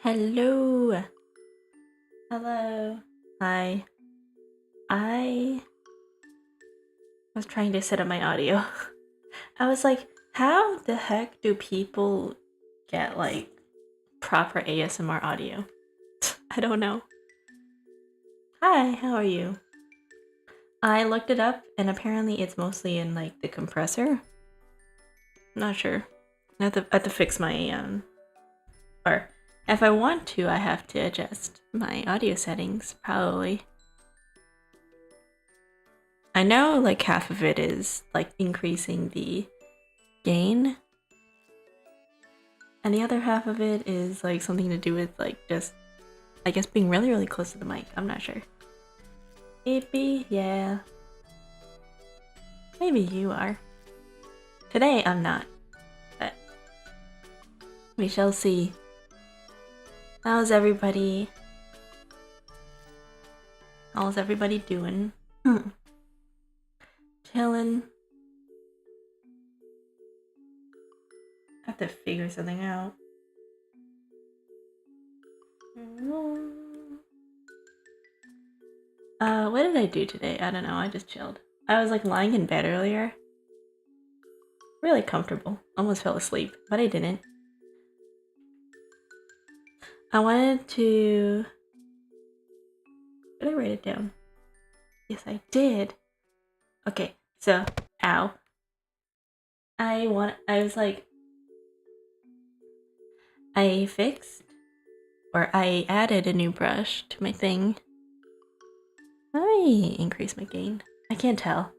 Hello. Hello. Hi. I was trying to set up my audio. I was like, how the heck do people get like proper ASMR audio? I don't know. Hi, how are you? I looked it up and apparently it's mostly in like the compressor. Not sure. I have to fix my or if I want to, I have to adjust my audio settings, probably. I know like half of it is like increasing the gain, and the other half of it is like something to do with like just, I guess, being really close to the mic. I'm not sure. Maybe, yeah. Maybe you are. Today I'm not, but we shall see. How's everybody? How's everybody doing? Chillin'. I have to figure something out. What did I do today? I don't know, I just chilled. I was like lying in bed earlier. Really comfortable. Almost fell asleep, but I didn't. I wanted to... Did I write it down? Yes, I did. Okay, so, ow. I was like... I fixed, or I added a new brush to my thing. Let me increase my gain. I can't tell.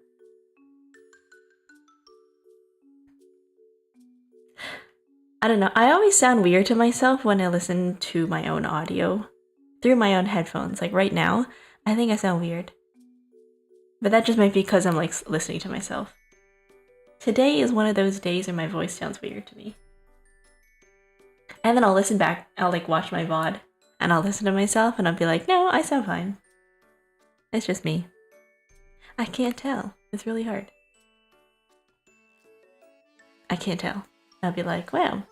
I don't know, I always sound weird to myself when I listen to my own audio through my own headphones. Like right now, I think I sound weird. But that just might be because I'm like listening to myself. Today is one of those days where my voice sounds weird to me. And then I'll listen back, I'll like watch my VOD, and I'll listen to myself and I'll be like, no, I sound fine. It's just me. I can't tell. It's really hard. I can't tell. I'll be like, wow,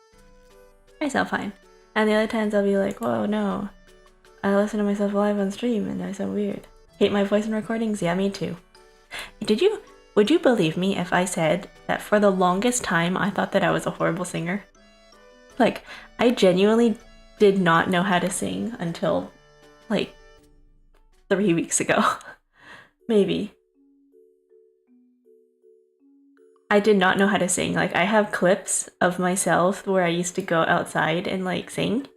I sound fine. And the other times I'll be like, whoa, no. I listen to myself live on stream and I sound weird. Hate my voice in recordings? Yeah, me too. Would you believe me if I said that for the longest time I thought that I was a horrible singer? Like, I genuinely did not know how to sing until like 3 weeks ago. Maybe. I did not know how to sing. Like, I have clips of myself where I used to go outside and like sing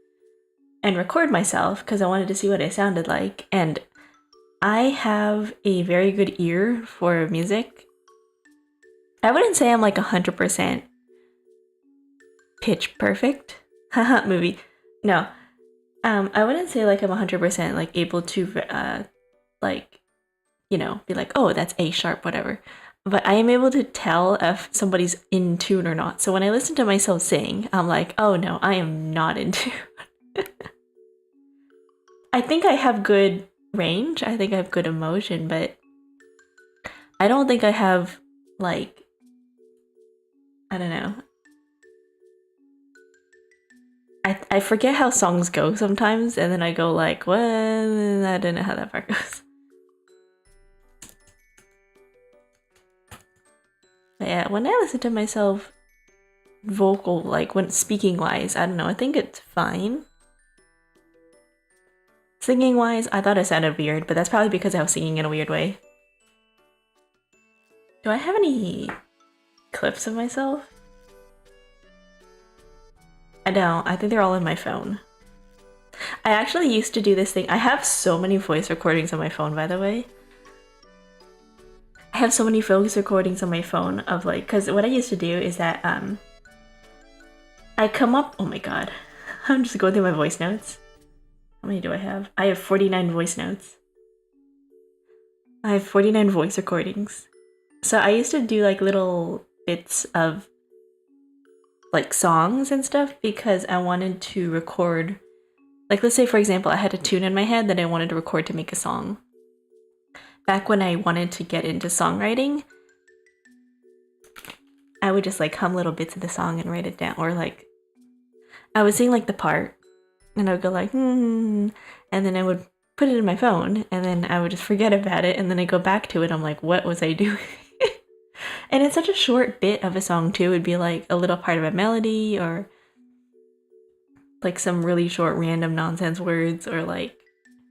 and record myself because I wanted to see what I sounded like. And I have a very good ear for music. I wouldn't say I'm like 100% pitch perfect. Haha, movie. No. I wouldn't say like I'm 100% like able to like, you know, be like, oh, that's A sharp, whatever. But I am able to tell if somebody's in tune or not. So when I listen to myself sing, I'm like, oh no, I am not in tune. I think I have good range. I think I have good emotion, but I don't think I have like, I don't know. I forget how songs go sometimes, and then I go like, what? I don't know how that part goes. But yeah, when I listen to myself vocal, like when speaking wise, I don't know, I think it's fine. Singing wise, I thought it sounded weird, but that's probably because I was singing in a weird way. Do I have any clips of myself? I don't. I think they're all in my phone. I actually used to do this thing. I have so many voice recordings on my phone, by the way. I have so many voice recordings on my phone of like, because what I used to do is that I come up, oh my god, I'm just going through my voice notes. How many do I have? I have 49 voice notes. I have 49 voice recordings. So I used to do like little bits of like songs and stuff because I wanted to record, like let's say for example I had a tune in my head that I wanted to record to make a song. Back when I wanted to get into songwriting, I would just like hum little bits of the song and write it down, or like I would sing like the part and I would go like, and then I would put it in my phone, and then I would just forget about it, and then I go back to it. I'm like, what was I doing? And it's such a short bit of a song too. It'd be like a little part of a melody, or like some really short random nonsense words, or like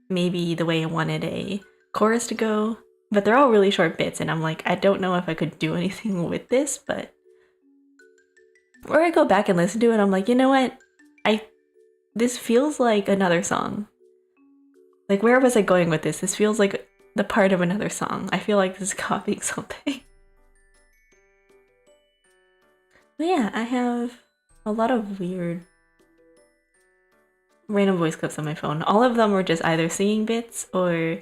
maybe the way I wanted a chorus to go. But they're all really short bits, and I'm like, I don't know if I could do anything with this, but... Or I go back and listen to it, I'm like, you know what? This feels like another song. Like, where was I going with this? This feels like the part of another song. I feel like this is copying something. But yeah, I have a lot of weird random voice clips on my phone. All of them were just either singing bits or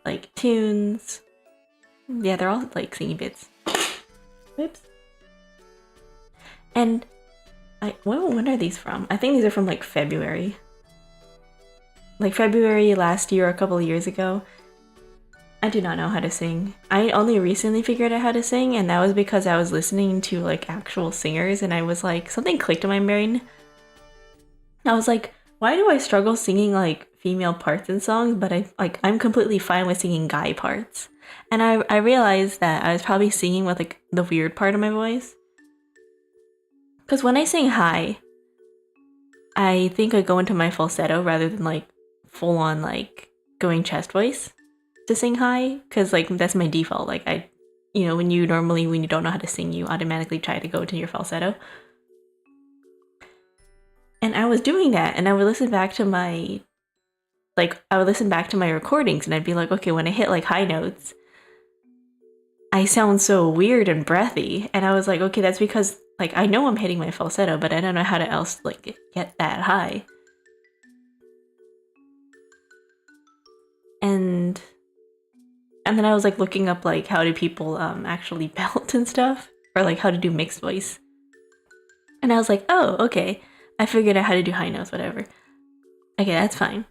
like tunes. Yeah, they're all like singing bits. Whoops. And when are these from? I think these are from like February. Like February last year or a couple of years ago. I do not know how to sing. I only recently figured out how to sing, and that was because I was listening to like actual singers, and I was like, something clicked in my brain. I was like, why do I struggle singing like female parts in songs, but I'm completely fine with singing guy parts? And I realized that I was probably singing with like the weird part of my voice. Because when I sing high, I think I go into my falsetto rather than like full on like going chest voice to sing high. Because like that's my default. Like when you don't know how to sing, you automatically try to go to your falsetto. And I was doing that, and I would listen back to my recordings, and I'd be like, okay, when I hit like high notes, I sound so weird and breathy. And I was like, okay, that's because like I know I'm hitting my falsetto, but I don't know how to else like get that high. And then I was like looking up like how do people actually belt and stuff, or like how to do mixed voice. And I was like, oh, okay, I figured out how to do high notes, whatever. Okay, that's fine.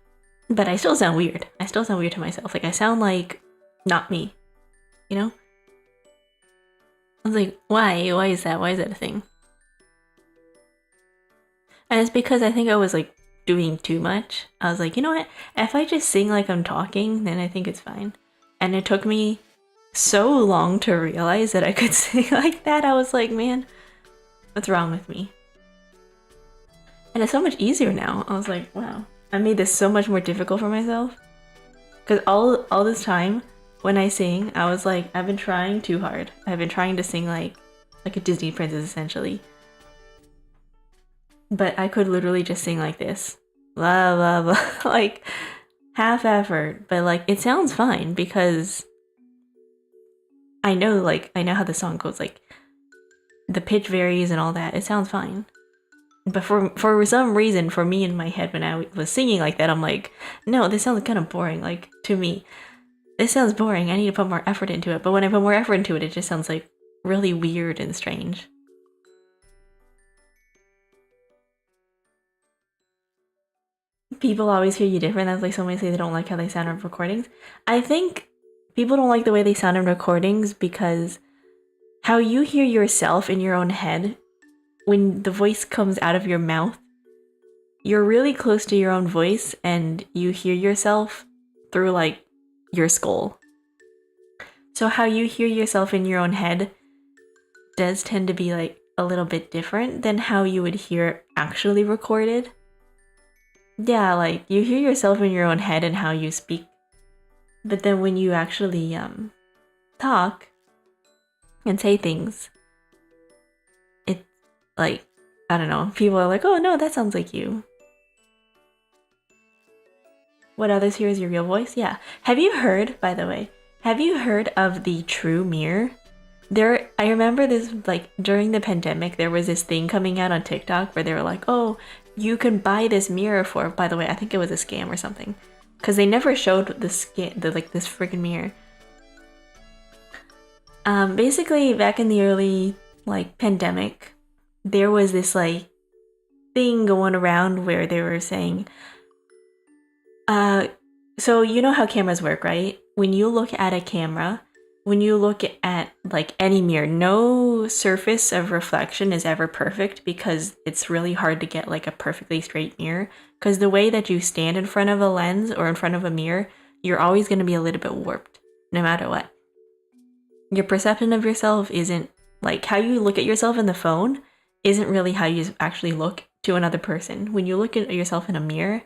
But I still sound weird. I still sound weird to myself. Like I sound like not me, you know? I was like, why? Why is that? Why is that a thing? And it's because I think I was like doing too much. I was like, you know what? If I just sing like I'm talking, then I think it's fine. And it took me so long to realize that I could sing like that. I was like, man, what's wrong with me? And it's so much easier now. I was like, wow, I made this so much more difficult for myself. Because all this time when I sing, I was like, I've been trying too hard. I've been trying to sing like a Disney princess essentially. But I could literally just sing like this. Blah, blah, blah. Like half effort. But like it sounds fine because I know how the song goes. Like the pitch varies and all that. It sounds fine. But for some reason, for me in my head when I was singing like that, I'm like, no, this sounds kind of boring. Like to me, this sounds boring. I need to put more effort into it. But when I put more effort into it, it just sounds like really weird and strange. People always hear you different. That's like somebody say they don't like how they sound in recordings. I think people don't like the way they sound in recordings because how you hear yourself in your own head when the voice comes out of your mouth, you're really close to your own voice and you hear yourself through like your skull. So how you hear yourself in your own head does tend to be like a little bit different than how you would hear it actually recorded. Yeah, like you hear yourself in your own head and how you speak. But then when you actually talk and say things, it's like, I don't know, people are like, oh no, that sounds like you. What others hear is your real voice? Yeah. Have you heard, by the way, of the true mirror? I remember this, like, during the pandemic, there was this thing coming out on TikTok where they were like, oh, you can buy this mirror for, by the way, I think it was a scam or something. Because they never showed this freaking mirror. Basically, back in the early, like, pandemic, there was this, like, thing going around where they were saying, so you know how cameras work, right? When you look at a camera, when you look at like any mirror, no surface of reflection is ever perfect because it's really hard to get like a perfectly straight mirror, because the way that you stand in front of a lens or in front of a mirror, you're always going to be a little bit warped no matter what. Your perception of yourself isn't like how you look at yourself in the phone isn't really how you actually look to another person. When you look at yourself in a mirror,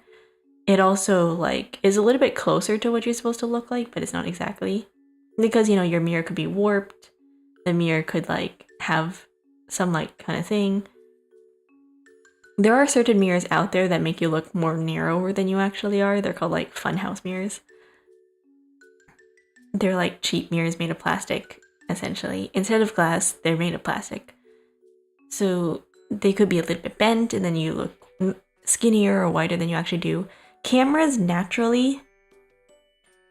it also like is a little bit closer to what you're supposed to look like, but it's not exactly. Because, you know, your mirror could be warped. The mirror could like have some like kind of thing. There are certain mirrors out there that make you look more narrower than you actually are. They're called like funhouse mirrors. They're like cheap mirrors made of plastic, essentially. Instead of glass, they're made of plastic. So they could be a little bit bent and then you look skinnier or wider than you actually do. Cameras naturally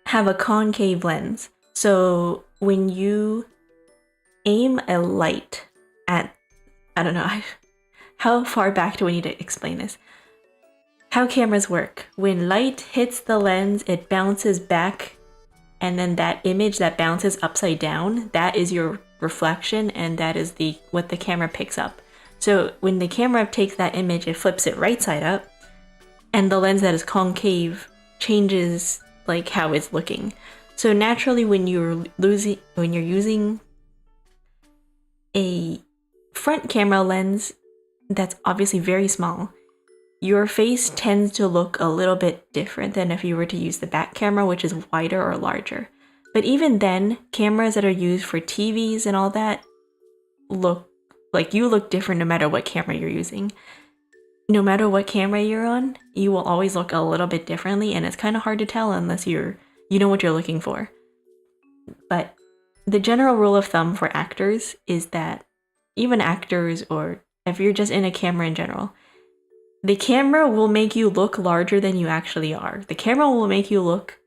have a concave lens. So when you aim a light at, I don't know, how far back do we need to explain this? How cameras work. When light hits the lens, it bounces back, and then that image that bounces upside down, that is your reflection, and that is what the camera picks up. So when the camera takes that image, it flips it right side up, and the lens that is concave changes like how it's looking. So naturally, when you're using a front camera lens that's obviously very small, your face tends to look a little bit different than if you were to use the back camera, which is wider or larger. But even then, cameras that are used for TVs and all that look like you look different no matter what camera you're using. No matter what camera you're on, you will always look a little bit differently, and it's kind of hard to tell unless you know what you're looking for. But the general rule of thumb for actors is that even actors, or if you're just in a camera in general, the camera will make you look larger than you actually are. The camera will make you look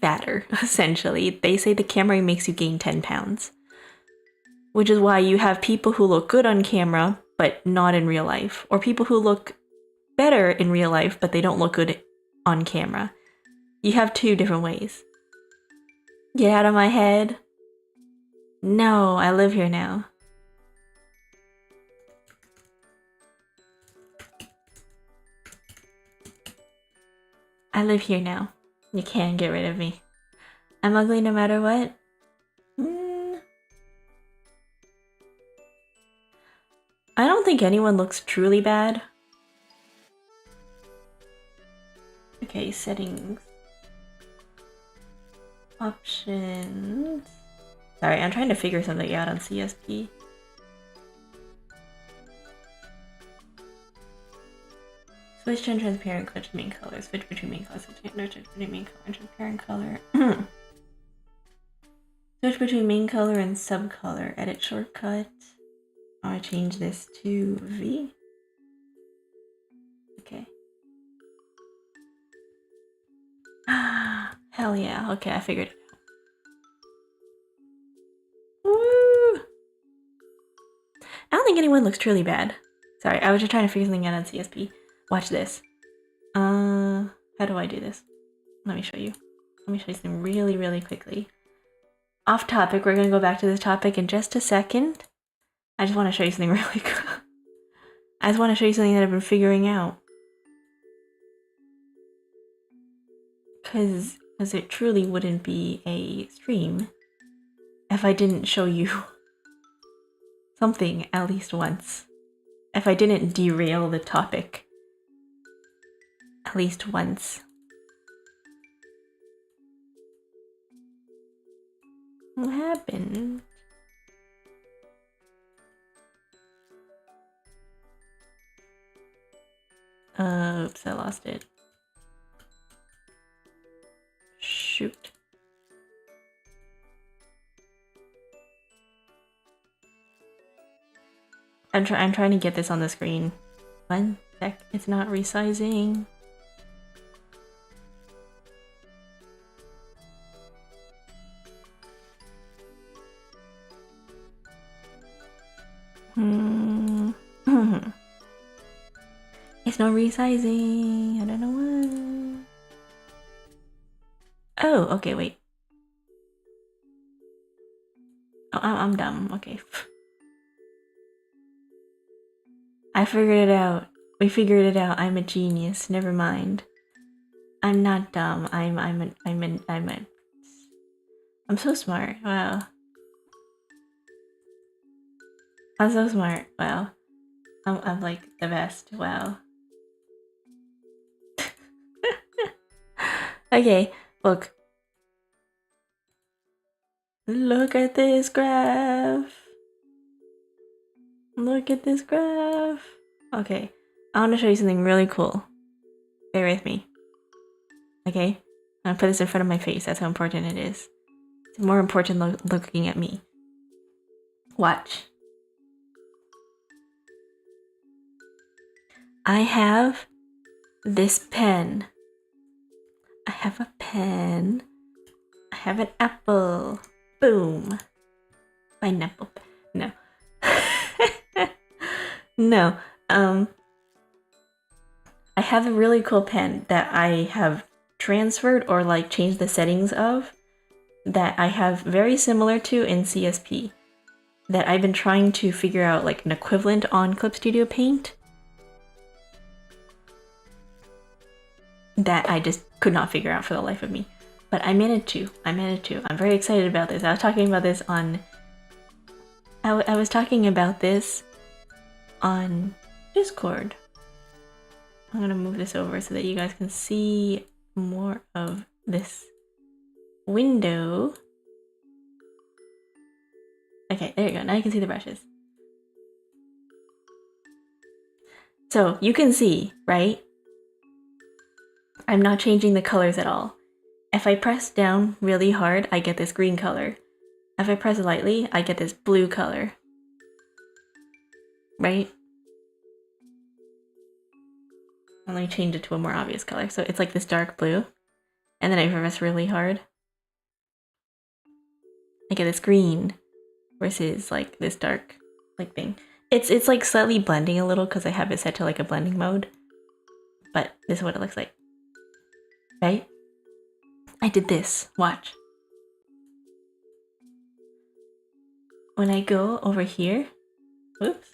fatter, essentially. They say the camera makes you gain 10 pounds. Which is why you have people who look good on camera, but not in real life. Or people who look better in real life, but they don't look good on camera. You have two different ways. Get out of my head. No, I live here now. I live here now. You can't get rid of me. I'm ugly no matter what. I don't think anyone looks truly bad. Okay, settings. Options. Sorry, I'm trying to figure something out on CSP. Switch to transparent color to main color. Switch between main color. Switch between main color and transparent color. Switch between main color and subcolor. Edit shortcut. I want to change this to V. Okay. Hell yeah. Okay, I figured it out. Woo! I don't think anyone looks truly bad. Sorry, I was just trying to figure something out on CSP. Watch this. How do I do this? Let me show you. Let me show you something really, really quickly. Off topic, we're gonna go back to this topic in just a second. I just want to show you something really cool. I just want to show you something that I've been figuring out. Because it truly wouldn't be a stream if I didn't show you something at least once. If I didn't derail the topic at least once. What happened? Oops, I lost it. Shoot. I'm trying to get this on the screen. 1 sec, it's not resizing. It's not resizing. I don't know why. Oh, okay, wait. Oh, I'm dumb. Okay. I figured it out. We figured it out. I'm a genius. Never mind. I'm not dumb. I'm so smart. Wow. I'm so smart. Wow. I'm like the best. Wow. Okay, look. Look at this graph. Look at this graph. Okay, I want to show you something really cool. Bear with me. Okay? I'm gonna put this in front of my face. That's how important it is. It's more important looking at me. Watch. I have this pen. I have a pen. I have an apple. Boom. Pineapple. No. No. I have a really cool pen that I have transferred or like changed the settings of that I have very similar to in CSP that I've been trying to figure out like an equivalent on Clip Studio Paint that I just could not figure out for the life of me. But I managed to. I'm very excited about this. I was talking about this on I was talking about this on Discord. I'm gonna move this over so that you guys can see more of this window. Okay, there you go. Now you can see the brushes. So you can see, right? I'm not changing the colors at all. If I press down really hard, I get this green color. If I press lightly, I get this blue color. Right? And let me change it to a more obvious color. So it's like this dark blue. And then I press really hard. I get this green versus like this dark like thing. It's like slightly blending a little because I have it set to like a blending mode. But this is what it looks like. Right? I did this. Watch. When I go over here, whoops.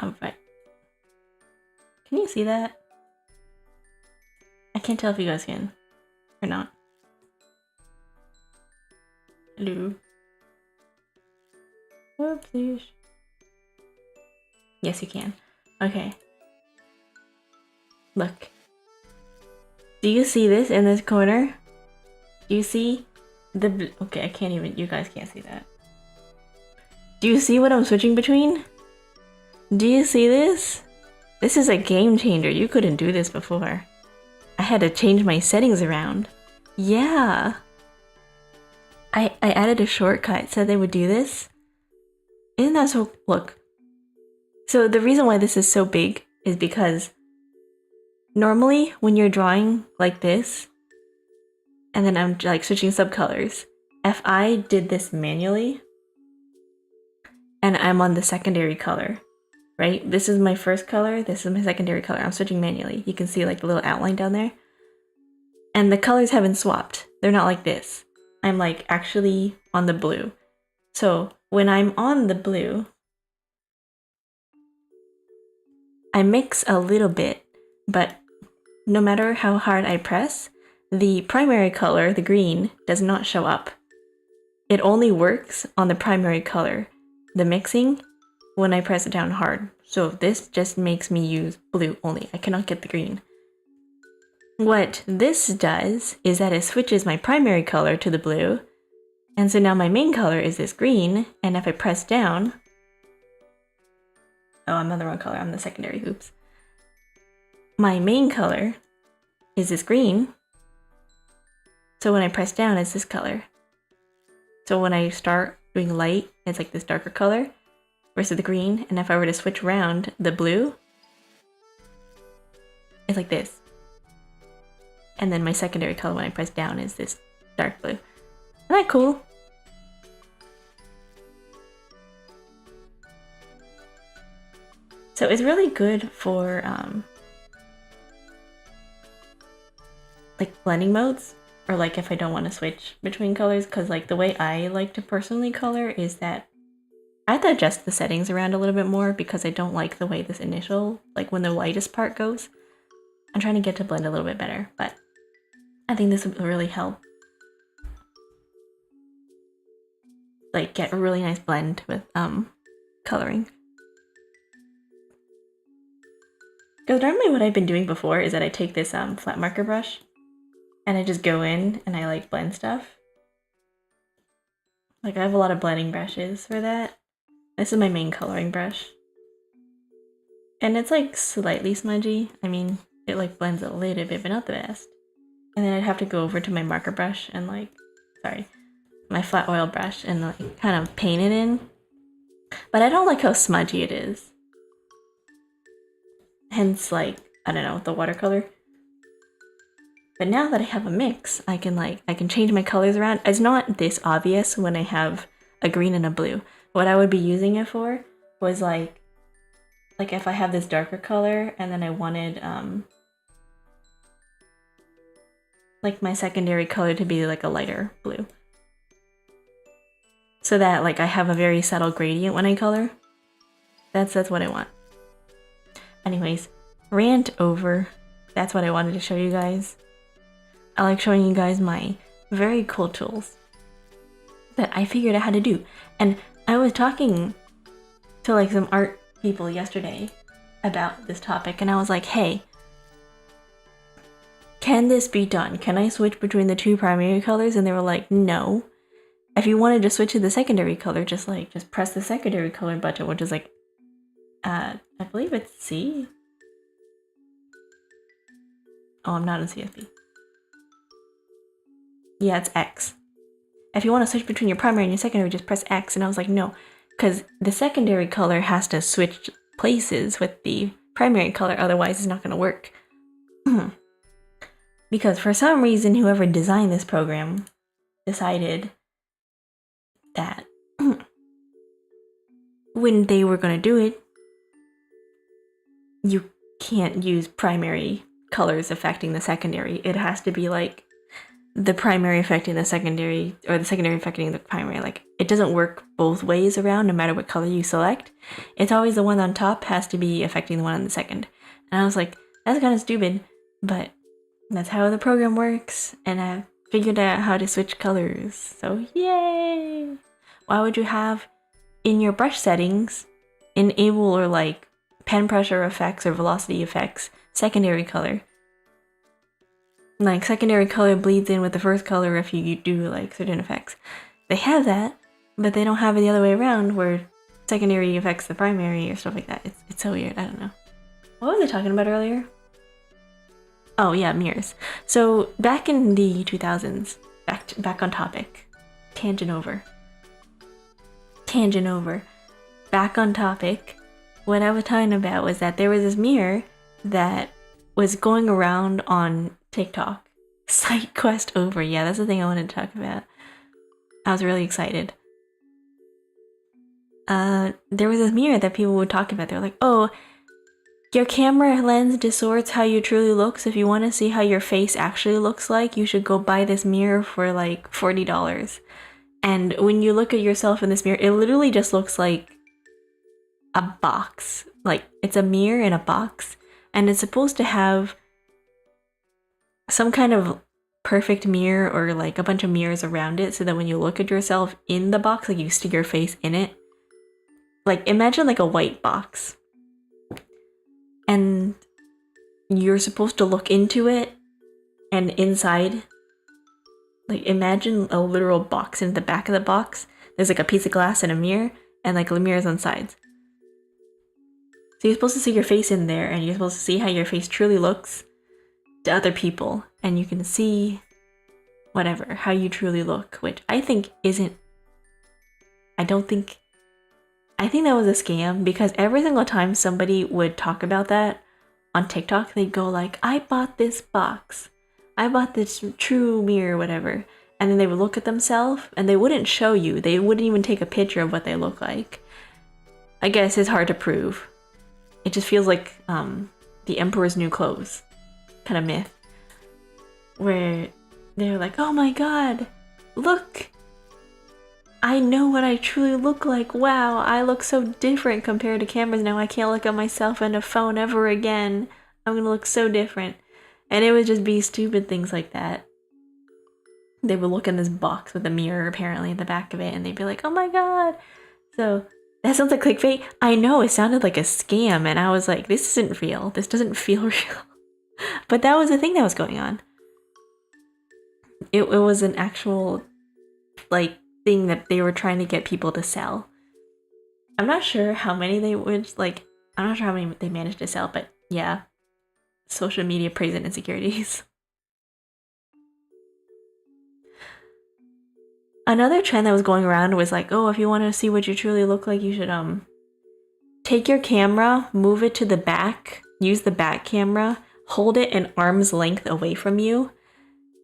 Alright. Can you see that? I can't tell if you guys can or not. Hello. Whoopsies. Yes, you can. Okay. Look. Do you see this in this corner? Do you see the... Okay, I can't even... You guys can't see that. Do you see what I'm switching between? Do you see this? This is a game changer. You couldn't do this before. I had to change my settings around. Yeah. I added a shortcut so they would do this. Isn't that so... Look. So the reason why this is so big is because normally when you're drawing like this, and then I'm like switching subcolors, if I did this manually, and I'm on the secondary color, right? This is my first color, this is my secondary color. I'm switching manually. You can see like the little outline down there. And the colors haven't swapped. They're not like this. I'm like actually on the blue. So when I'm on the blue, I mix a little bit, but no matter how hard I press, the primary color, the green, does not show up. It only works on the primary color, the mixing, when I press it down hard. So this just makes me use blue only. I cannot get the green. What this does is that it switches my primary color to the blue, and so now my main color is this green, and if I press down... Oh, I'm on the wrong color, I'm the secondary, oops. My main color is this green, so when I press down, it's this color. So when I start doing light, it's like this darker color versus the green, and if I were to switch around the blue, it's like this. And then my secondary color when I press down is this dark blue. Isn't that cool? So it's really good for like blending modes, or like if I don't want to switch between colors, because like the way I like to personally color is that I have to adjust the settings around a little bit more because I don't like the way this initial, like when the lightest part goes. I'm trying to get to blend a little bit better, but I think this will really help like get a really nice blend with coloring. Because normally what I've been doing before is that I take this flat marker brush and I just go in and I like blend stuff. Like I have a lot of blending brushes for that. This is my main coloring brush. And it's like slightly smudgy. I mean, it like blends a little bit, but not the best. And then I'd have to go over to my marker brush and like, sorry, my flat oil brush and like kind of paint it in. But I don't like how smudgy it is. Hence like, I don't know, the watercolor. But now that I have a mix, I can change my colors around. It's not this obvious when I have a green and a blue. What I would be using it for was like if I have this darker color and then I wanted like my secondary color to be like a lighter blue. So that like I have a very subtle gradient when I color. That's what I want. Anyways, rant over. That's what I wanted to show you guys. I like showing you guys my very cool tools that I figured out how to do. And I was talking to like some art people yesterday about this topic and I was like, hey, can this be done? Can I switch between the two primary colors? And they were like, no. If you wanted to switch to the secondary color, just press the secondary color button, which is like, I believe it's C. Oh, I'm not in CSP. Yeah, it's X. If you want to switch between your primary and your secondary, just press X. And I was like, no, because the secondary color has to switch places with the primary color, otherwise it's not going to work. Because for some reason, whoever designed this program decided that when they were going to do it, you can't use primary colors affecting the secondary. It has to be like the primary affecting the secondary, or the secondary affecting the primary. Like it doesn't work both ways around, no matter what color you select. It's always the one on top has to be affecting the one on the second. And I was like, that's kind of stupid, but that's how the program works. And I figured out how to switch colors. So yay! Why would you have in your brush settings enable or like pen pressure effects or velocity effects secondary color? Like secondary color bleeds in with the first color if you do like certain effects. They have that, but they don't have it the other way around where secondary affects the primary or stuff like that. It's so weird. I don't know. What was I talking about earlier? Oh yeah, mirrors. So back in the 2000s, back on topic. Tangent over. Back on topic. What I was talking about was that there was this mirror that was going around on TikTok. Side quest over. Yeah, that's the thing I wanted to talk about. I was really excited. There was this mirror that people would talk about. They're like, oh, your camera lens distorts how you truly look. So if you want to see how your face actually looks like, you should go buy this mirror for like $40. And when you look at yourself in this mirror, it literally just looks like a box. Like it's a mirror in a box. And it's supposed to have some kind of perfect mirror or like a bunch of mirrors around it so that when you look at yourself in the box, like you stick your face in it. Like imagine like a white box. And you're supposed to look into it and inside. Like imagine a literal box, and at the back of the box, there's like a piece of glass and a mirror and like mirrors on sides. So you're supposed to see your face in there and you're supposed to see how your face truly looks to other people, and you can see whatever, how you truly look, which I think isn't, I think that was a scam, because every single time somebody would talk about that on TikTok, they'd go like, I bought this box, I bought this true mirror, whatever, and then they would look at themselves and they wouldn't show you, they wouldn't even take a picture of what they look like. I guess it's hard to prove. It just feels like the emperor's new clothes kind of myth. where they're like, oh my god, look, I know what I truly look like. Wow, I look so different compared to cameras now. I can't look at myself in a phone ever again. I'm gonna look so different. And it would just be stupid things like that. They would look in this box with a mirror apparently in the back of it, and they'd be like, oh my god. So that sounds like clickbait. I know, it sounded like a scam, and I was like, this isn't real. This doesn't feel real. But that was the thing that was going on. It was an actual, like, thing that they were trying to get people to sell. I'm not sure how many they would, like, I'm not sure how many they managed to sell, but yeah. Social media praise and insecurities. Another trend that was going around was like, oh, if you want to see what you truly look like, you should take your camera, move it to the back, use the back camera, hold it an arm's length away from you,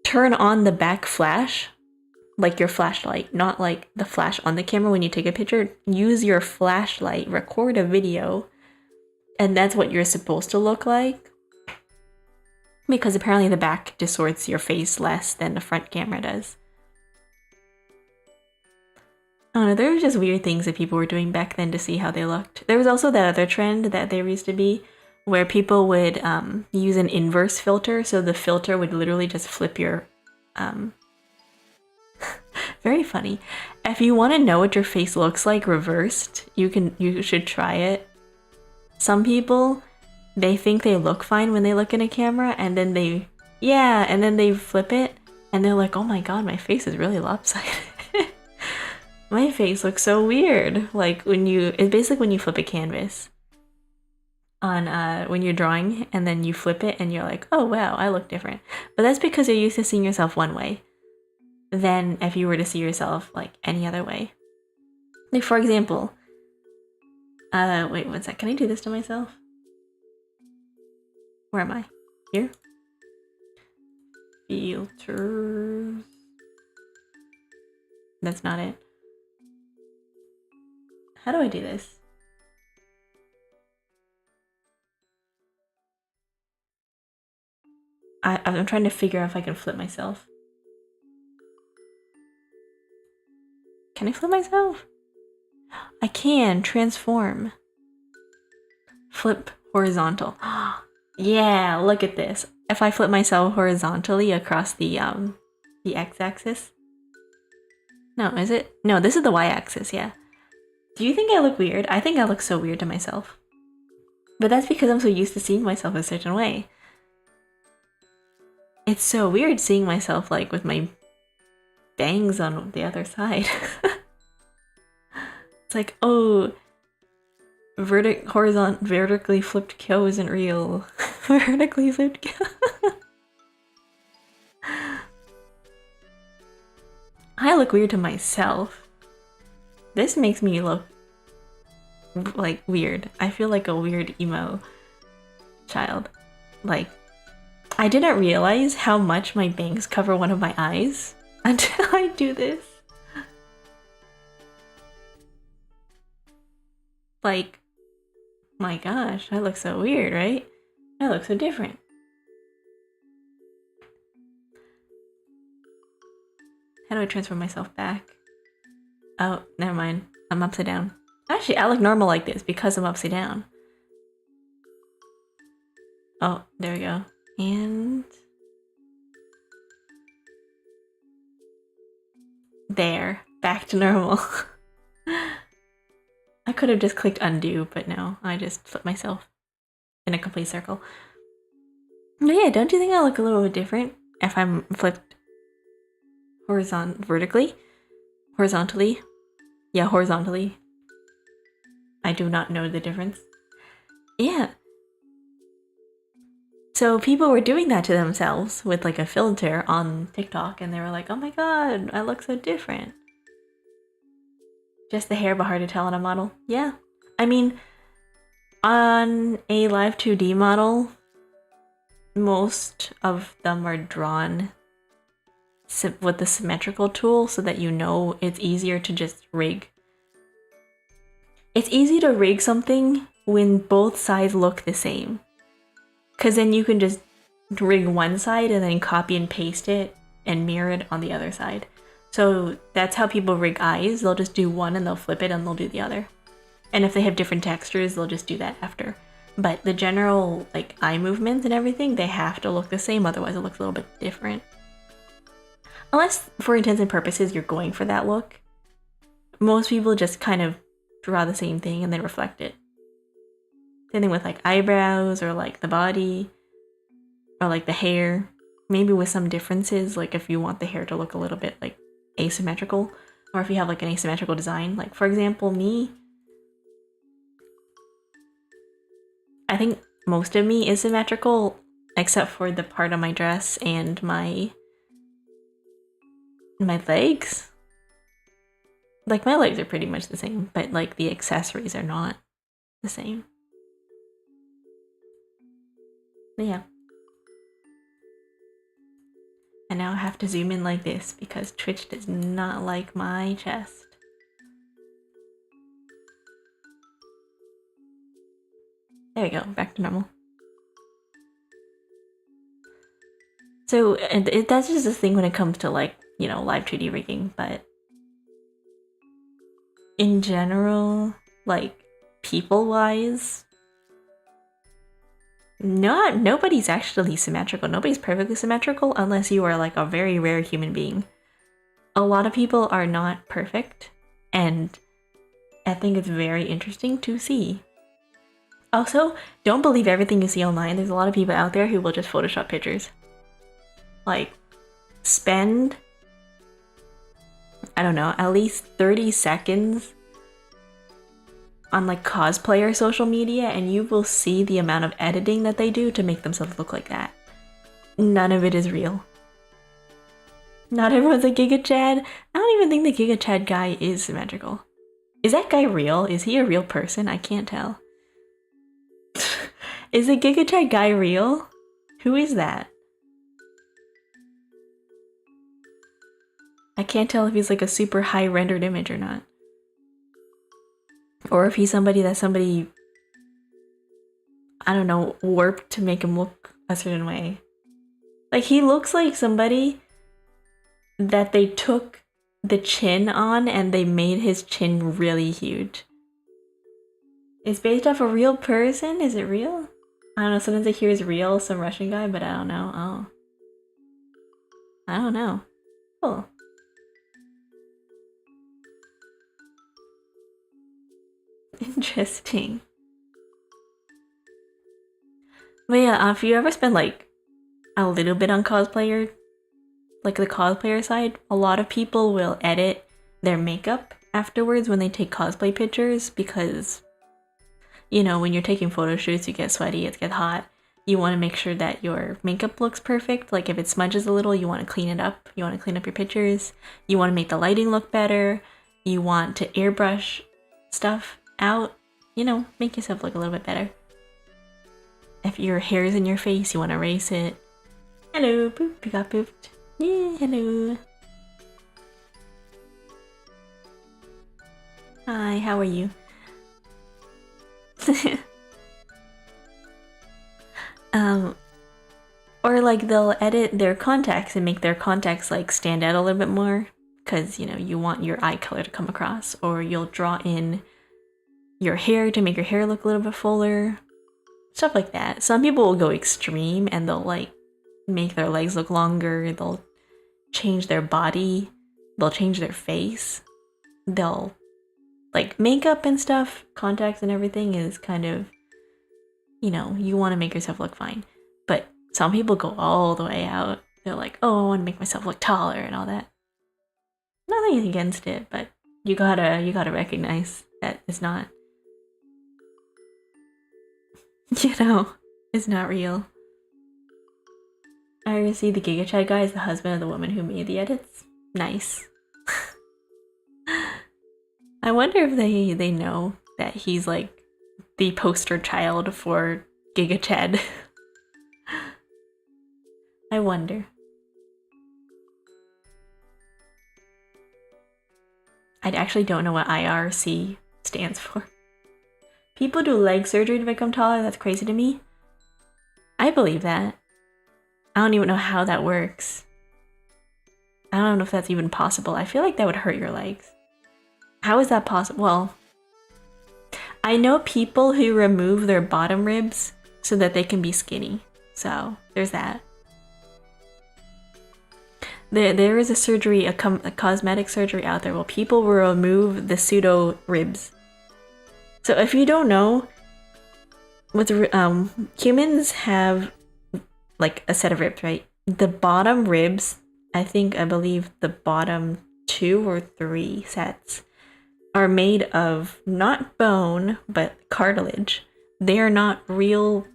turn on the back flash, like your flashlight, not like the flash on the camera when you take a picture. Use your flashlight, record a video, and that's what you're supposed to look like. Because apparently the back distorts your face less than the front camera does. I don't know, there were just weird things that people were doing back then to see how they looked. There was also that other trend that there used to be where people would use an inverse filter, so the filter would literally just flip your... Very funny. If you want to know what your face looks like reversed, you should try it. Some people, they think they look fine when they look in a camera, and then they flip it, and they're like, oh my god, my face is really lopsided. My face looks so weird. Like it's basically when you flip a canvas on when you're drawing, and then you flip it and you're like, oh wow, I look different. But that's because you're used to seeing yourself one way than if you were to see yourself like any other way. Like for example, wait one sec, can I do this to myself? Where am I? Here? Filters. That's not it. How do I do this? I'm trying to figure out if I can flip myself. Can I flip myself? I can transform. Flip horizontal. Yeah, look at this. If I flip myself horizontally across the x-axis. No, is it? No, this is the y-axis, yeah. Do you think I look weird? I think I look so weird to myself. But that's because I'm so used to seeing myself a certain way. It's so weird seeing myself like with my bangs on the other side. It's like, oh, vertically flipped cow isn't real. Vertically flipped cow. I look weird to myself. This makes me look like weird. I feel like a weird emo child. Like, I didn't realize how much my bangs cover one of my eyes until I do this. Like, my gosh, I look so weird, right? I look so different. How do I transfer myself back? Oh, never mind. I'm upside down. Actually, I look normal like this because I'm upside down. Oh, there we go. And... there. Back to normal. I could have just clicked undo, but no. I just flipped myself in a complete circle. But yeah, don't you think I look a little bit different if I'm flipped vertically? Horizontally? Yeah, horizontally. I do not know the difference. Yeah. So people were doing that to themselves with like a filter on TikTok, and they were like, oh my god, I look so different. Just the hair, but hard to tell on a model. Yeah. I mean, on a live 2D model, most of them are drawn with the symmetrical tool so that you know it's easier to just rig. It's easy to rig something when both sides look the same. Because then you can just rig one side and then copy and paste it and mirror it on the other side. So that's how people rig eyes. They'll just do one and they'll flip it and they'll do the other. And if they have different textures, they'll just do that after. But the general like eye movements and everything, they have to look the same, otherwise it looks a little bit different. Unless for intents and purposes you're going for that look. Most people just kind of draw the same thing and then reflect it. Same thing with like eyebrows or like the body or like the hair. Maybe with some differences, like if you want the hair to look a little bit like asymmetrical, or if you have like an asymmetrical design. Like for example, me, I think most of me is symmetrical except for the part of my dress and my legs. Like my legs are pretty much the same, but like the accessories are not the same. But yeah. And now I have to zoom in like this because Twitch does not like my chest. There we go, back to normal. So that's just a thing when it comes to like, you know, live 2D rigging, but in general, like people-wise, nobody's actually symmetrical. Nobody's perfectly symmetrical unless you are like a very rare human being. A lot of people are not perfect, and I think it's very interesting to see. Also, don't believe everything you see online. There's a lot of people out there who will just Photoshop pictures. Like, spend, I don't know, at least 30 seconds on like cosplayer social media and you will see the amount of editing that they do to make themselves look like that. None of it is real. Not everyone's a Giga Chad. I don't even think the Giga Chad guy is symmetrical. Is that guy real? Is he a real person? I can't tell. Is the Giga Chad guy real? Who is that? I can't tell if he's like a super high rendered image or not. Or if he's somebody that somebody, I don't know, warped to make him look a certain way. Like, he looks like somebody that they took the chin on and they made his chin really huge. It's based off a real person? Is it real? I don't know, sometimes I hear it's real, some Russian guy, but I don't know. Oh. I don't know. Cool. Interesting. But yeah, if you ever spend like a little bit on cosplayer, like the cosplayer side, a lot of people will edit their makeup afterwards when they take cosplay pictures because, you know, when you're taking photo shoots, you get sweaty, it gets hot. You want to make sure that your makeup looks perfect. Like if it smudges a little, you want to clean it up. You want to clean up your pictures. You want to make the lighting look better. You want to airbrush stuff out, you know, make yourself look a little bit better. If your hair is in your face, you want to erase it. Hello, poop, you got pooped. Yeah, hello. Hi, how are you? Or like they'll edit their contacts and make their contacts like stand out a little bit more because, you know, you want your eye color to come across, or you'll draw in your hair to make your hair look a little bit fuller, stuff like that. Some people will go extreme and they'll like make their legs look longer, they'll change their body, they'll change their face, they'll like makeup and stuff, contacts and everything is kind of, you know, you want to make yourself look fine. But some people go all the way out. They're like, oh, I want to make myself look taller and all that. Nothing against it, but you gotta recognize that it's not, you know, it's not real. I see the Giga Chad guy is the husband of the woman who made the edits. Nice. I wonder if they know that he's like the poster child for Giga Chad. I wonder. I actually don't know what IRC stands for. People do leg surgery to become taller? That's crazy to me. I believe that. I don't even know how that works. I don't know if that's even possible. I feel like that would hurt your legs. How is that possible? Well, I know people who remove their bottom ribs so that they can be skinny. So there's that. There is a surgery, a cosmetic surgery out there where people will remove the pseudo ribs. So if you don't know, with humans have like a set of ribs, right? The bottom ribs, I believe the bottom 2 or 3 sets are made of not bone but cartilage. They are not real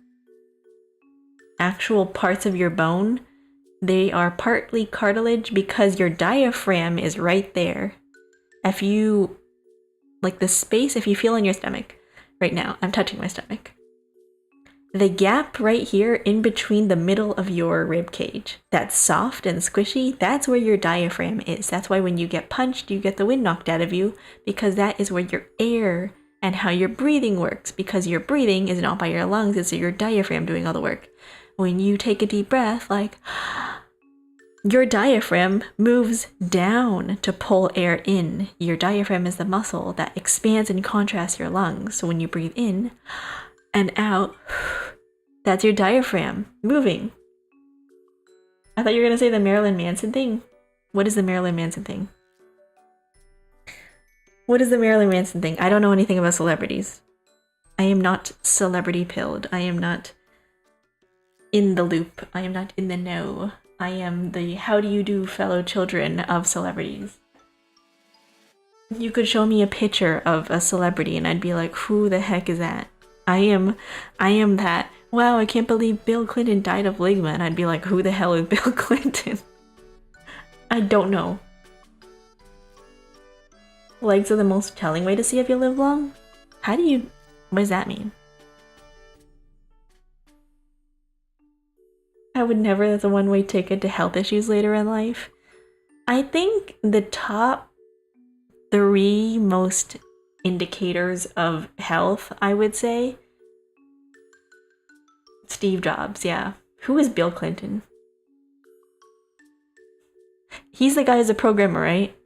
actual parts of your bone. They are partly cartilage because your diaphragm is right there. If you, like the space, if you feel in your stomach, right now, I'm touching my stomach. The gap right here in between the middle of your rib cage, that's soft and squishy, that's where your diaphragm is. That's why when you get punched, you get the wind knocked out of you, because that is where your air and how your breathing works, because your breathing is not by your lungs, it's your diaphragm doing all the work. When you take a deep breath, like, your diaphragm moves down to pull air in. Your diaphragm is the muscle that expands and contracts your lungs. So when you breathe in and out, that's your diaphragm moving. I thought you were going to say the Marilyn Manson thing. What is the Marilyn Manson thing? What is the Marilyn Manson thing? I don't know anything about celebrities. I am not celebrity pilled. I am not in the loop. I am not in the know. I am the how do you do fellow children of celebrities. You could show me a picture of a celebrity and I'd be like, who the heck is that? I am that. Wow, I can't believe Bill Clinton died of ligma. And I'd be like, who the hell is Bill Clinton? I don't know. Legs are the most telling way to see if you live long? What does that mean? I would never, that's a one-way ticket to health issues later in life. I think the top 3 most indicators of health, I would say. Steve Jobs, yeah. Who is Bill Clinton? He's the guy who's a programmer, right?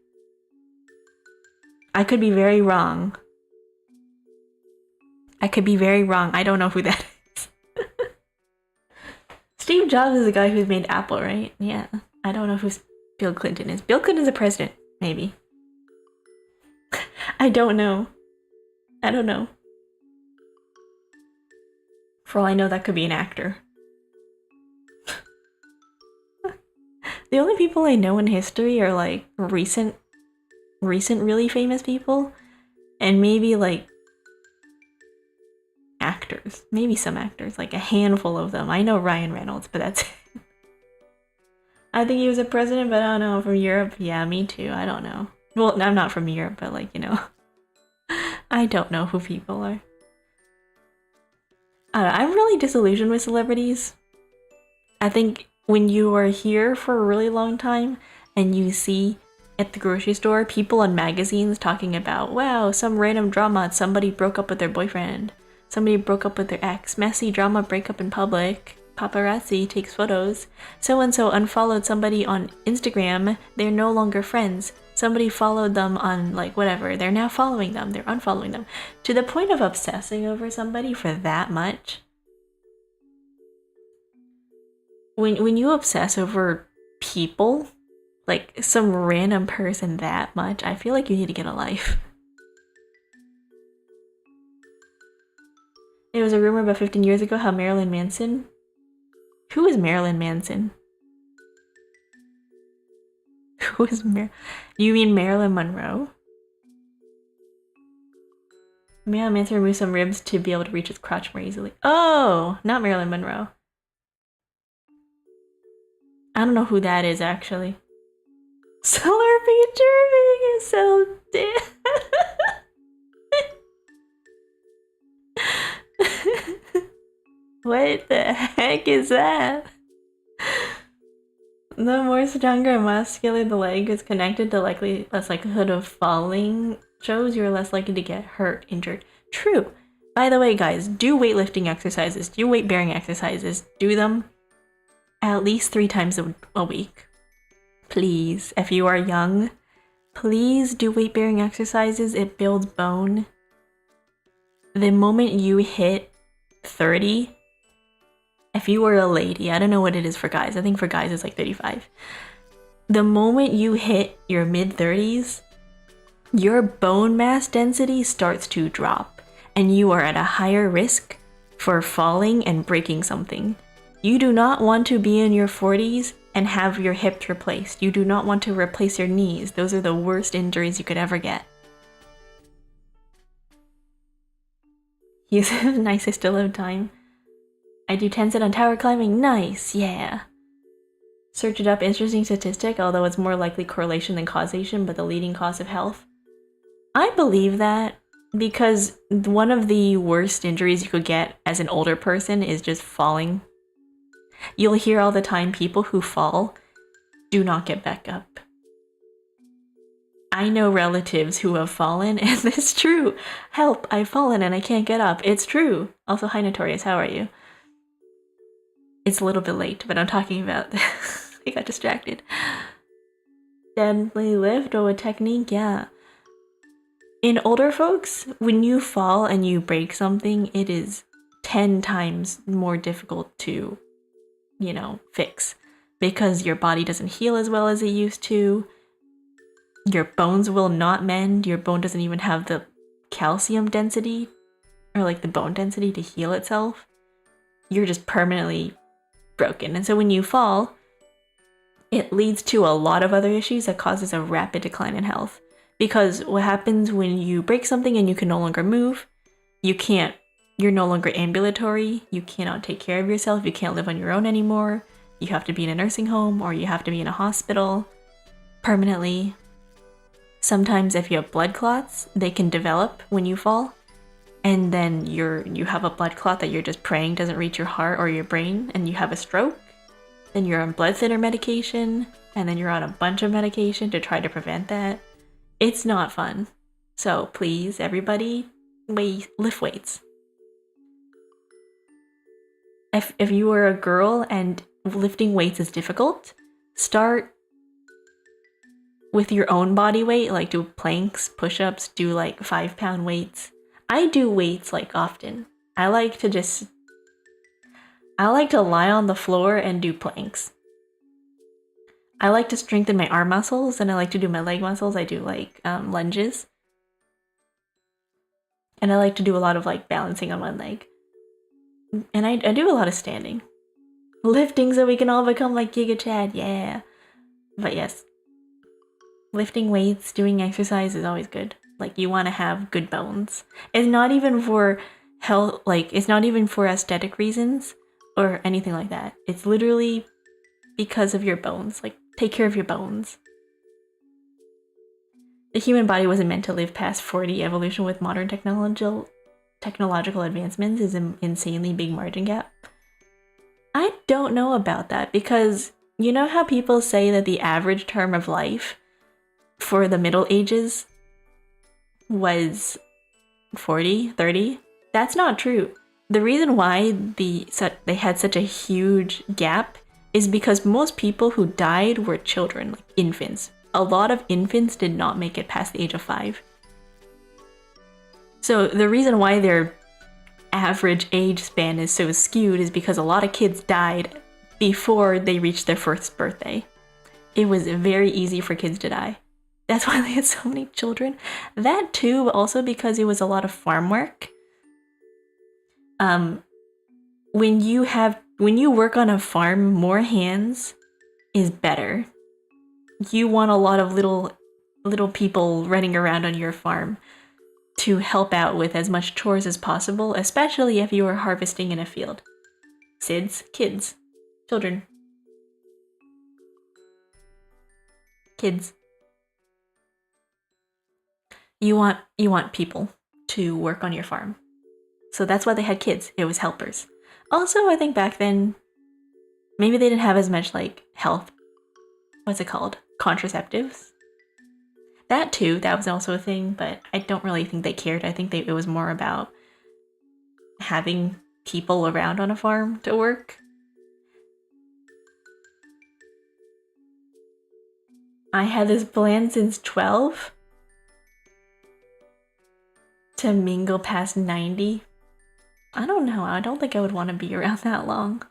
I could be very wrong. I don't know who that is. Steve Jobs is the guy who's made Apple, right? Yeah. I don't know who Bill Clinton is. Bill Clinton's a president, maybe. I don't know. For all I know, that could be an actor. The only people I know in history are like recent really famous people, and maybe like actors. Maybe some actors, like a handful of them. I know Ryan Reynolds, but that's it. I think he was a president, but I don't know, from Europe. Yeah, me too. I don't know. Well, I'm not from Europe, but like, you know. I don't know who people are. I'm really disillusioned with celebrities. I think when you are here for a really long time and you see at the grocery store people on magazines talking about, wow, some random drama, somebody broke up with their boyfriend, somebody broke up with their ex, messy drama breakup in public, paparazzi takes photos, so-and-so unfollowed somebody on Instagram, they're no longer friends. Somebody followed them on, like, whatever. They're now following them. They're unfollowing them. To the point of obsessing over somebody for that much. When you obsess over people, like some random person that much, I feel like you need to get a life. There was a rumor about 15 years ago how Marilyn Manson... Who is Marilyn Manson? Who is You mean Marilyn Monroe? Marilyn Manson removed some ribs to be able to reach his crotch more easily. Oh, not Marilyn Monroe. I don't know who that is, actually. Solar featuring is so dead. What the heck is that? The more stronger and muscular the leg is connected, the less likelihood of falling shows you're less likely to get hurt, injured. True. By the way, guys, do weightlifting exercises, do weight bearing exercises, do them. at least 3 times a week. Please, if you are young, please do weight-bearing exercises. It builds bone. The moment you hit 30, if you were a lady, I don't know what it is for guys. I think for guys it's like 35. The moment you hit your mid-30s, your bone mass density starts to drop, and you are at a higher risk for falling and breaking something. You do not want to be in your 40s and have your hips replaced. You do not want to replace your knees. Those are the worst injuries you could ever get. He's nice, I still have time. I do 10 sit on tower climbing. Nice, yeah. Search it up, interesting statistic, although it's more likely correlation than causation, but the leading cause of health. I believe that because one of the worst injuries you could get as an older person is just falling. You'll hear all the time people who fall do not get back up. I know relatives who have fallen, and it's true. Help, I've fallen and I can't get up. It's true. Also, hi Notorious, how are you? It's a little bit late, but I'm talking about... I got distracted. Deadly lift or a technique, yeah. In older folks, when you fall and you break something, it is 10 times more difficult to, fix. Because your body doesn't heal as well as it used to. Your bones will not mend. Your bone doesn't even have the calcium density or like the bone density to heal itself. You're just permanently broken. And so when you fall, it leads to a lot of other issues that causes a rapid decline in health. Because what happens when you break something and you can no longer move, you're no longer ambulatory, you cannot take care of yourself, you can't live on your own anymore, you have to be in a nursing home or you have to be in a hospital permanently. Sometimes if you have blood clots, they can develop when you fall, and then you have a blood clot that you're just praying doesn't reach your heart or your brain, and you have a stroke. Then you're on blood thinner medication, and then you're on a bunch of medication to try to prevent that. It's not fun. So please, everybody, lift weights. If you are a girl and lifting weights is difficult, start with your own body weight, like do planks, push-ups, do like 5-pound weights. I do weights like often. I like to lie on the floor and do planks. I like to strengthen my arm muscles and I like to do my leg muscles. I do like lunges. And I like to do a lot of like balancing on one leg. And I do a lot of standing. Lifting so we can all become like Giga Chad, yeah. But yes, lifting weights, doing exercise is always good. Like you want to have good bones. It's not even for health, like it's not even for aesthetic reasons or anything like that. It's literally because of your bones. Like take care of your bones. The human body wasn't meant to live past 40. Evolution with modern technological advancements is an insanely big margin gap. I don't know about that because you know how people say that the average term of life for the Middle Ages was 40, 30? That's not true. The reason why they had such a huge gap is because most people who died were children, like infants. A lot of infants did not make it past the age of 5. So the reason why their average age span is so skewed is because a lot of kids died before they reached their first birthday. It was very easy for kids to die. That's why they had so many children. That too, but also because it was a lot of farm work. When you work on a farm, more hands is better. You want a lot of little people running around on your farm to help out with as much chores as possible, especially if you are harvesting in a field. SIDS, kids, children. Kids. You want people to work on your farm. So that's why they had kids. It was helpers. Also, I think back then, maybe they didn't have as much like health, what's it called? Contraceptives. That too, that was also a thing, but I don't really think they cared. I think it was more about having people around on a farm to work. I had this plan since 12 to mingle past 90. I don't know. I don't think I would want to be around that long.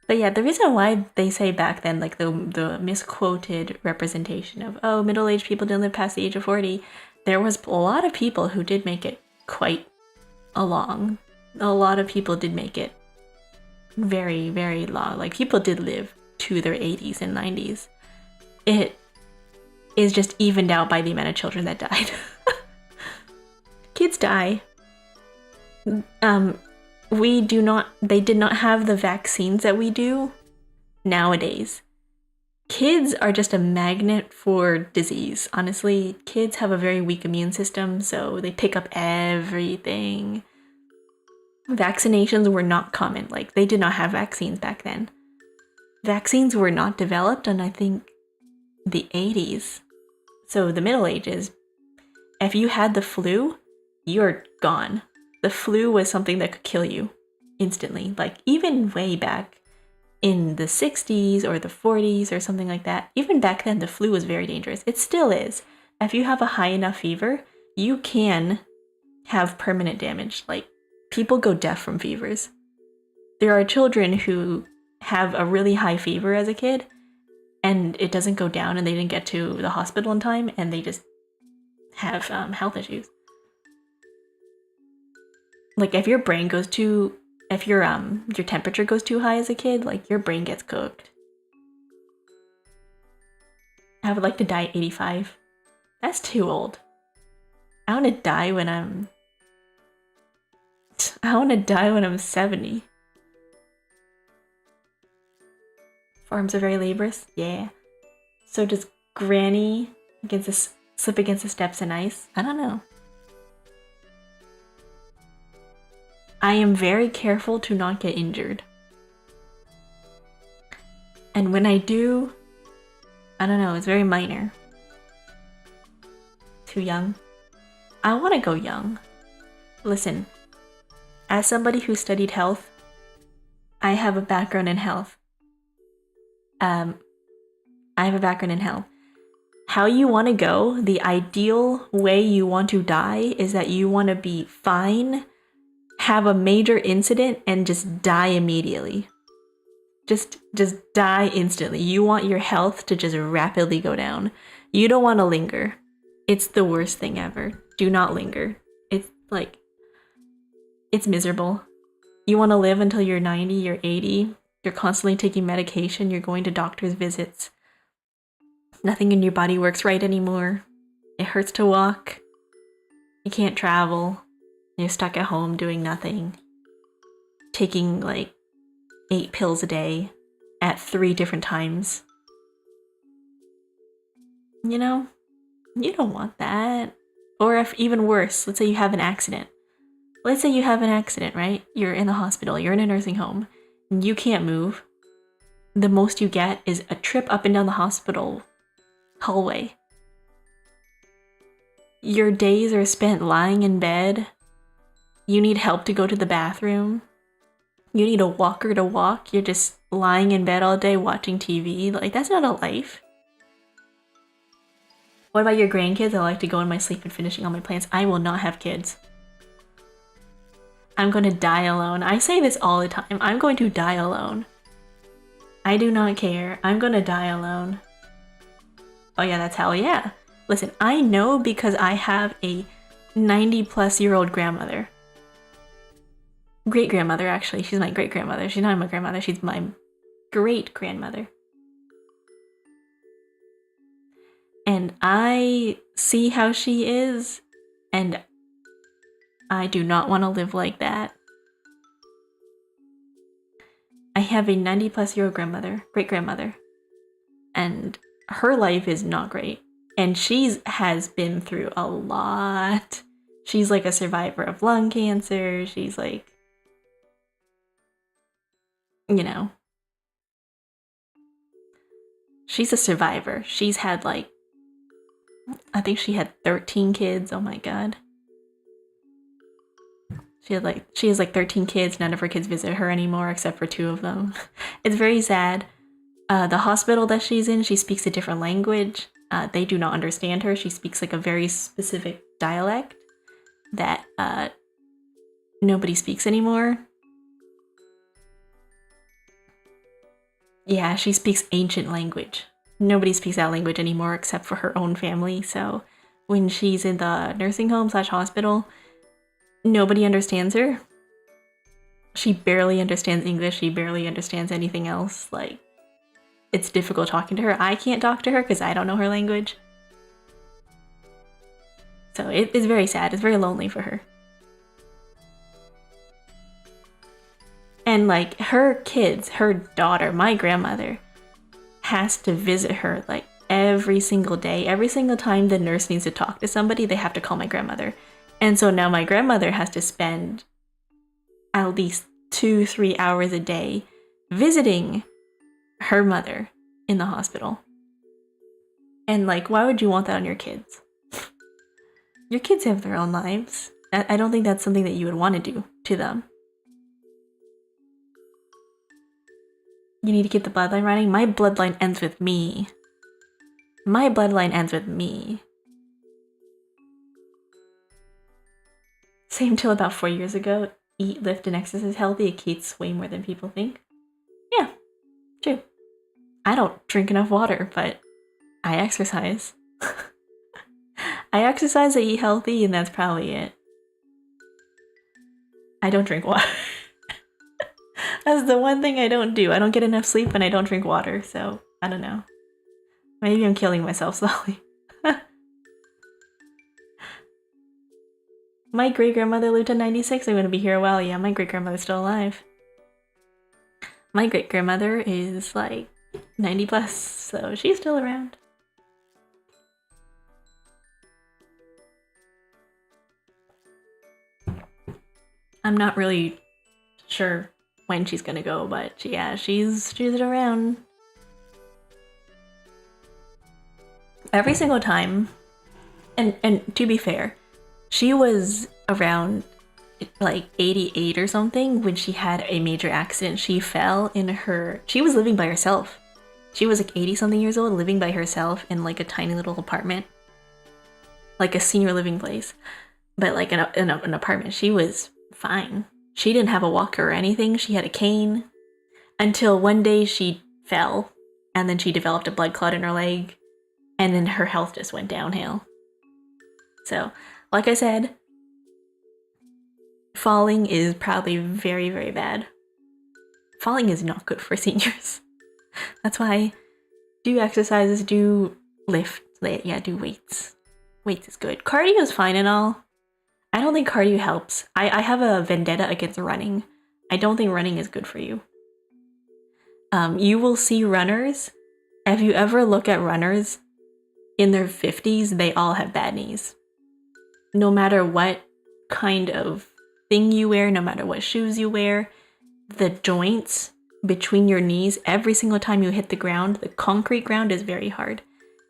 But yeah, the reason why they say back then, like the misquoted representation of, oh, middle-aged people didn't live past the age of 40, there was a lot of people who did make it quite along. A lot of people did make it very, very long. Like, people did live to their 80s and 90s. It is just evened out by the amount of children that died. Kids die. They did not have the vaccines that we do nowadays. Kids are just a magnet for disease. Honestly, kids have a very weak immune system, so they pick up everything. Vaccinations were not common. Like, they did not have vaccines back then. Vaccines were not developed in, I think, the 80s. So the Middle Ages, if you had the flu, you're gone. The flu was something that could kill you instantly. Like, even way back in the 60s or the 40s or something like that, even back then, the flu was very dangerous. It still is. If you have a high enough fever, you can have permanent damage. Like, people go deaf from fevers. There are children who have a really high fever as a kid, and it doesn't go down, and they didn't get to the hospital in time, and they just have health issues. Like, if your temperature goes too high as a kid, like, your brain gets cooked. I would like to die at 85. That's too old. I want to die when I'm 70. Farms are very laborious. Yeah. So does Granny slip against the steps in ice? I don't know. I am very careful to not get injured. And when I do, I don't know, it's very minor. Too young. I want to go young. Listen, as somebody who studied health, I have a background in health. How you want to go, the ideal way you want to die is that you want to be fine, have a major incident, and just die immediately. Just die instantly. You want your health to just rapidly go down. You don't want to linger. It's the worst thing ever. Do not linger. It's like, it's miserable. You want to live until you're 90, you're 80, you're constantly taking medication, you're going to doctor's visits. Nothing in your body works right anymore. It hurts to walk. You can't travel. You're stuck at home doing nothing. Taking like 8 pills a day at 3 different times. You know, you don't want that. Or if even worse, let's say you have an accident. Right? You're in the hospital, you're in a nursing home, and you can't move. The most you get is a trip up and down the hospital hallway. Your days are spent lying in bed. You need help to go to the bathroom. You need a walker to walk. You're just lying in bed all day watching TV. Like, that's not a life. What about your grandkids? I like to go in my sleep and finishing all my plans. I will not have kids. I'm going to die alone. I say this all the time. I'm going to die alone. I do not care. I'm going to die alone. Oh yeah, that's hell yeah. Listen, I know because I have a 90-plus-year-old grandmother. Great-grandmother, actually. She's my great-grandmother. She's not my grandmother. She's my great-grandmother. And I see how she is, and I do not want to live like that. I have a 90-plus-year-old great-grandmother, and her life is not great. And she has been through a lot. She's like a survivor of lung cancer. She's like, you know, she's a survivor. She's had like, I think she had 13 kids. Oh my god. She has like 13 kids. None of her kids visit her anymore except for 2 of them. It's very sad. The hospital that she's in, she speaks a different language. They do not understand her. She speaks like a very specific dialect that nobody speaks anymore. Yeah, she speaks ancient language. Nobody speaks that language anymore except for her own family. So when she's in the nursing home / hospital, nobody understands her. She barely understands English. She barely understands anything else. Like, it's difficult talking to her. I can't talk to her because I don't know her language. So it is very sad. It's very lonely for her. And like her kids, her daughter, my grandmother, has to visit her like every single day. Every single time the nurse needs to talk to somebody, they have to call my grandmother. And so now my grandmother has to spend at least 2-3 hours a day visiting her mother in the hospital. And like, why would you want that on your kids? Your kids have their own lives. I don't think that's something that you would want to do to them. You need to get the bloodline running. My bloodline ends with me. My bloodline ends with me. Same till about 4 years ago. Eat, lift, and exercise healthy. It eats way more than people think. Yeah, true. I don't drink enough water, but I exercise. I exercise, I eat healthy, and that's probably it. I don't drink water. That's the one thing I don't do. I don't get enough sleep and I don't drink water, so I don't know. Maybe I'm killing myself slowly. My great-grandmother lived to 96. I'm gonna be here a while. Yeah, my great-grandmother's still alive. My great-grandmother is like 90 plus, so she's still around. I'm not really sure when she's gonna go, but yeah, she's around. Every single time, and to be fair, she was around like 88 or something when she had a major accident. She fell in her, she was living by herself. She was like 80 something years old, living by herself in like a tiny little apartment, like a senior living place, but like an apartment. She was fine. She didn't have a walker or anything. She had a cane until one day she fell and then she developed a blood clot in her leg and then her health just went downhill. So, like I said, falling is probably very, very bad. Falling is not good for seniors. That's why do exercises, do lift, yeah, do weights. Weights is good. Cardio is fine and all. I don't think cardio helps. I have a vendetta against running. I don't think running is good for you. You will see runners. If you ever look at runners in their 50s, they all have bad knees. No matter what kind of thing you wear, no matter what shoes you wear, the joints between your knees, every single time you hit the ground, the concrete ground is very hard.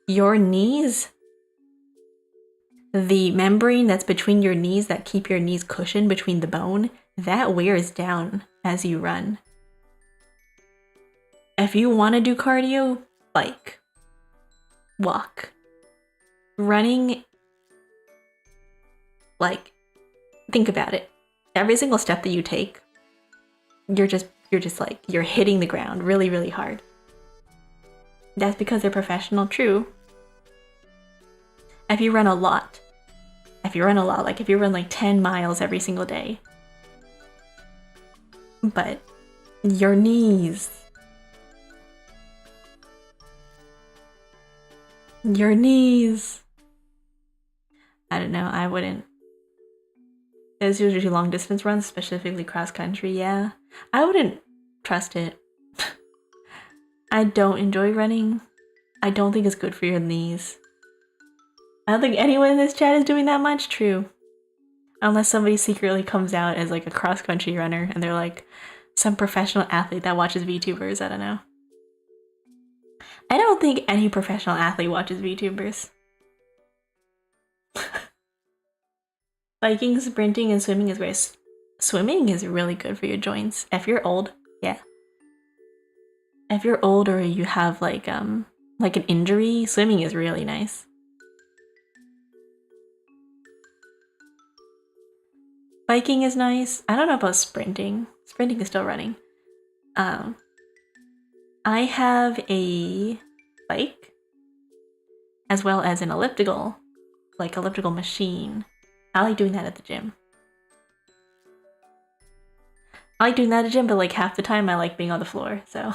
Your knees, the membrane that's between your knees that keep your knees cushioned between the bone, that wears down as you run. If you want to do cardio, bike, walk. Running, like, think about it. Every single step that you take, you're just like, you're hitting the ground really, really hard. That's because they're professional, true. If you run a lot, like if you run like 10 miles every single day, but your knees, I don't know, I wouldn't. There's usually long distance runs, specifically cross country, yeah. I wouldn't trust it. I don't enjoy running. I don't think it's good for your knees. I don't think anyone in this chat is doing that much, true. Unless somebody secretly comes out as like a cross country runner and they're like some professional athlete that watches VTubers, I don't know. I don't think any professional athlete watches VTubers. Biking, sprinting, and swimming is great. Swimming is really good for your joints. If you're old, yeah. if you're old or you have like an injury, swimming is really nice. Biking is nice. I don't know about sprinting. Sprinting is still running. I have a bike as well as an elliptical machine. I like doing that at the gym. I like doing that at the gym, but like half the time I like being on the floor, so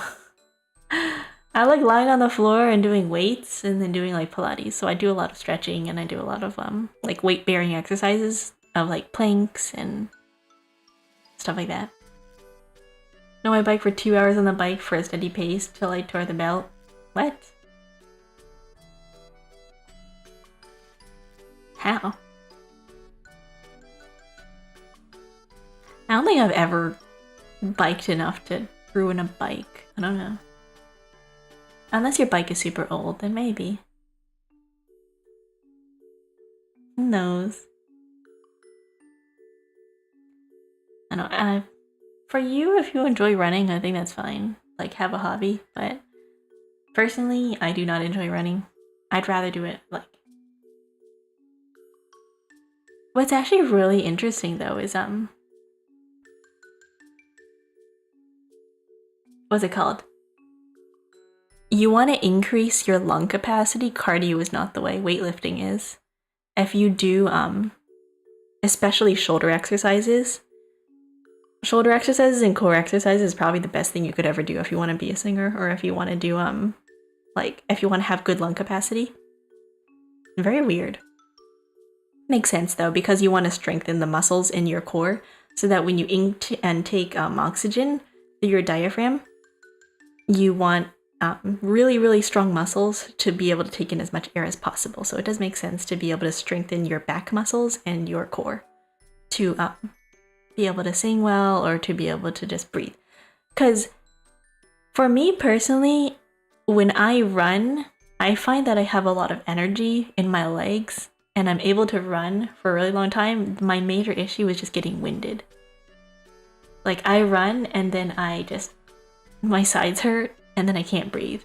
I like lying on the floor and doing weights and then doing like Pilates. So I do a lot of stretching and I do a lot of like weight bearing exercises of like planks and stuff like that. No, I bike for 2 hours on the bike for a steady pace till I tore the belt. What? How? I don't think I've ever biked enough to ruin a bike. I don't know. Unless your bike is super old, then maybe. Who knows? I don't. For you, if you enjoy running, I think that's fine. Like, have a hobby. But personally, I do not enjoy running. I'd rather do it like. What's actually really interesting though is what's it called? You want to increase your lung capacity. Cardio is not the way. Weightlifting is. If you do especially shoulder exercises and core exercises is probably the best thing you could ever do if you want to be a singer or if you want to do like if you want to have good lung capacity. Very weird. Makes sense though, because you want to strengthen the muscles in your core so that when you intake oxygen through your diaphragm, you want really, really strong muscles to be able to take in as much air as possible. So it does make sense to be able to strengthen your back muscles and your core to be able to sing well or to be able to just breathe. Because for me personally, when I run, I find that I have a lot of energy in my legs and I'm able to run for a really long time. My major issue is just getting winded. Like I run and then my sides hurt and then I can't breathe.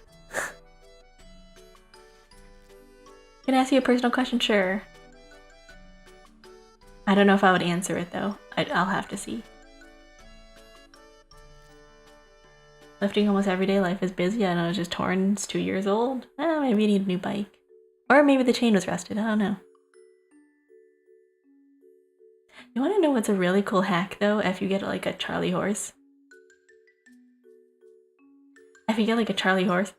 Can I ask you a personal question? Sure. I don't know if I would answer it though. I'll have to see. Lifting almost everyday life is busy. I know it's just torn. It's 2 years old. Maybe you need a new bike. Or maybe the chain was rusted. I don't know. You want to know what's a really cool hack though? If you get like a Charlie horse. If you get like a Charlie horse,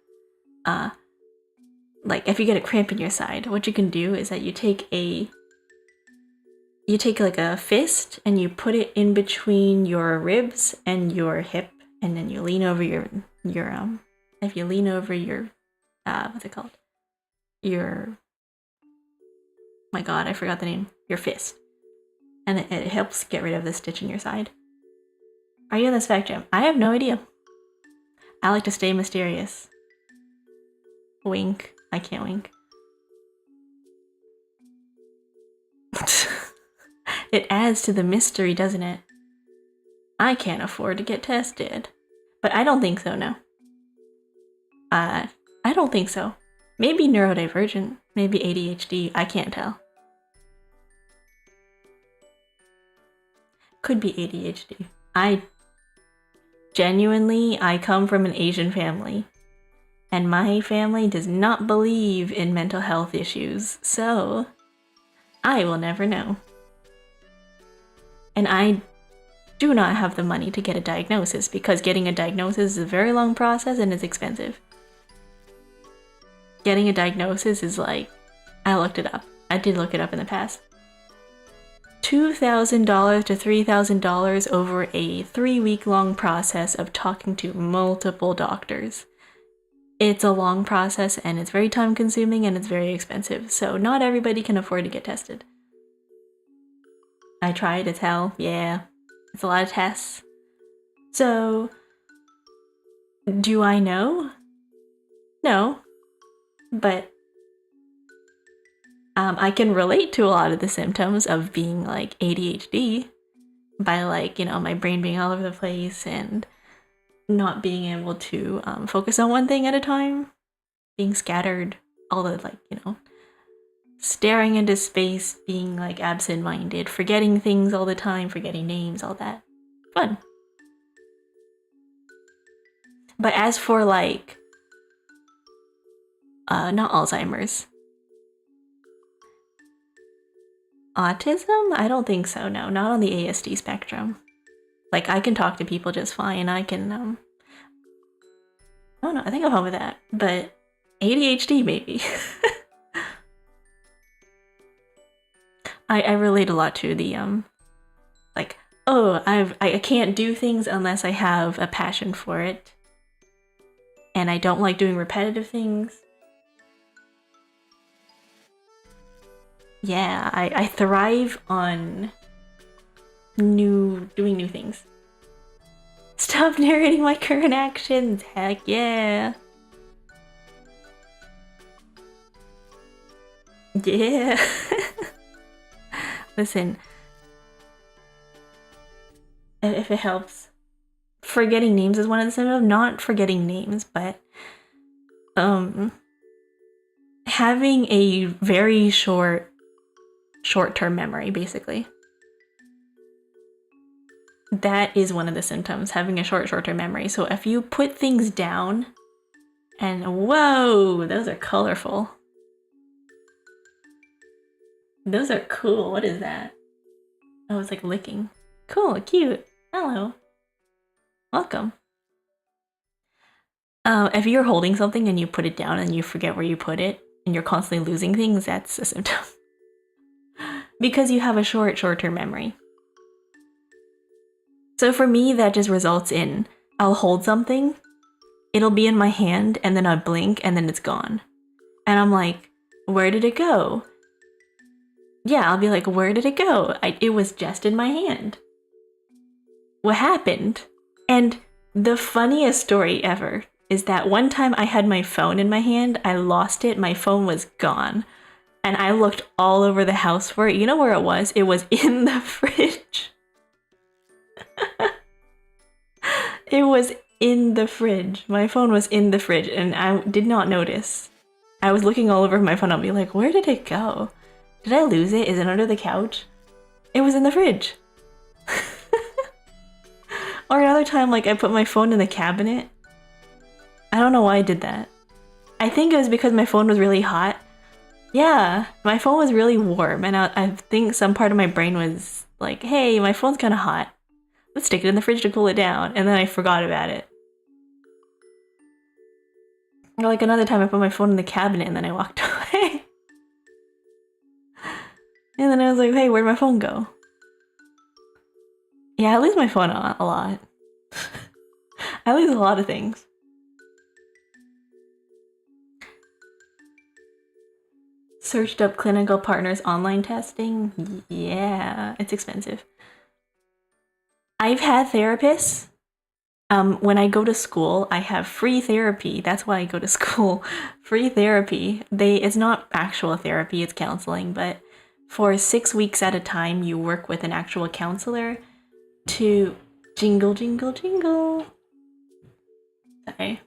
like if you get a cramp in your side, what you can do is that you take like a fist and you put it in between your ribs and your hip, and then you lean over your if you lean over your what's it called? My god, I forgot the name. Your fist. And it helps get rid of the stitch in your side. Are you in the spectrum? I have no idea. I like to stay mysterious. Wink. I can't wink. It adds to the mystery, doesn't it? I can't afford to get tested. But I don't think so, no. I don't think so. Maybe neurodivergent. Maybe ADHD. I can't tell. Could be ADHD. I come from an Asian family. And my family does not believe in mental health issues. So, I will never know. And I do not have the money to get a diagnosis because getting a diagnosis is a very long process and it's expensive. Getting a diagnosis is like, I looked it up. I did look it up in the past. $2,000 to $3,000 over a 3-week-long process of talking to multiple doctors. It's a long process and it's very time consuming and it's very expensive. So not everybody can afford to get tested. I tried, it's hell. Yeah, it's a lot of tests. So, do I know? No, but I can relate to a lot of the symptoms of being like ADHD by like, my brain being all over the place and not being able to focus on one thing at a time, being scattered, all the like, you know, staring into space, being like absent-minded, forgetting things all the time, forgetting names, all that. Fun. But as for like, not Alzheimer's, autism? I don't think so, no, not on the ASD spectrum. Like, I can talk to people just fine, I can, oh no, I think I'm fine with that, but ADHD maybe. I relate a lot to the, like, oh, I can't do things unless I have a passion for it. And I don't like doing repetitive things. Yeah, I thrive on doing new things. Stop narrating my current actions, heck yeah. Yeah. Listen, if it helps, forgetting names is one of the symptoms. Not forgetting names, but having a very short-term memory, basically. That is one of the symptoms, having a short-term memory. So if you put things down, and whoa, those are colorful. Those are cool. What is that? Oh, it's like licking. Cool, cute. Hello. Welcome. If you're holding something and you put it down and you forget where you put it, and you're constantly losing things, that's a symptom. Because you have a short-term memory. So for me, that just results in, I'll hold something, it'll be in my hand, and then I'll blink, and then it's gone. And I'm like, where did it go? Yeah, I'll be like, where did it go? It was just in my hand. What happened? And the funniest story ever is that one time I had my phone in my hand, I lost it, my phone was gone. And I looked all over the house for it. You know where it was? It was in the fridge. It was in the fridge. My phone was in the fridge and I did not notice. I was looking all over my phone. I'll be like, where did it go? Did I lose it? Is it under the couch? It was in the fridge. Or another time, like, I put my phone in the cabinet. I don't know why I did that. I think it was because my phone was really hot. Yeah, my phone was really warm, and I think some part of my brain was like, hey, my phone's kind of hot. Let's stick it in the fridge to cool it down, and then I forgot about it. Or like another time I put my phone in the cabinet and then I walked away. And then I was like, hey, where'd my phone go? Yeah, I lose my phone a lot. I lose a lot of things. Searched up clinical partners online testing. Yeah, it's expensive. I've had therapists. When I go to school, I have free therapy. That's why I go to school. Free therapy. It's not actual therapy, it's counseling, but for 6 weeks at a time, you work with an actual counselor to jingle, jingle, jingle. Sorry.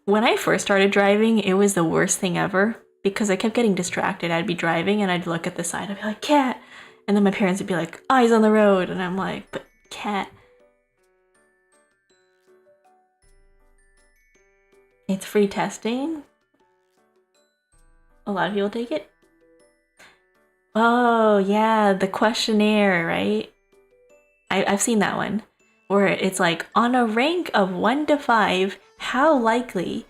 When I first started driving, it was the worst thing ever because I kept getting distracted. I'd be driving and I'd look at the side. I'd be like, cat. And then my parents would be like, eyes on the road. And I'm like, but cat. It's free testing. A lot of people take it. Oh, yeah, the questionnaire, right? I've seen that one. Where it's like, on a rank of 1 to 5, how likely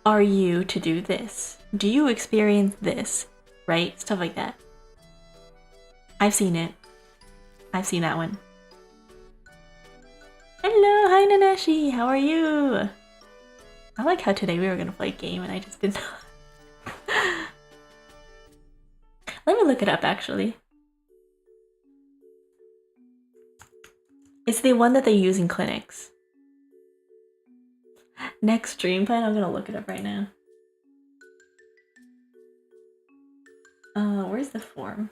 are you to do this? Do you experience this? Right? Stuff like that. I've seen it. I've seen that one. Hello, hi Nanashi, how are you? I like how today we were gonna play a game and I just did not. Let me look it up actually. It's the one that they use in clinics. Next stream plan, I'm gonna look it up right now. Where's the form?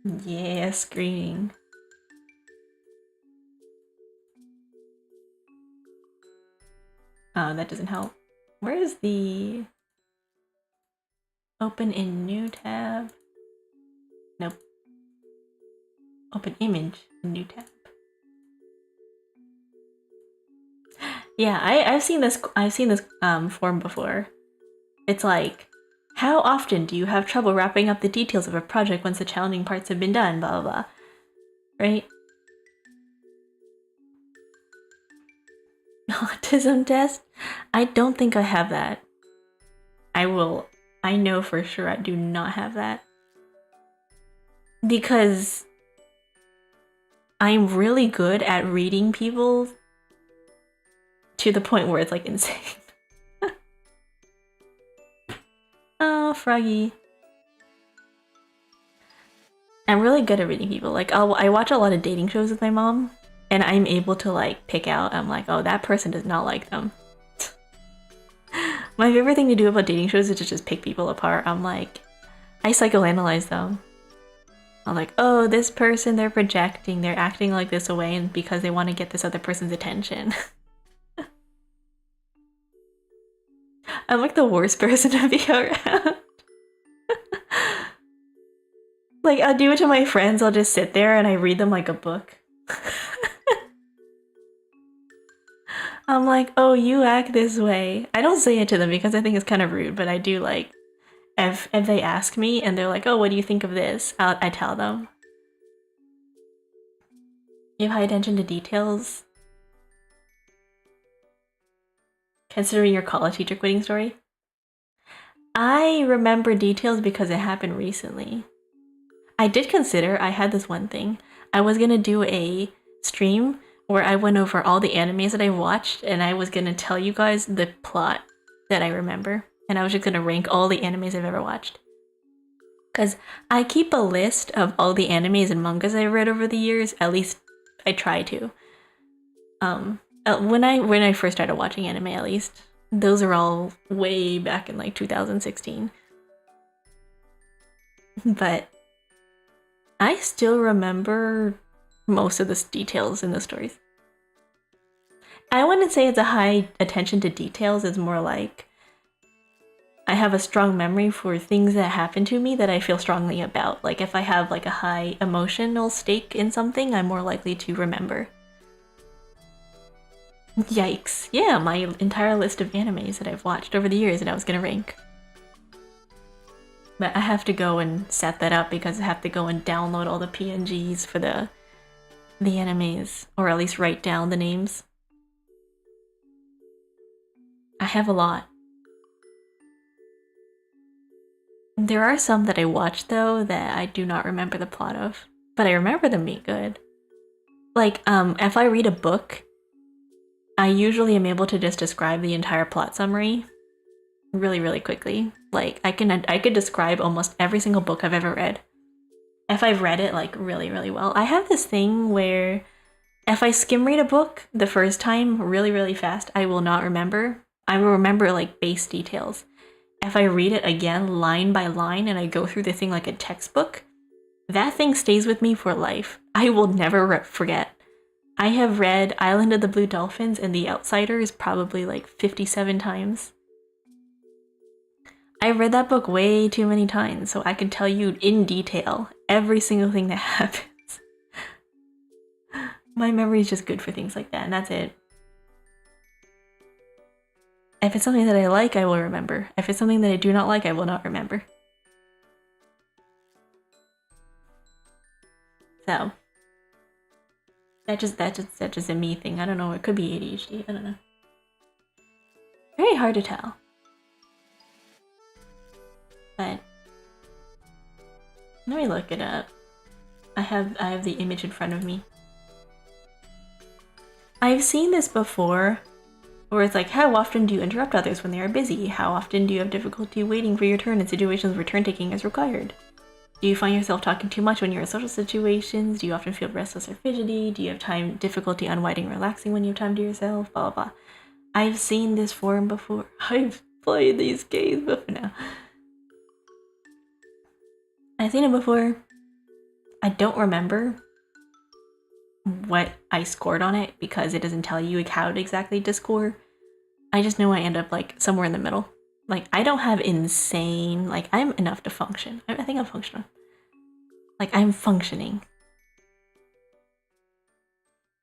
Yeah, screening. Oh, that doesn't help. Where is the open in new tab? Nope. Open image in new tab. Yeah, I've seen this form before. It's like, how often do you have trouble wrapping up the details of a project once the challenging parts have been done? Blah blah blah. Right? Autism test? I don't think I have that. I know for sure I do not have that. Because I'm really good at reading people to the point where it's like insane. Oh, Froggy. I'm really good at reading people. Like, I watch a lot of dating shows with my mom, and I'm able to like pick out. I'm like, oh, that person does not like them. My favorite thing to do about dating shows is to just pick people apart. I'm like, I psychoanalyze them. I'm like, oh, this person, they're projecting, they're acting like this away, and because they want to get this other person's attention. I'm like the worst person to be around. Like, I'll do it to my friends, I'll just sit there and I read them like a book. I'm like, oh, you act this way. I don't say it to them because I think it's kind of rude, but I do like, if they ask me and they're like, oh, what do you think of this? I tell them. You have high attention to details? Considering your college teacher quitting story? I remember details because it happened recently. I did consider, I had this one thing. I was gonna do a stream where I went over all the animes that I watched and I was gonna tell you guys the plot that I remember. And I was just gonna rank all the animes I've ever watched. Because I keep a list of all the animes and mangas I've read over the years, at least I try to. When I first started watching anime, at least, those are all way back in like 2016. But I still remember most of the details in the stories. I wouldn't say it's a high attention to details, it's more like I have a strong memory for things that happen to me that I feel strongly about. Like if I have like a high emotional stake in something, I'm more likely to remember. Yikes. Yeah, my entire list of animes that I've watched over the years that I was gonna rank. But I have to go and set that up because I have to go and download all the PNGs for the animes, or at least write down the names. I have a lot. There are some that I watched though that I do not remember the plot of, but I remember them being good. Like, if I read a book, I usually am able to just describe the entire plot summary really, really quickly. Like, I could describe almost every single book I've ever read if I've read it like really, really well. I have this thing where if I skim read a book the first time really, really fast, I will not remember. I will remember like base details. If I read it again line by line and I go through the thing like a textbook, that thing stays with me for life. I will never forget. I have read Island of the Blue Dolphins and The Outsiders probably like 57 times. I read that book way too many times, so I can tell you in detail every single thing that happens. My memory is just good for things like that, and that's it. If it's something that I like, I will remember. If it's something that I do not like, I will not remember. So that's just a me thing. I don't know. It could be ADHD. I don't know. Very hard to tell. But let me look it up. I have the image in front of me. I've seen this before, where it's like, how often do you interrupt others when they are busy? How often do you have difficulty waiting for your turn in situations where turn taking is required? Do you find yourself talking too much when you're in social situations? Do you often feel restless or fidgety? Do you have difficulty unwinding or relaxing when you have time to yourself? Blah, blah, blah. I've seen this form before. I've played these games before now. I've seen it before. don't remember what I scored on it because it doesn't tell you how exactly to score. I just know I end up like somewhere in the middle. Like I don't have insane, like I'm enough to function. I think I'm functional. Like I'm functioning.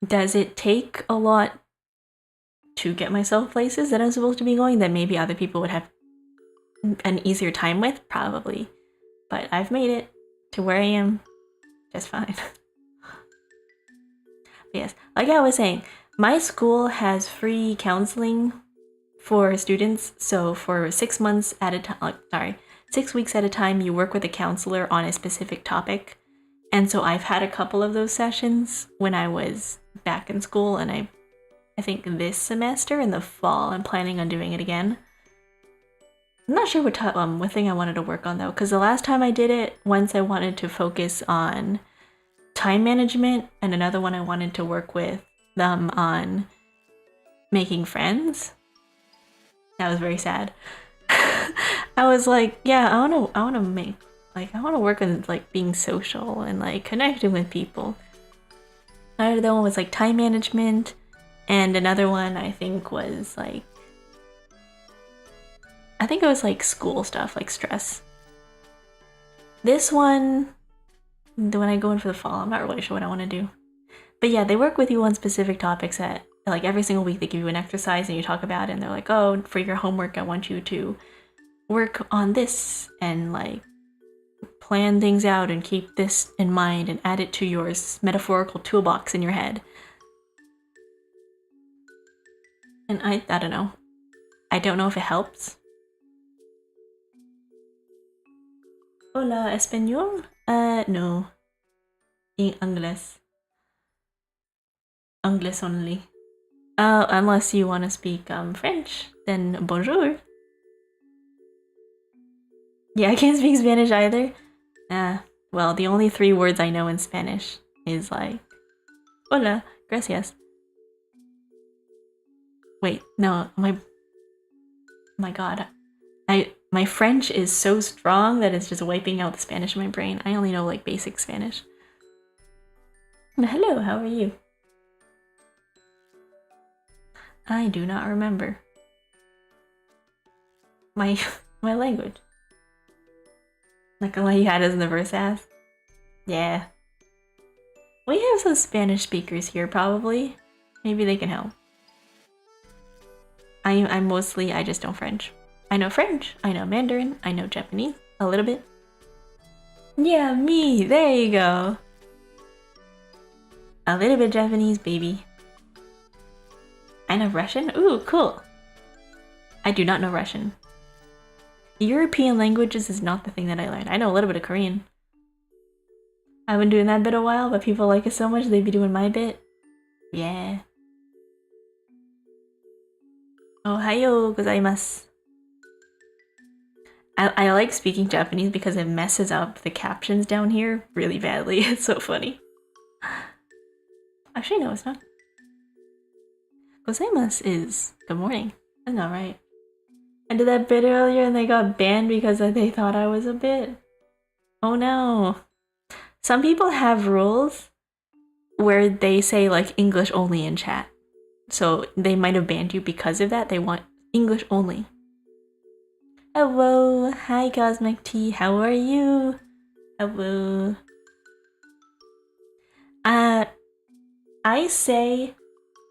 Does it take a lot to get myself places that I'm supposed to be going that maybe other people would have an easier time with? Probably. But I've made it to where I am just fine. Yes, like I was saying, my school has free counseling for students. So for 6 months at a time, 6 weeks at a time, you work with a counselor on a specific topic. And so I've had a couple of those sessions when I was back in school, and I think this semester in the fall I'm planning on doing it again. I'm not sure what thing I wanted to work on though, because the last time I did it, once I wanted to focus on time management, and another one I wanted to work with them on making friends. That was very sad. I was like, yeah, I want to work on like being social and like connecting with people. Another one was like time management, and another one I think was like, it was like school stuff, like stress. This one, when I go in for the fall, I'm not really sure what I want to do. But yeah, they work with you on specific topics that, like every single week they give you an exercise and you talk about it, and they're like, oh, for your homework I want you to work on this and like plan things out and keep this in mind and add it to your metaphorical toolbox in your head. And I don't know. I don't know if it helps. Hola, español? No. In English. English only. Unless you want to speak French, then bonjour. Yeah, I can't speak Spanish either. Well, the only 3 words I know in Spanish is like, hola, gracias. Wait, no, my god. My French is so strong that it's just wiping out the Spanish in my brain. I only know like basic Spanish. Hello, how are you? I do not remember. My language. Like the one you had as in the verse ass? Yeah. We have some Spanish speakers here probably. Maybe they can help. I'm mostly, I just know French. I know French, I know Mandarin, I know Japanese, a little bit. Yeah, me, there you go. A little bit Japanese, baby. I know Russian? Ooh, cool. I do not know Russian. European languages is not the thing that I learned. I know a little bit of Korean. I've been doing that bit a while, but people like it so much they'd be doing my bit. Yeah. Ohayo gozaimasu. I like speaking Japanese because it messes up the captions down here really badly. It's so funny. Actually, no, it's not. Gozaimasu is good morning. That's not right. I did that bit earlier and they got banned because they thought I was a bit. Oh no. Some people have rules where they say like English only in chat. So they might have banned you because of that. They want English only. Hello, hi Cosmic Tea, how are you? Hello. I say,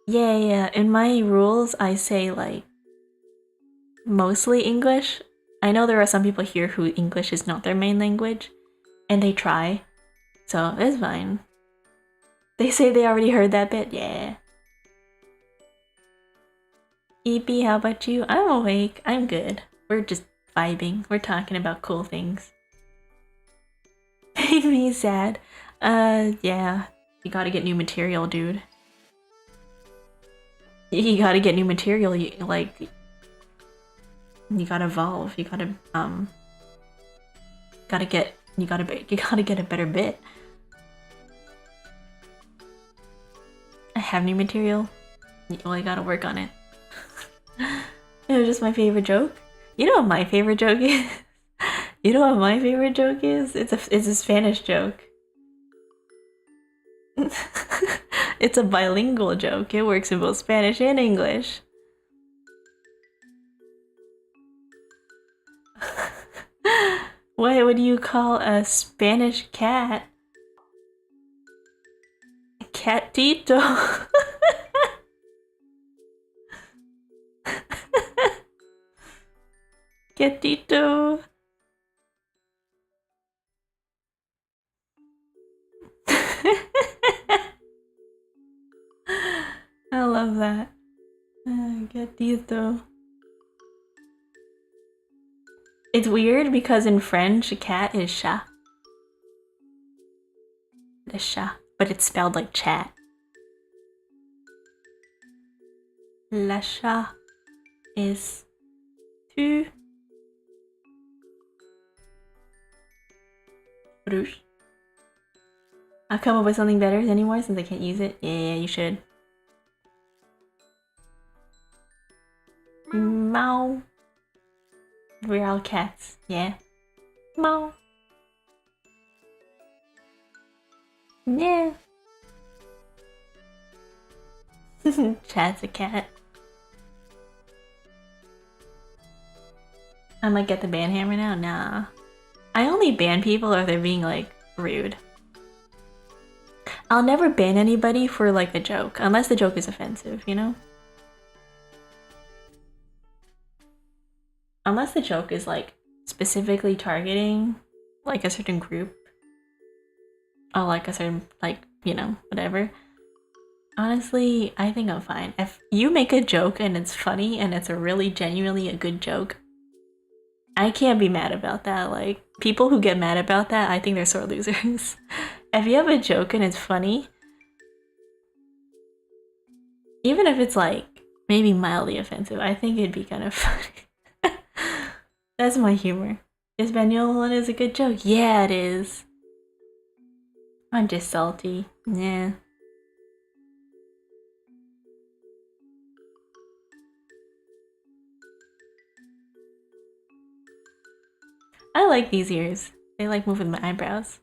yeah, in my rules I say like mostly English. I know there are some people here who English is not their main language, and they try, so it's fine. They say they already heard that bit, yeah. EP, how about you? I'm awake, I'm good. We're just vibing, we're talking about cool things. Make me sad. Yeah. You gotta get new material, dude. You gotta get new material, you gotta evolve, you gotta get a better bit. I have new material. Well, I gotta work on it. It was just my favorite joke. You know what my favorite joke is? You know what my favorite joke is? It's a Spanish joke. It's a bilingual joke. It works in both Spanish and English. What do you call a Spanish cat? Catito. Catito. I love that. Gatito. It's weird because in French, a cat is chat. The chat, but it's spelled like chat. La chat is tu. Rouge. I'll come up with something better anymore since I can't use it. Yeah, you should. Meow. We're all cats. Yeah. Meow. Yeah. Chat's a cat. I might get the ban hammer now. Nah. I only ban people if they're being like rude. I'll never ban anybody for like a joke, unless the joke is offensive, you know? Unless the joke is like specifically targeting like a certain group or like a certain, like, you know, whatever. Honestly, I think I'm fine. If you make a joke and it's funny and it's a really genuinely a good joke, I can't be mad about that. Like, people who get mad about that, I think they're sore losers. If you have a joke and it's funny, even if it's like maybe mildly offensive, I think it'd be kind of funny. That's my humor. Espanol is a good joke. Yeah, it is. I'm just salty. Yeah. I like these ears. They like moving my eyebrows.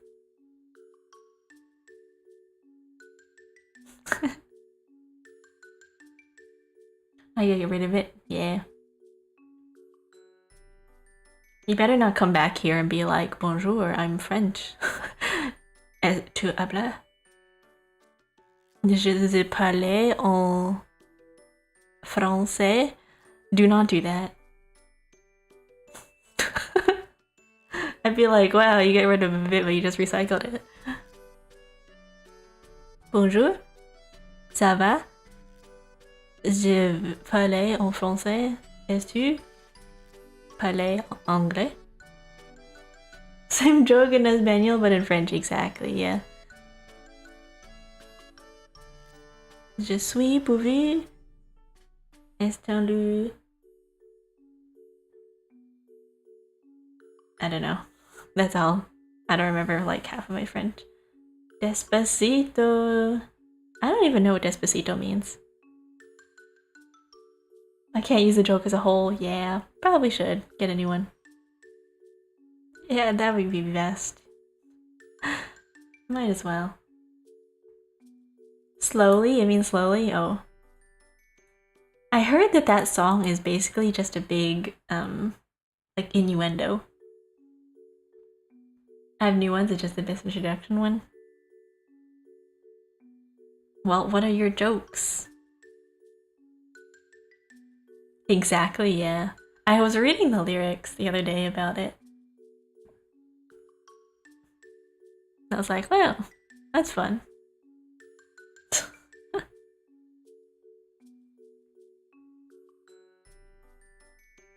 I gotta get rid of it. Yeah. You better not come back here and be like, bonjour, I'm French. Tu hablas? Je parle en français. Do not do that. I'd be like, wow, you get rid of a bit, but you just recycled it. Bonjour, ça va? Je parle en français. Est-ce que tu parles en anglais? Same joke in Espanol, but in French, exactly, yeah. Je suis pourvu. Estendu. I don't know. That's all. I don't remember like half of my French. Despacito. I don't even know what despacito means. I can't use the joke as a whole. Yeah, probably should get a new one. Yeah, that would be best. Might as well. Slowly? It means slowly? Oh. I heard that that song is basically just a big, like innuendo. I have new ones, it's just the best introduction one. Well, what are your jokes? Exactly, yeah. I was reading the lyrics the other day about it. I was like, well, that's fun.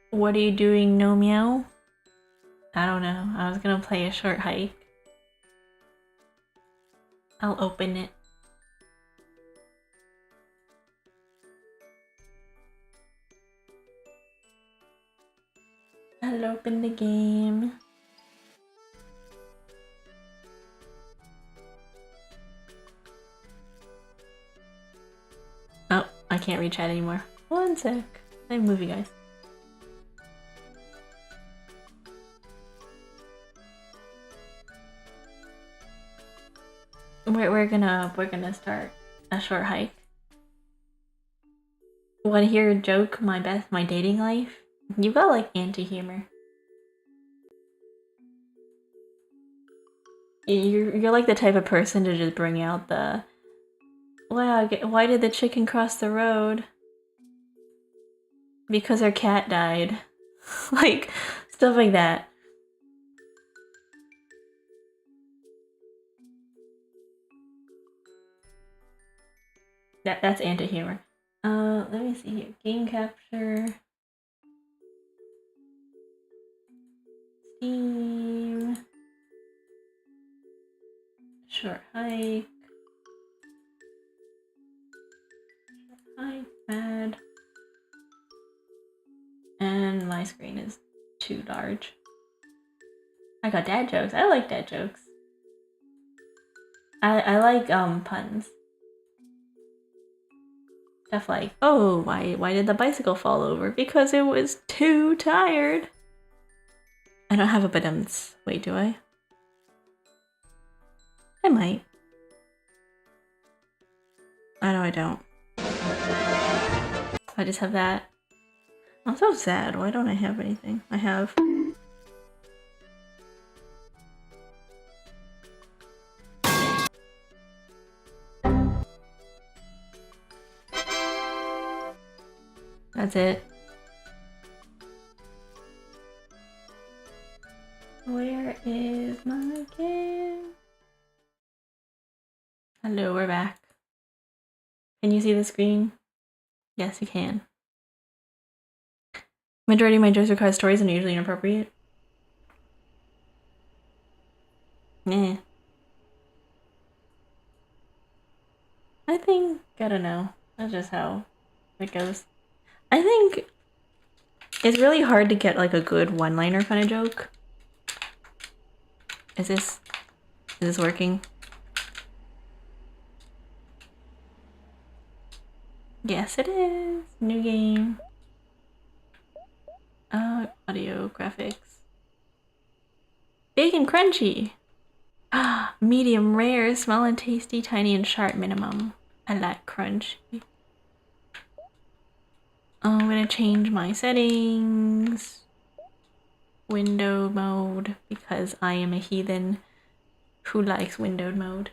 What are you doing, no meow? I don't know. I was gonna play a short hike. I'll open it. I'll open the game. Oh, I can't read chat anymore. One sec. I'm moving, guys. We're gonna start a short hike. Want to hear a joke? My dating life? You got like anti-humor. You're like the type of person to just bring out the, wow, why did the chicken cross the road? Because her cat died. Like, stuff like that. That's anti-humor. Let me see here. Game capture. Steam. Short hike. iPad. And my screen is too large. I got dad jokes. I like dad jokes. I like puns. Stuff like, oh, why did the bicycle fall over? Because it was too tired. I don't have a badums. Wait, do I? I might. I know I don't. I just have that. I'm so sad. Why don't I have anything? I have. That's it. Where is my game? Hello, we're back. Can you see the screen? Yes, you can. Majority of my jokes require stories and are usually inappropriate. Nah. I think, I don't know. That's just how it goes. I think it's really hard to get like a good one-liner kind of joke. Is this working? Yes, it is. New game. Audio, graphics. Big and crunchy. Medium rare, small and tasty, tiny and sharp minimum. I like crunchy. I'm gonna change my settings. Window mode, because I am a heathen who likes windowed mode.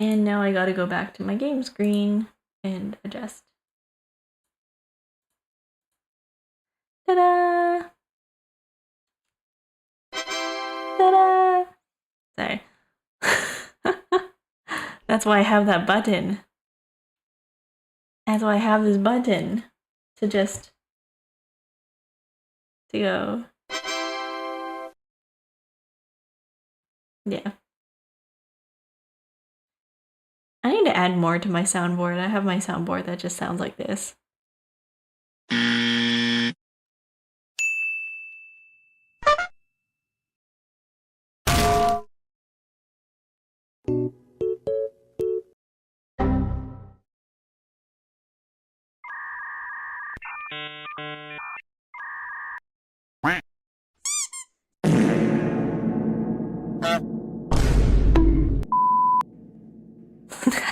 And now I gotta go back to my game screen and adjust. Ta-da! Ta-da! Sorry. That's why I have that button. That's why I have this button to just to go. Yeah. I need to add more to my soundboard. I have my soundboard that just sounds like this.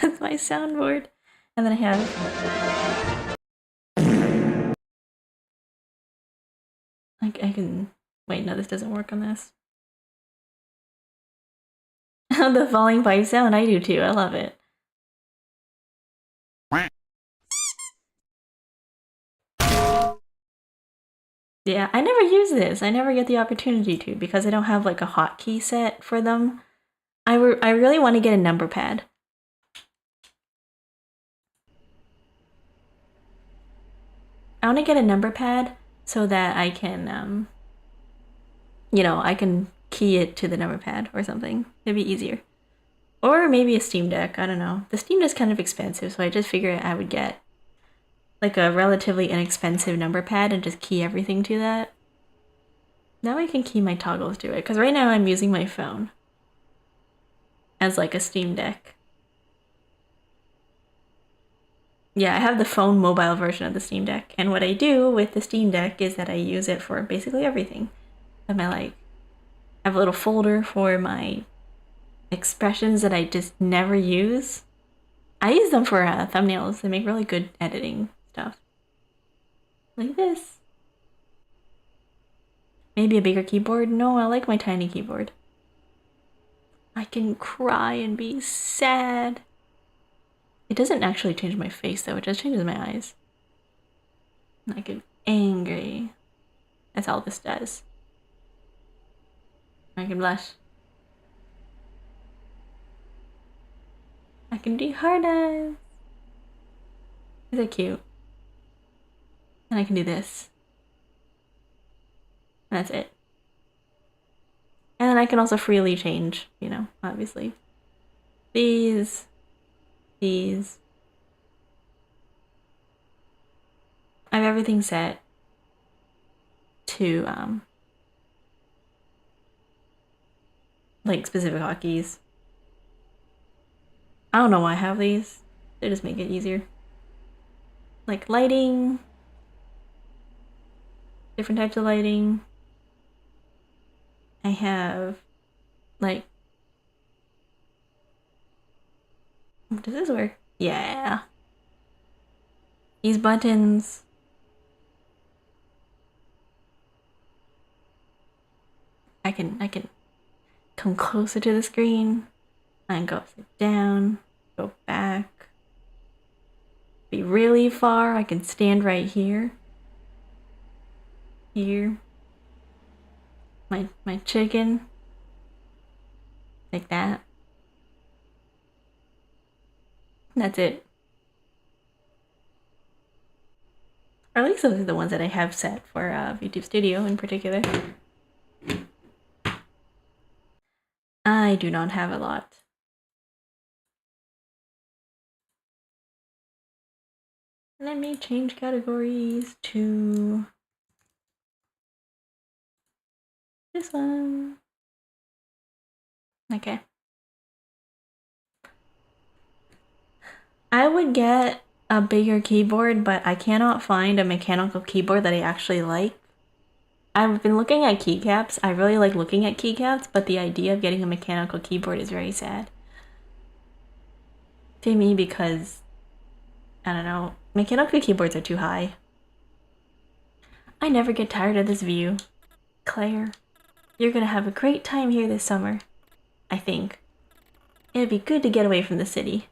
That's my soundboard. And then I have... I can... Wait, no, this doesn't work on this. The falling pipe sound, I do too. I love it. Yeah, I never use this. I never get the opportunity to because I don't have like a hotkey set for them. I really want to get a number pad. I want to get a number pad so that I can, you know, I can key it to the number pad or something. It'd be easier. Or maybe a Steam Deck, I don't know. The Steam Deck's kind of expensive, so I just figured I would get like a relatively inexpensive number pad and just key everything to that. Now I can key my toggles to it, because right now I'm using my phone as like a Steam Deck. Yeah, I have the phone mobile version of the Steam Deck, and what I do with the Steam Deck is that I use it for basically everything. I have a little folder for my expressions that I just never use. I use them for thumbnails. They make really good editing stuff. Like this. Maybe a bigger keyboard? No, I like my tiny keyboard. I can cry and be sad. It doesn't actually change my face though, it just changes my eyes. I get angry. That's all this does. I can blush. I can do hard eyes. These are cute. And I can do this. And that's it. And then I can also freely change, you know, obviously. These. I have everything set to, like specific hotkeys. I don't know why I have these. They just make it easier. Like lighting. Different types of lighting. I have, like, does this work? Yeah. These buttons. I can come closer to the screen. I can go sit down, go back. Be really far, I can stand right here. Here. My chicken. Like that. That's it. Or at least those are the ones that I have set for VTube Studio in particular. I do not have a lot. Let me change categories to this one. Okay. I would get a bigger keyboard, but I cannot find a mechanical keyboard that I actually like. I've been looking at keycaps. I really like looking at keycaps, but the idea of getting a mechanical keyboard is very sad to me because, I don't know, mechanical keyboards are too high. I never get tired of this view. Claire, you're gonna have a great time here this summer, I think. It'd be good to get away from the city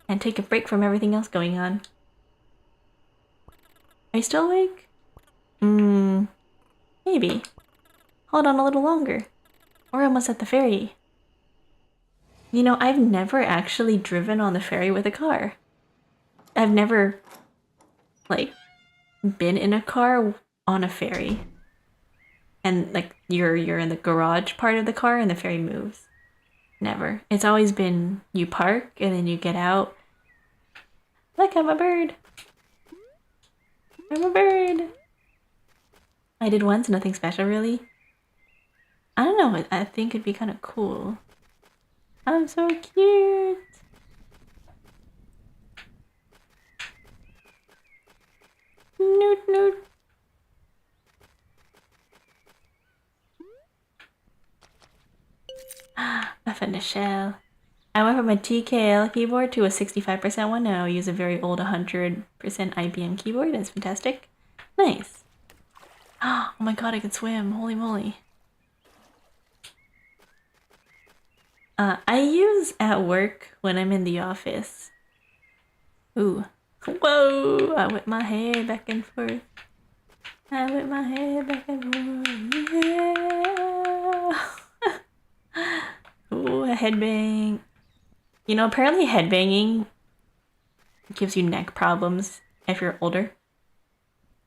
and take a break from everything else going on. Are you still awake? Maybe. Hold on a little longer. We're almost at the ferry. You know, I've never actually driven on the ferry with a car. I've never, like, been in a car on a ferry. And, like, you're in the garage part of the car and the ferry moves. Never. It's always been you park and then you get out. Look, I'm a bird. I'm a bird. I did once, nothing special really. I don't know, I think it'd be kind of cool. I'm so cute. Noot noot. I found a shell. I went from a TKL keyboard to a 65% one. Now I use a very old 100% IBM keyboard. It's fantastic. Nice. Oh my god, I can swim. Holy moly. I use at work when I'm in the office. Ooh. Whoa! I whip my hair back and forth. I whip my hair back and forth. Yeah! Ooh, a headbang. You know, apparently headbanging gives you neck problems if you're older.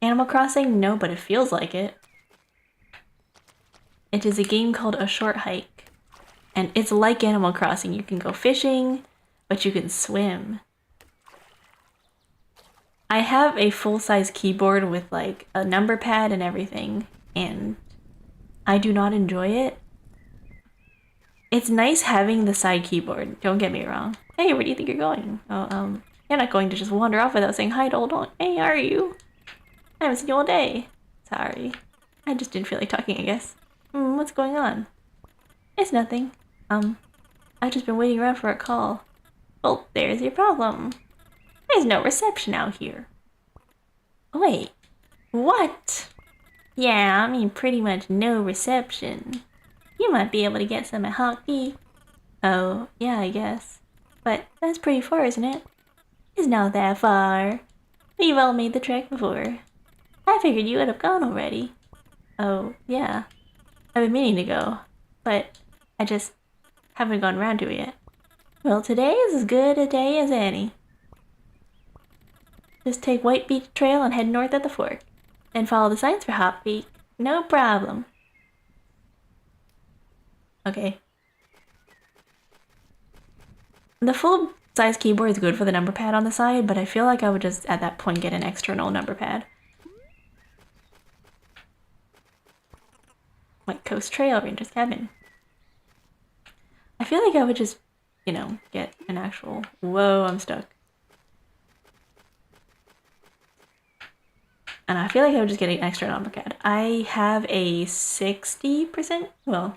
Animal Crossing? No, but it feels like it. It is a game called A Short Hike. And it's like Animal Crossing. You can go fishing, but you can swim. I have a full-size keyboard with like a number pad and everything, and I do not enjoy it. It's nice having the side keyboard, don't get me wrong. Hey, where do you think you're going? Oh, you're not going to just wander off without saying hi to old one. Hey, are you? I haven't seen you all day. Sorry. I just didn't feel like talking, I guess. What's going on? It's nothing. I've just been waiting around for a call. Well, there's your problem. There's no reception out here. Wait, what? Yeah, I mean pretty much no reception. You might be able to get some at Hawk Peak. Oh, yeah, I guess. But that's pretty far, isn't it? It's not that far. We've all made the trek before. I figured you would have gone already. Oh, yeah. I've been meaning to go, but I just haven't gone around to it yet. Well, today is as good a day as any. Just take White Beach Trail and head north at the fork. Then follow the signs for Hop Peak. No problem. Okay. The full-size keyboard is good for the number pad on the side, but I feel like I would just, at that point, get an external number pad. White Coast Trail, Ranger's Cabin. I feel like I would just, you know, get an actual... Whoa, I'm stuck. And I feel like I would just get an extra number pad. I have a 60%... Well,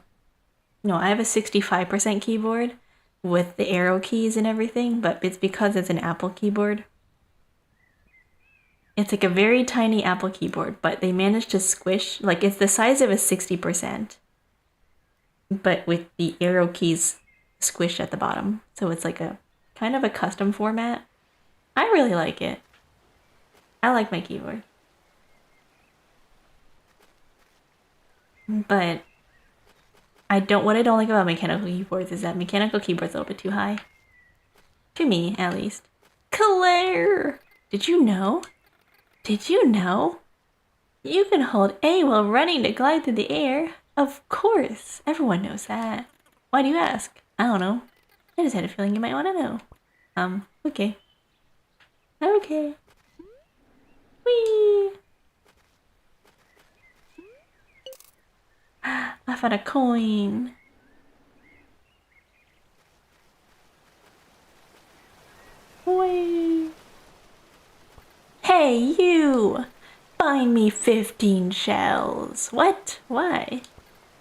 no, I have a 65% keyboard with the arrow keys and everything, but it's because it's an Apple keyboard. It's like a very tiny Apple keyboard, but they managed to squish, like it's the size of a 60%, but with the arrow keys squished at the bottom. So it's like a kind of a custom format. I really like it. I like my keyboard. But what I don't like about mechanical keyboards is that mechanical keyboard's a little bit too high. To me, at least. Claire! Did you know? Did you know? You can hold A while running to glide through the air. Of course. Everyone knows that. Why do you ask? I don't know. I just had a feeling you might want to know. Okay. Okay. Whee! I found a coin. Whee! Hey, you! Find me 15 shells. What? Why?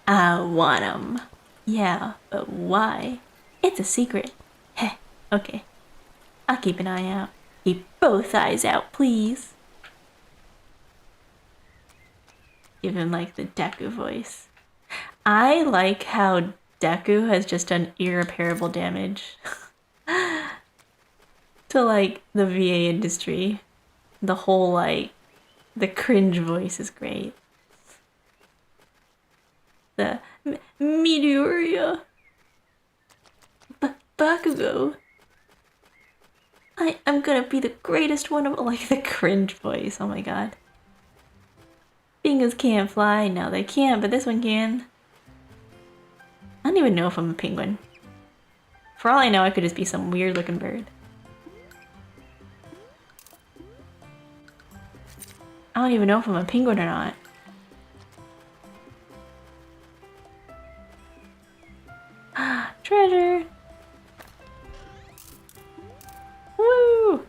I want 'em. Yeah, but why? It's a secret. Heh, okay. I'll keep an eye out. Keep both eyes out, please. Give him, like, the Deku voice. I like how Deku has just done irreparable damage to, like, the VA industry. The whole, like, the cringe voice is great. The Meteoria. Bakugo. I'm gonna be the greatest one of, like, the cringe voice. Oh my god. Penguins can't fly. No, they can't, but this one can. I don't even know if I'm a penguin. For all I know, I could just be some weird looking bird. I don't even know if I'm a penguin or not. Treasure! Woo!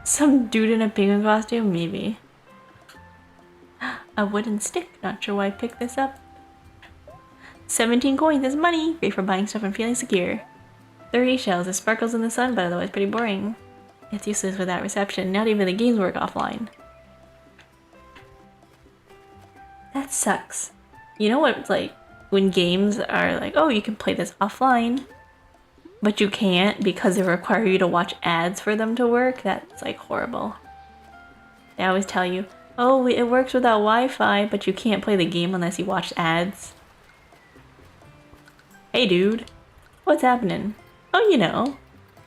Some dude in a penguin costume? Maybe. A wooden stick. Not sure why I picked this up. 17 coins is money. Great for buying stuff and feeling secure. 30 shells. It sparkles in the sun, but otherwise pretty boring. It's useless without reception. Not even the games work offline. That sucks. You know what, like, when games are like, oh, you can play this offline, but you can't because they require you to watch ads for them to work? That's, like, horrible. They always tell you, oh, it works without Wi-Fi, but you can't play the game unless you watch ads. Hey, dude. What's happening? Oh, you know.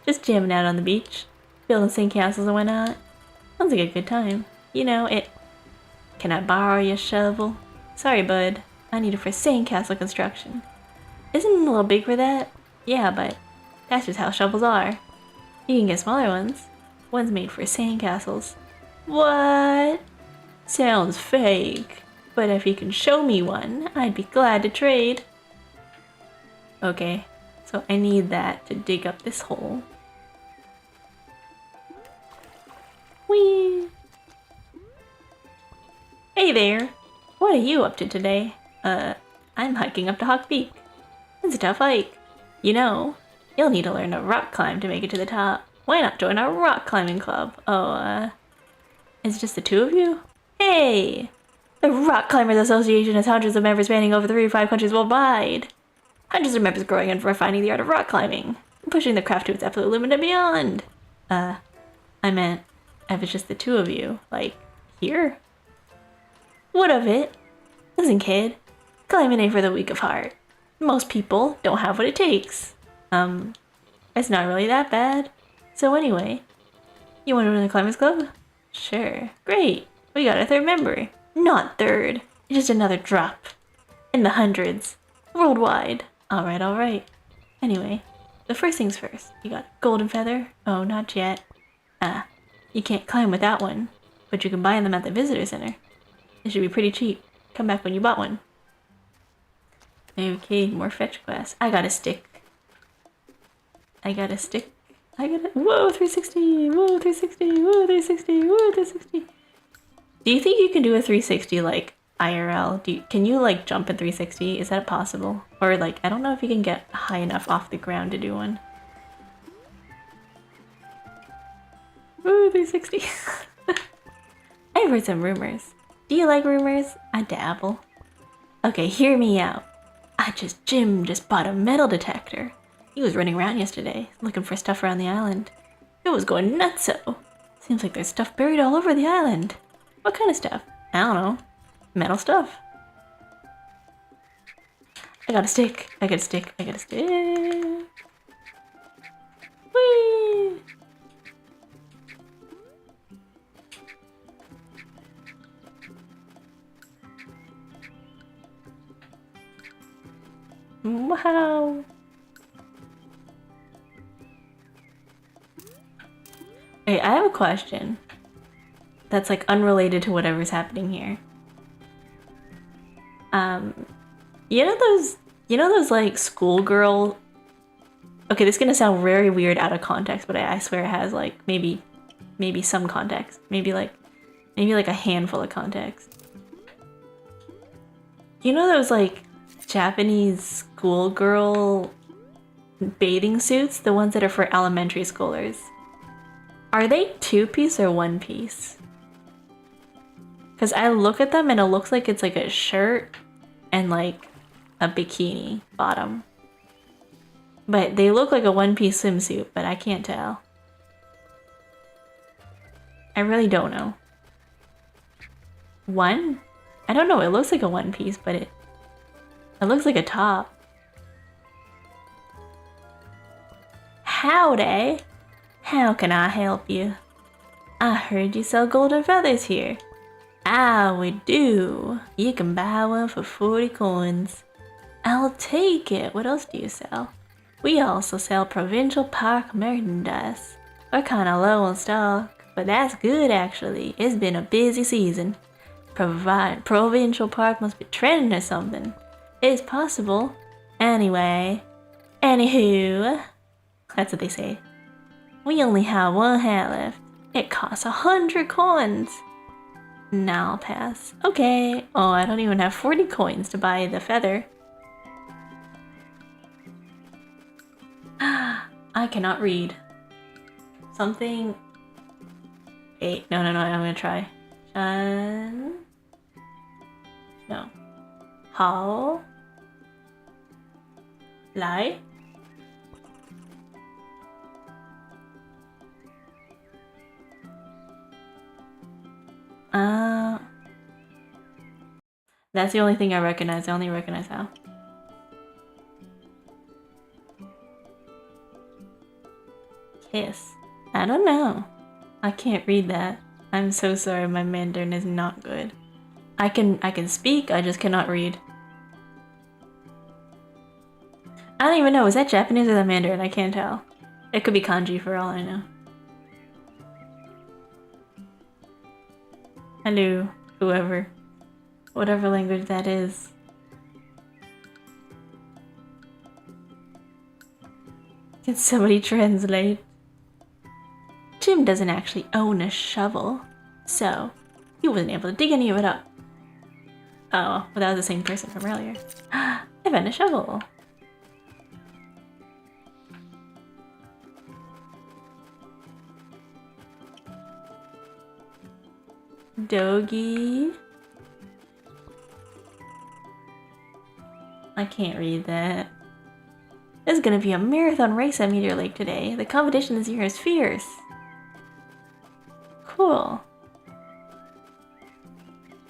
Just jamming out on the beach. Building sandcastles and whatnot. Sounds like a good time. You know, it... Can I borrow your shovel? Sorry, bud. I need it for sandcastle construction. Isn't it a little big for that? Yeah, but that's just how shovels are. You can get smaller ones. One's made for sandcastles. What? Sounds fake. But if you can show me one, I'd be glad to trade. Okay, so I need that to dig up this hole. Whee! Hey there! What are you up to today? I'm hiking up to Hawk Peak. It's a tough hike. You know, you'll need to learn to rock climb to make it to the top. Why not join our rock climbing club? Oh, is it just the two of you? Hey! The Rock Climbers Association has hundreds of members spanning over 35 countries worldwide. Hundreds of members growing and refining the art of rock climbing, pushing the craft to its absolute limit and beyond. I meant, if it's just the two of you, like, here? What of it? Listen, kid, climbing ain't for the weak of heart. Most people don't have what it takes. It's not really that bad. So anyway, you want to join the Climbers Club? Sure. Great. We got a third member. Not third. Just another drop. In the hundreds. Worldwide. Alright. Anyway, the first things first. You got a golden feather? Oh, not yet. You can't climb without one. But you can buy them at the visitor center. It should be pretty cheap. Come back when you bought one. Okay, more fetch quests. I got a stick. Whoa, 360! Whoa, 360! Whoa, 360! Whoa, 360! Do you think you can do a 360 like IRL? Can you like jump in 360? Is that possible? Or like, I don't know if you can get high enough off the ground to do one. Woo, 360! I've heard some rumors. Do you like rumors? I dabble. Okay, hear me out. Jim just bought a metal detector. He was running around yesterday, looking for stuff around the island. It was going nutso. Seems like there's stuff buried all over the island. What kind of stuff? I don't know. Metal stuff. I got a stick. Whee! Wow. Wait, I have a question that's like unrelated to whatever's happening here. You know those like schoolgirl. Okay, this is gonna sound very weird out of context, but I swear it has like maybe some context. Maybe like a handful of context. You know those like Japanese schoolgirl bathing suits? The ones that are for elementary schoolers. Are they two-piece or one-piece? Because I look at them and it looks like it's like a shirt and like a bikini bottom. But they look like a one-piece swimsuit, but I can't tell. I really don't know. One? I don't know, it looks like a one-piece, but it looks like a top. Howdy! How can I help you? I heard you sell golden feathers here. Ah, we do. You can buy one for 40 coins. I'll take it. What else do you sell? We also sell provincial park merchandise. We're kinda low on stock, but that's good actually. It's been a busy season. Provincial park must be trending or something. It's possible. Anywho, that's what they say. We only have one hat left. It costs 100 coins. Now I'll pass. Okay. Oh, I don't even have 40 coins to buy the feather. I cannot read. Something. Wait, no, I'm gonna try. No. How? Lie? That's the only thing I recognize. I only recognize how. Kiss. I don't know. I can't read that. I'm so sorry, my Mandarin is not good. I can speak, I just cannot read. I don't even know, is that Japanese or the Mandarin? I can't tell. It could be kanji for all I know. Hello, whoever. Whatever language that is. Can somebody translate? Jim doesn't actually own a shovel, so he wasn't able to dig any of it up. Oh, well that was the same person from earlier. I found a shovel. Doggy. I can't read that. There's gonna be a marathon race at Meteor Lake today. The competition this year is fierce. Cool.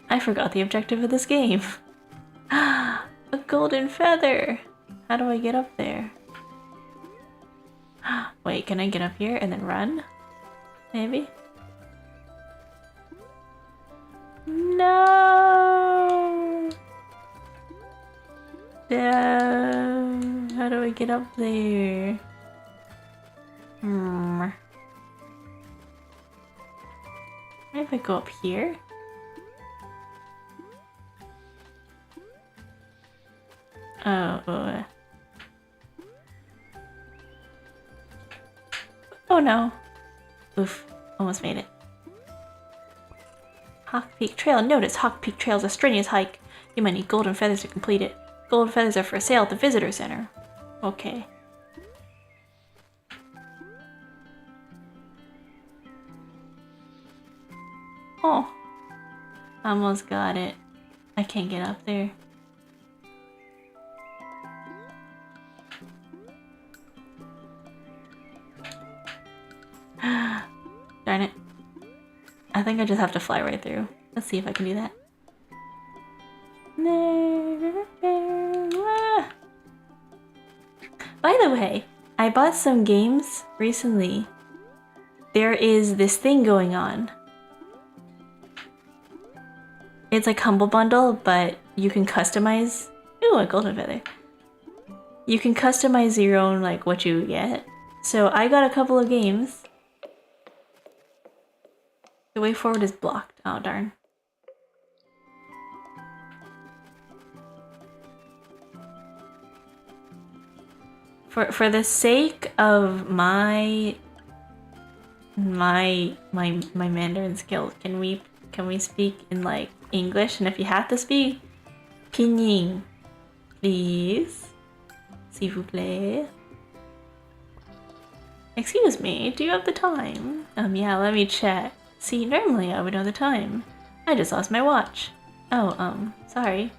I forgot the objective of this game. A golden feather! How do I get up there? Wait, can I get up here and then run? Maybe? No! No! How do I get up there? Maybe if I go up here? Oh. Oh no. Oof. Almost made it. Hawk Peak Trail. Notice Hawk Peak Trail is a strenuous hike. You might need golden feathers to complete it. Golden feathers are for sale at the visitor center. Okay. Oh. Almost got it. I can't get up there. Darn it. I think I just have to fly right through. Let's see if I can do that. By the way, I bought some games recently. There is this thing going on. It's like Humble Bundle, but you can customize... Ooh, a golden feather. You can customize your own, like, what you get. So I got a couple of games. The way forward is blocked. Oh, darn. For the sake of my Mandarin skills, can we speak in like English? And if you have to speak Pinyin, please, s'il vous plaît. Excuse me, do you have the time? Yeah, let me check. See, normally I would know the time. I just lost my watch. Oh, sorry.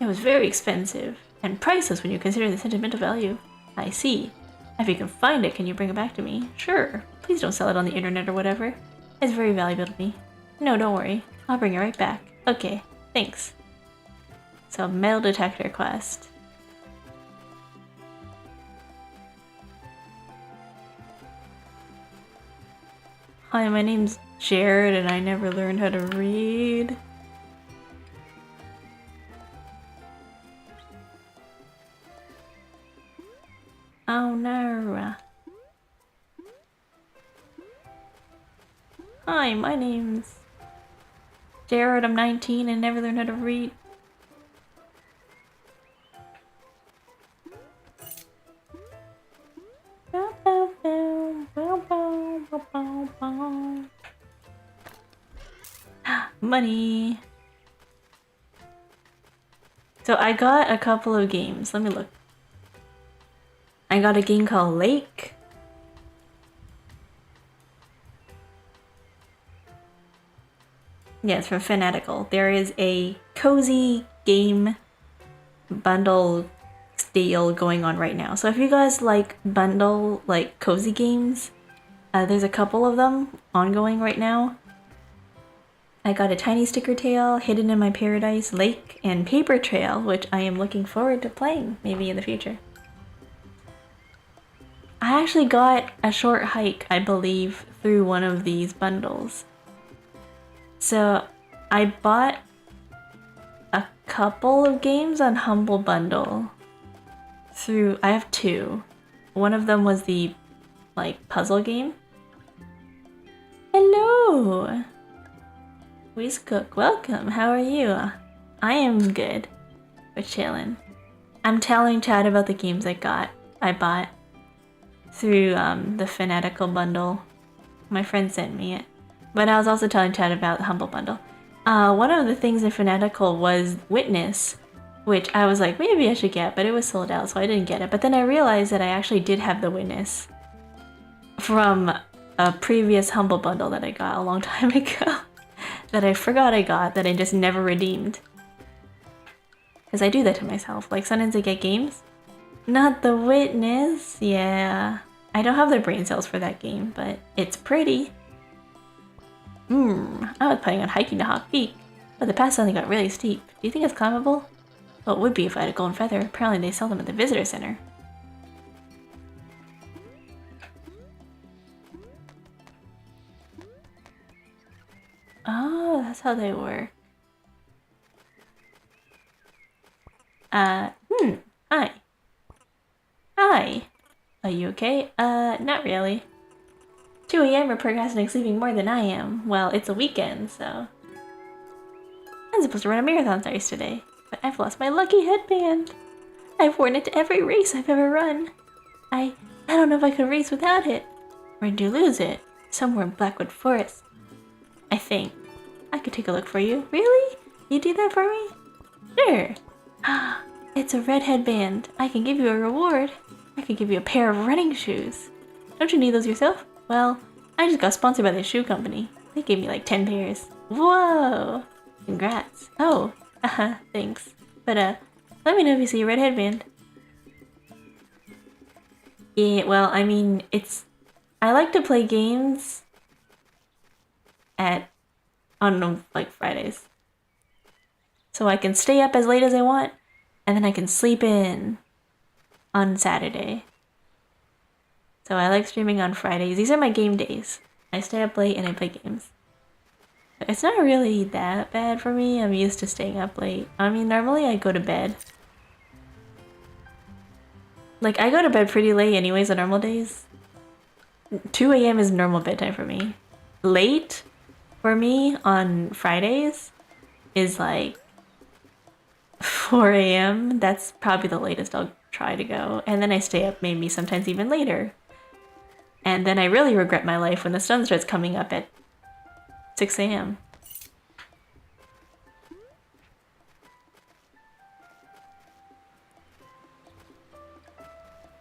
It was very expensive and priceless when you consider the sentimental value. I see. If you can find it, can you bring it back to me? Sure. Please don't sell it on the internet or whatever. It's very valuable to me. No, don't worry. I'll bring it right back. Okay, thanks. So, metal detector quest. Hi, my name's Jared and I never learned how to read. Oh no. Hi, my name's Jared, I'm 19 and never learned how to read. Money. So I got a couple of games. Let me look. I got a game called Lake. Yeah, it's from Fanatical. There is a cozy game bundle deal going on right now. So if you guys like bundle, like cozy games, there's a couple of them ongoing right now. I got a Tiny Sticker Tale, Hidden in My Paradise, Lake, and Paper Trail, which I am looking forward to playing, maybe in the future. I actually got a short hike, I believe, through one of these bundles. So I bought a couple of games on Humble Bundle through, I have two. One of them was the, like, puzzle game. Hello! Whizcook, welcome, how are you? I am good. We're chilling. I'm telling Chad about the games I bought through the Fanatical bundle. My friend sent me it. But I was also telling Chad about the Humble Bundle. One of the things in Fanatical was Witness, which I was like, maybe I should get, but it was sold out, so I didn't get it. But then I realized that I actually did have the Witness from a previous Humble Bundle that I got a long time ago. that I forgot I got that I just never redeemed. Because I do that to myself. Like sometimes I get games. Not The Witness. Yeah. I don't have the brain cells for that game, but it's pretty. I was planning on hiking to Hawk Peak, but the path suddenly got really steep. Do you think it's climbable? Well, it would be if I had a golden feather. Apparently they sell them at the visitor center. Oh, that's how they work. Hi. Hi. Are you okay? Not really. 2 AM are procrastinating sleeping more than I am. Well, it's a weekend, so... I'm supposed to run a marathon race today, but I've lost my lucky headband. I've worn it to every race I've ever run. I don't know if I could race without it. Where did you lose it? Somewhere in Blackwood Forest. I think. I could take a look for you. Really? You do that for me? Sure. It's a red headband. I can give you a reward. I could give you a pair of running shoes. Don't you need those yourself? Well, I just got sponsored by the shoe company. They gave me like 10 pairs. Whoa! Congrats. Oh, thanks. But let me know if you see a red headband. Yeah, well, I mean, I like to play games on like Fridays. So I can stay up as late as I want, and then I can sleep in on Saturday. So I like streaming on Fridays. These are my game days. I stay up late and I play games. It's not really that bad for me. I'm used to staying up late. I mean, normally I go to bed. Like, I go to bed pretty late anyways on normal days. 2 AM is normal bedtime for me. Late for me on Fridays is like 4 AM. That's probably the latest I'll try to go. And then I stay up maybe sometimes even later. And then I really regret my life when the sun starts coming up at 6 AM.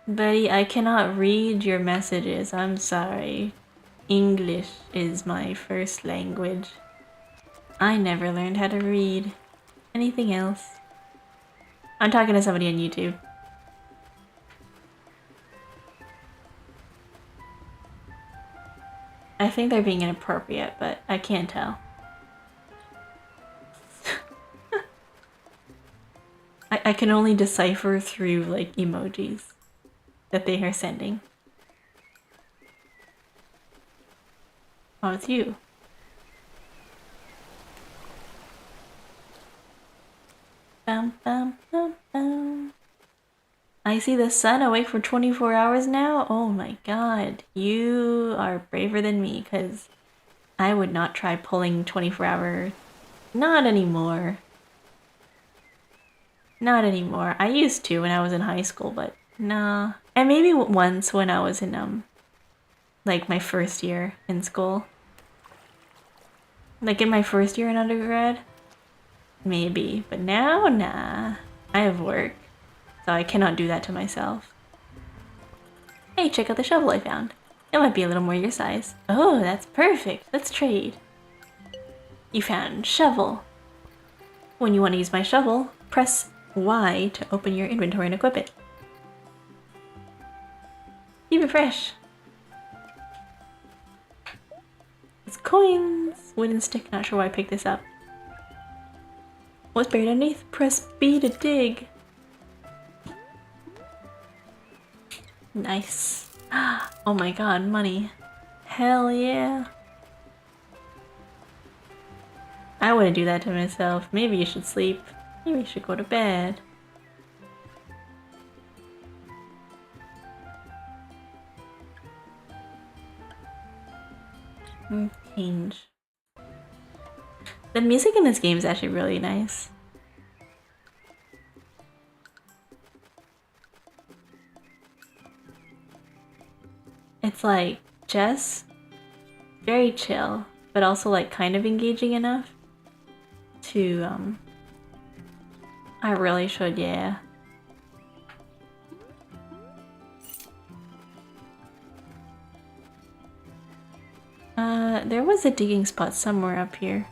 Buddy, I cannot read your messages. I'm sorry. English is my first language. I never learned how to read anything else. I'm talking to somebody on YouTube. I think they're being inappropriate, but I can't tell. I can only decipher through like emojis that they are sending. Oh, it's you. Bum, bum, bum, bum. I see the sun awake for 24 hours now? Oh my god. You are braver than me, because I would not try pulling 24 hours. Not anymore. Not anymore. I used to when I was in high school, but nah. And maybe once when I was in, like my first year in school. Like in my first year in undergrad. Maybe. But now, nah. I have work. So I cannot do that to myself. Hey, check out the shovel I found. It might be a little more your size. Oh, that's perfect. Let's trade. You found shovel. When you want to use my shovel, press Y to open your inventory and equip it. Keep it fresh. It's coins. Wooden stick. Not sure why I picked this up. What's buried underneath? Press B to dig. Nice. Oh my god, money. Hell yeah. I wouldn't do that to myself. Maybe you should sleep. Maybe you should go to bed. Change. The music in this game is actually really nice. It's like just very chill, but also like kind of engaging enough to I really should, yeah. There was a digging spot somewhere up here.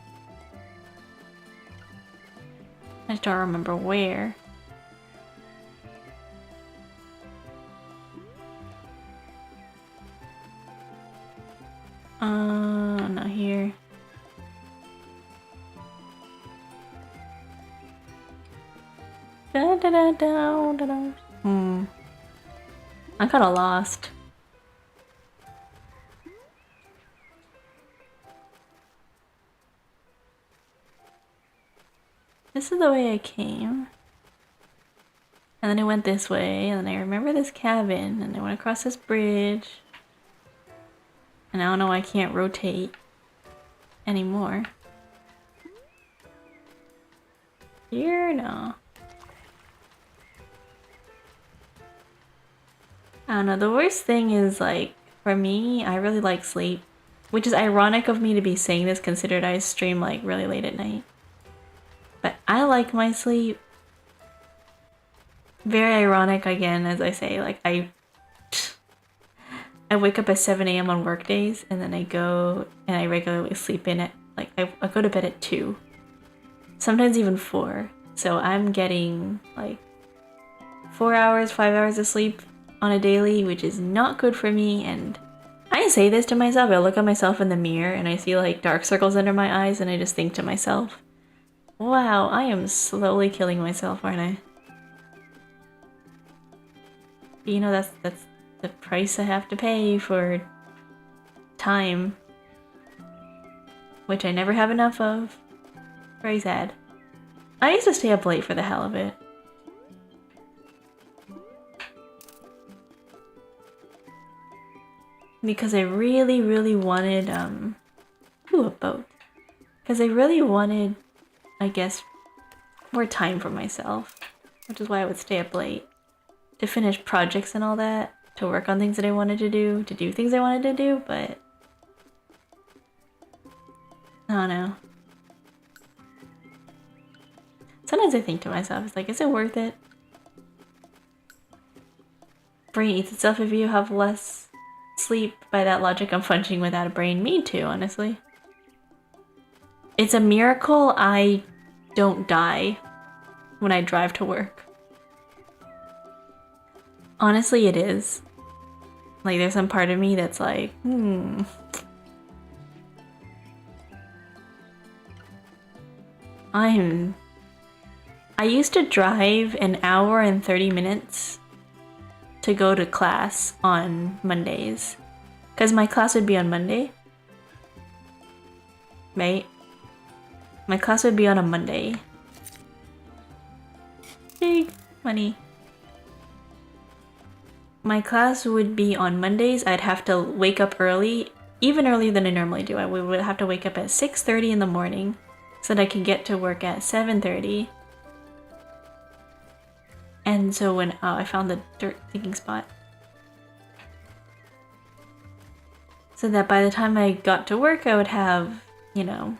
I just don't remember where. Not here. Da, da, da, da, da, da. I'm kinda lost. This is the way I came. And then I went this way, and then I remember this cabin, and I went across this bridge. And I don't know why I can't rotate anymore. Here? No. I don't know, the worst thing is, like, for me, I really like sleep. Which is ironic of me to be saying this, considered I stream, like, really late at night. But I like my sleep. Very ironic, again, as I say, like, I wake up at 7 AM on work days, and then I go and I regularly sleep in at, like, I go to bed at 2. Sometimes even 4. So I'm getting, like, 4 hours, 5 hours of sleep on a daily, which is not good for me. And I say this to myself. I look at myself in the mirror and I see, like, dark circles under my eyes, and I just think to myself, wow, I am slowly killing myself, aren't I? You know, that's the price I have to pay for time, which I never have enough of. Very sad. I used to stay up late for the hell of it. Because I really, really wanted, ooh, a boat. Because I really wanted, I guess, more time for myself. Which is why I would stay up late. To finish projects and all that. To work on things that I wanted to do things I wanted to do, but I don't know. Sometimes I think to myself, it's like, is it worth it? Brain eats itself if you have less sleep. By that logic, I'm functioning without a brain. Me too, honestly. It's a miracle I don't die when I drive to work. Honestly, it is. Like, there's some part of me that's like, I used to drive an hour and 30 minutes to go to class on Mondays. Because my class would be on Monday. Right? My class would be on a Monday. Big money. My class would be on Mondays. I'd have to wake up early, even earlier than I normally do. I would have to wake up at 6:30 in the morning so that I could get to work at 7:30. And so when I found the dirt digging spot. So that by the time I got to work, I would have, you know,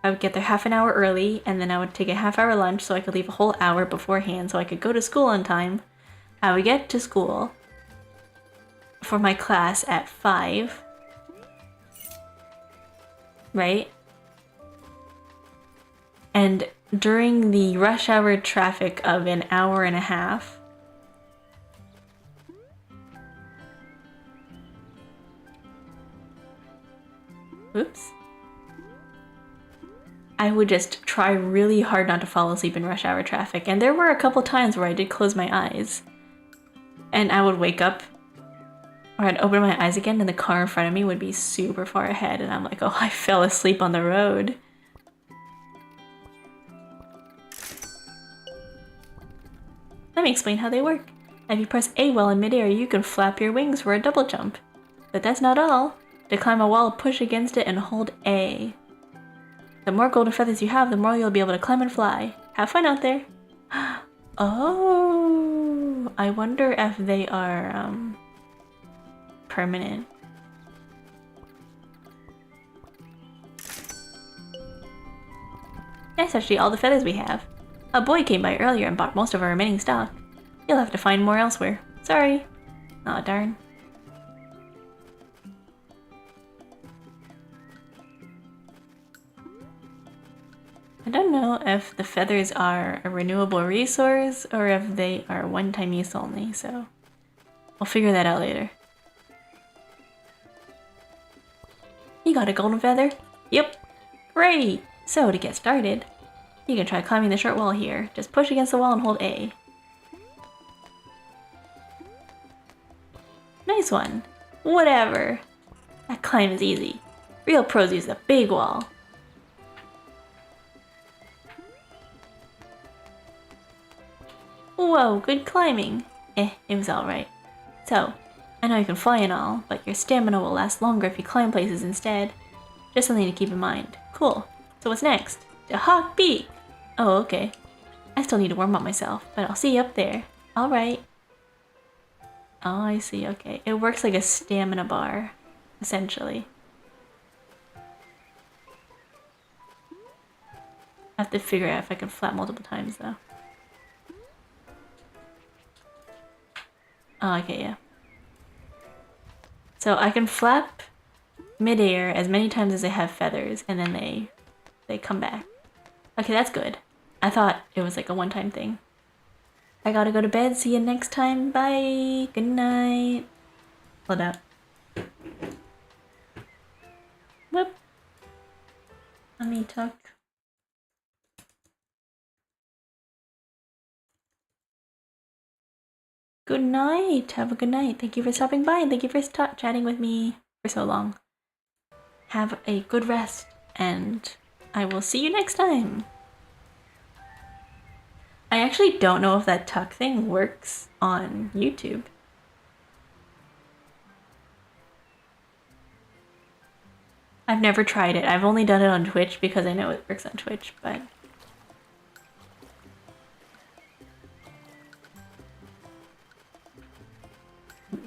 I would get there half an hour early, and then I would take a half-hour lunch so I could leave a whole hour beforehand so I could go to school on time. I would get to school for my class at 5. Right? And during the rush hour traffic of an hour and a half, oops, I would just try really hard not to fall asleep in rush hour traffic. And there were a couple times where I did close my eyes. And I would wake up, or I'd open my eyes again, and the car in front of me would be super far ahead. And I'm like, oh, I fell asleep on the road. Let me explain how they work. If you press A while in midair, you can flap your wings for a double jump. But that's not all. To climb a wall, push against it and hold A. The more golden feathers you have, the more you'll be able to climb and fly. Have fun out there. Oh, I wonder if they are permanent. That's actually all the feathers we have. A boy came by earlier and bought most of our remaining stock. You'll have to find more elsewhere. Sorry. Aw, darn. I don't know if the feathers are a renewable resource or if they are one-time use only, so we'll figure that out later. You got a golden feather? Yep. Great! So to get started, you can try climbing the short wall here. Just push against the wall and hold A. Nice one. Whatever. That climb is easy. Real pros use the big wall. Whoa, good climbing. It was alright. So, I know you can fly and all, but your stamina will last longer if you climb places instead. Just something to keep in mind. Cool. So what's next? The hawk beak! Oh, okay. I still need to warm up myself, but I'll see you up there. Alright. Oh, I see, okay. It works like a stamina bar, essentially. I have to figure out if I can flap multiple times, though. Oh, okay, yeah. So I can flap midair as many times as I have feathers, and then they come back. Okay, that's good. I thought it was like a one-time thing. I gotta go to bed. See you next time. Bye. Good night. Hold up. Whoop. Let me talk. Good night. Have a good night. Thank you for stopping by and thank you for chatting with me for so long. Have a good rest and I will see you next time. I actually don't know if that tuck thing works on YouTube. I've never tried it. I've only done it on Twitch because I know it works on Twitch, but...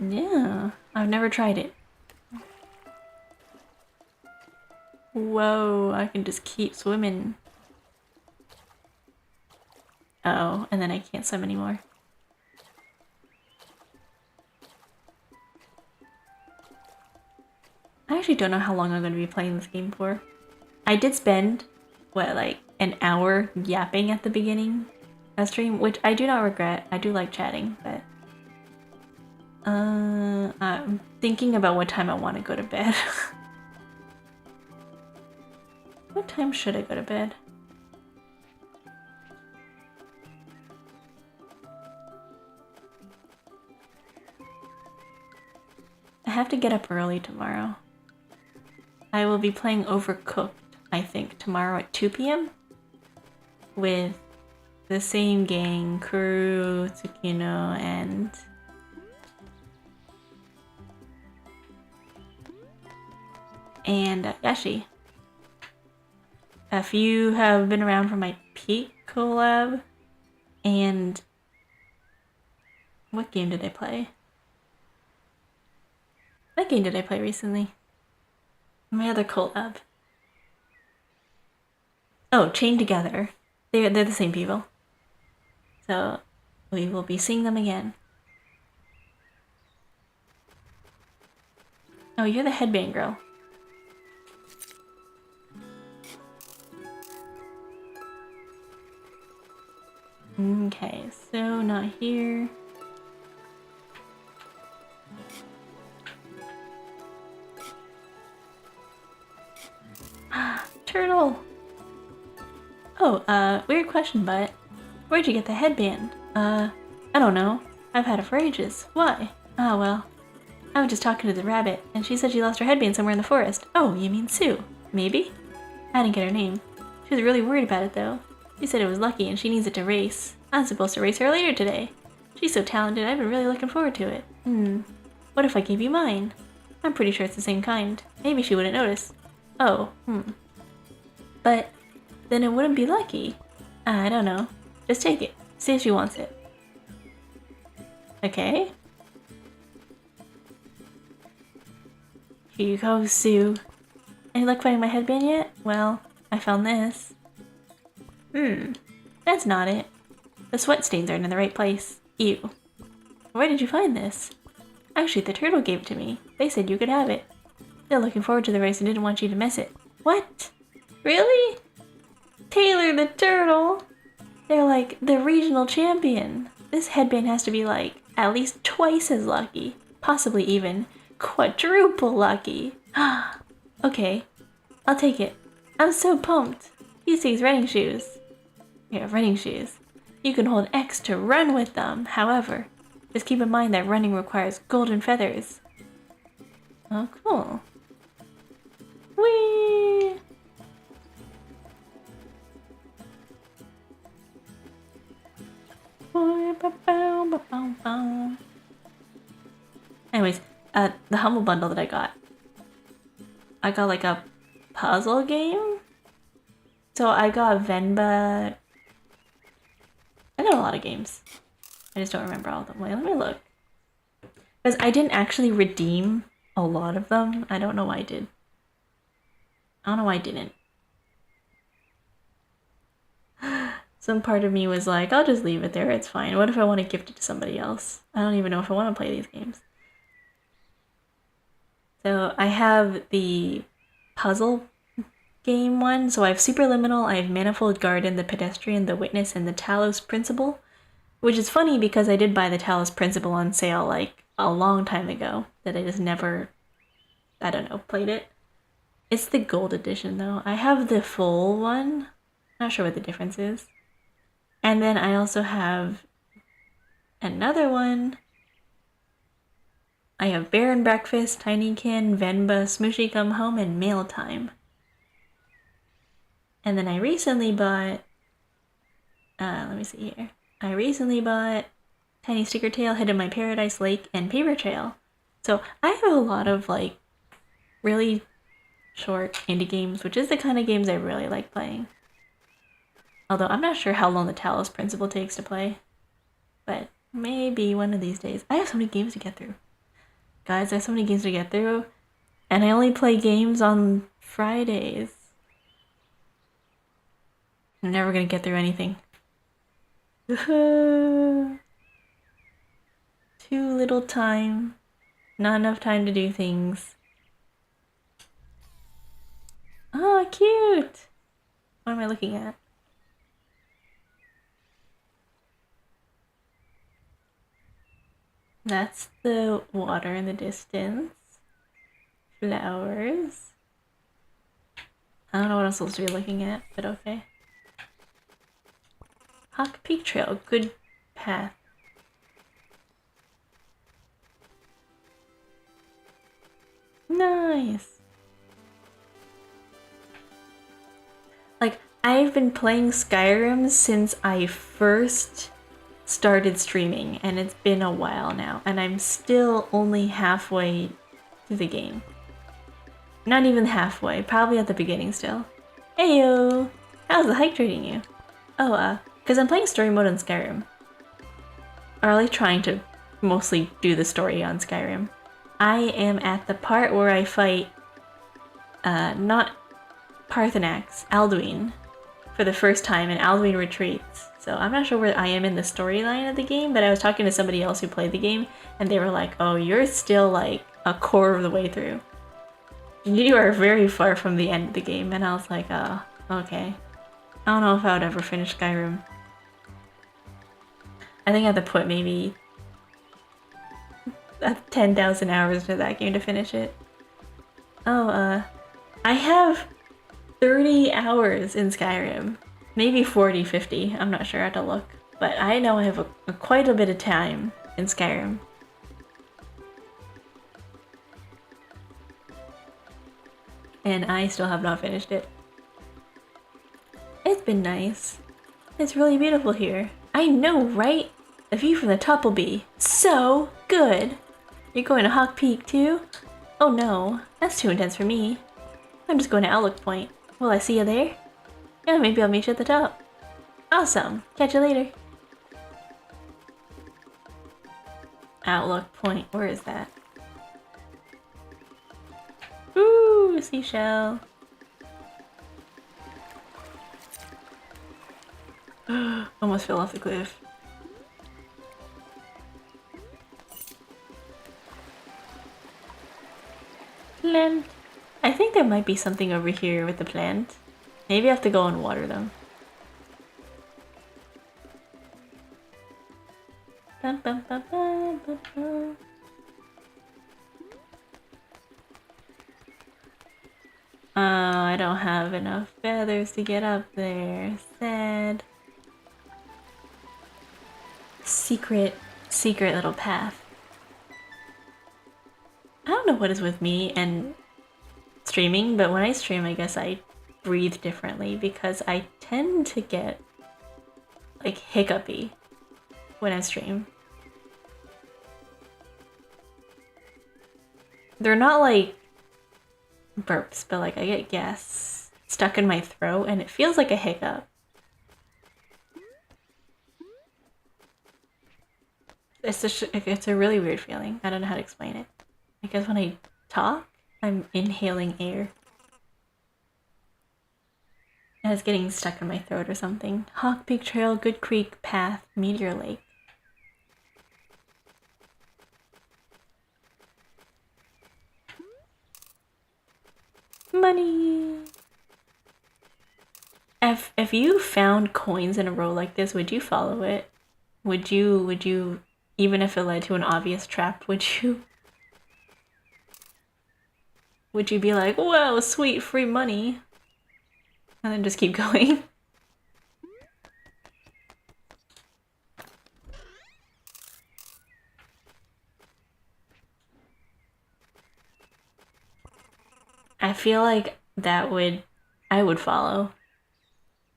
yeah, I've never tried it. Whoa, I can just keep swimming. Oh, and then I can't swim anymore. I actually don't know how long I'm going to be playing this game for. I did spend, what, like an hour yapping at the beginning of stream, which I do not regret. I do like chatting, but... I'm thinking about what time I want to go to bed. What time should I go to bed? I have to get up early tomorrow. I will be playing Overcooked, I think, tomorrow at 2 p.m. with the same gang, Kuru, Tsukino, and... Yashi. If you have been around for my Peak collab, and... what game did I play? What game did I play recently? My other collab. Oh, Chained Together. They're the same people. So, we will be seeing them again. Oh, you're the headband girl. Okay, so not here. Turtle! Oh, weird question, but where'd you get the headband? I don't know. I've had it for ages. Why? Ah, well. I was just talking to the rabbit, and she said she lost her headband somewhere in the forest. Oh, you mean Sue? Maybe? I didn't get her name. She was really worried about it, though. She said it was lucky and she needs it to race. I'm supposed to race her later today. She's so talented, I've been really looking forward to it. What if I gave you mine? I'm pretty sure it's the same kind. Maybe she wouldn't notice. Oh, But then it wouldn't be lucky. I don't know. Just take it. See if she wants it. Okay. Here you go, Sue. Any luck finding my headband yet? Well, I found this. That's not it. The sweat stains aren't in the right place. Ew. Where did you find this? Actually, the turtle gave it to me. They said you could have it. They're looking forward to the race and didn't want you to miss it. What? Really? Taylor the turtle. They're like the regional champion. This headband has to be like at least twice as lucky. Possibly even quadruple lucky. Okay, I'll take it. I'm so pumped. Use these running shoes. Yeah, running shoes. You can hold X to run with them. However, just keep in mind that running requires golden feathers. Oh, cool. Whee! Anyways, the Humble Bundle that I got like a puzzle game. So I got Venba. I got a lot of games. I just don't remember all of them. Wait, let me look. Because I didn't actually redeem a lot of them. I don't know why I did. I don't know why I didn't. Some part of me was like, I'll just leave it there, it's fine. What if I want to gift it to somebody else? I don't even know if I want to play these games. So I have the puzzle game one. So I have Superliminal, I have Manifold Garden, The Pedestrian, The Witness, and the Talos Principle. Which is funny because I did buy the Talos Principle on sale like a long time ago. That I just never, I don't know, played it. It's the gold edition though. I have the full one. Not sure what the difference is. And then I also have another one. I have Bear and Breakfast, Tinykin, Venba, Smooshy Come Home, and Mail Time. And then I recently bought, let me see here. I recently bought Tiny Sticker Tail, Hidden My Paradise Lake, and Paper Trail. So I have a lot of like really short indie games, which is the kind of games I really like playing. Although I'm not sure how long the Talos Principle takes to play. But maybe one of these days. I have so many games to get through. Guys, I have so many games to get through. And I only play games on Fridays. I'm never gonna get through anything. Too little time. Not enough time to do things. Oh, cute! What am I looking at? That's the water in the distance. Flowers. I don't know what I'm supposed to be looking at, but okay. Hawk Peak Trail, good path. Nice! Like, I've been playing Skyrim since I first started streaming, and it's been a while now, and I'm still only halfway to the game. Not even halfway, probably at the beginning still. Heyo! How's the hike treating you? Oh, because I'm playing story mode on Skyrim. Or like trying to mostly do the story on Skyrim. I am at the part where I fight, not Parthenax, Alduin, for the first time, and Alduin retreats. So I'm not sure where I am in the storyline of the game, but I was talking to somebody else who played the game, and they were like, oh, you're still like a quarter of the way through. You are very far from the end of the game, and I was like, oh, okay. I don't know if I would ever finish Skyrim. I think I have to put maybe 10,000 hours into that game to finish it. Oh, I have 30 hours in Skyrim. Maybe 40, 50, I'm not sure, I have to look. But I know I have quite a bit of time in Skyrim. And I still have not finished it. It's been nice. It's really beautiful here. I know, right? The view from the top will be so good. You're going to Hawk Peak too? Oh no, that's too intense for me. I'm just going to Outlook Point. Will I see you there? Yeah, maybe I'll meet you at the top. Awesome. Catch you later. Outlook Point. Where is that? Ooh, seashell. Almost fell off the cliff. Plant. I think there might be something over here with the plant. Maybe I have to go and water them. Bum, bum, bum, bum, bum, bum. Oh, I don't have enough feathers to get up there. Sad. Secret little path. I don't know what is with me and streaming, but when I stream, I guess I breathe differently because I tend to get like hiccupy when I stream. They're not like burps, but like I get gas stuck in my throat and it feels like a hiccup. It's a really weird feeling. I don't know how to explain it. I guess when I talk, I'm inhaling air. And it's getting stuck in my throat or something. Hawk Peak Trail, Good Creek Path, Meteor Lake. Money! If you found coins in a row like this, would you follow it? Would you, even if it led to an obvious trap, would you be like, whoa, sweet, free money? And then just keep going? I feel like I would follow.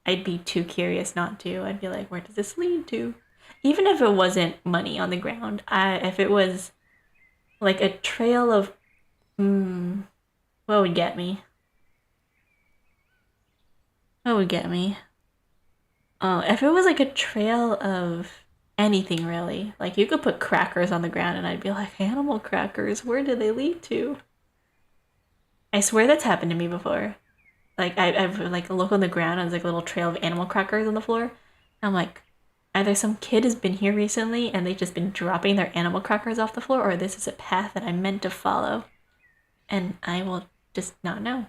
I'd be too curious not to. I'd be like, where does this lead to? Even if it wasn't money on the ground, if it was like a trail of, what would get me? What would get me? Oh, if it was like a trail of anything really, like you could put crackers on the ground and I'd be like, animal crackers, where do they lead to? I swear that's happened to me before. Like I've like look on the ground and there's like a little trail of animal crackers on the floor. I'm like, either some kid has been here recently and they've just been dropping their animal crackers off the floor, or this is a path that I'm meant to follow. And I will just not know.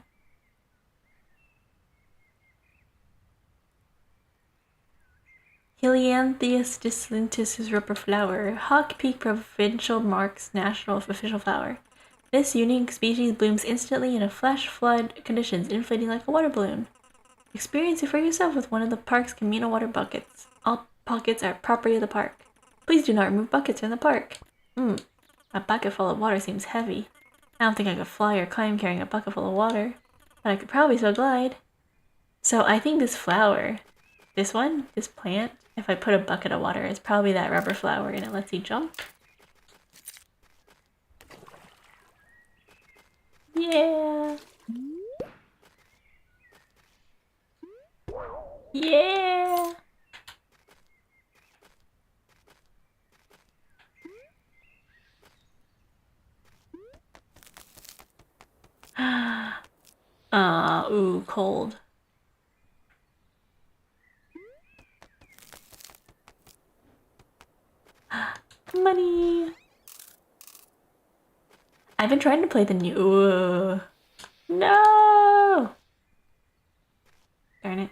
Helianthus dislintus is rubber flower. Hawk Peak Provincial Marks National Official Flower. This unique species blooms instantly in a flash flood conditions, inflating like a water balloon. Experience it for yourself with one of the park's communal water buckets. All buckets are property of the park. Please do not remove buckets from the park. A bucket full of water seems heavy. I don't think I could fly or climb carrying a bucket full of water, but I could probably still glide. So I think this flower, this plant, if I put a bucket of water, is probably that rubber flower and it lets you jump. Yeah! Yeah! Ooh, cold. Money! I've been trying to play the new... Ooh. No! Darn it.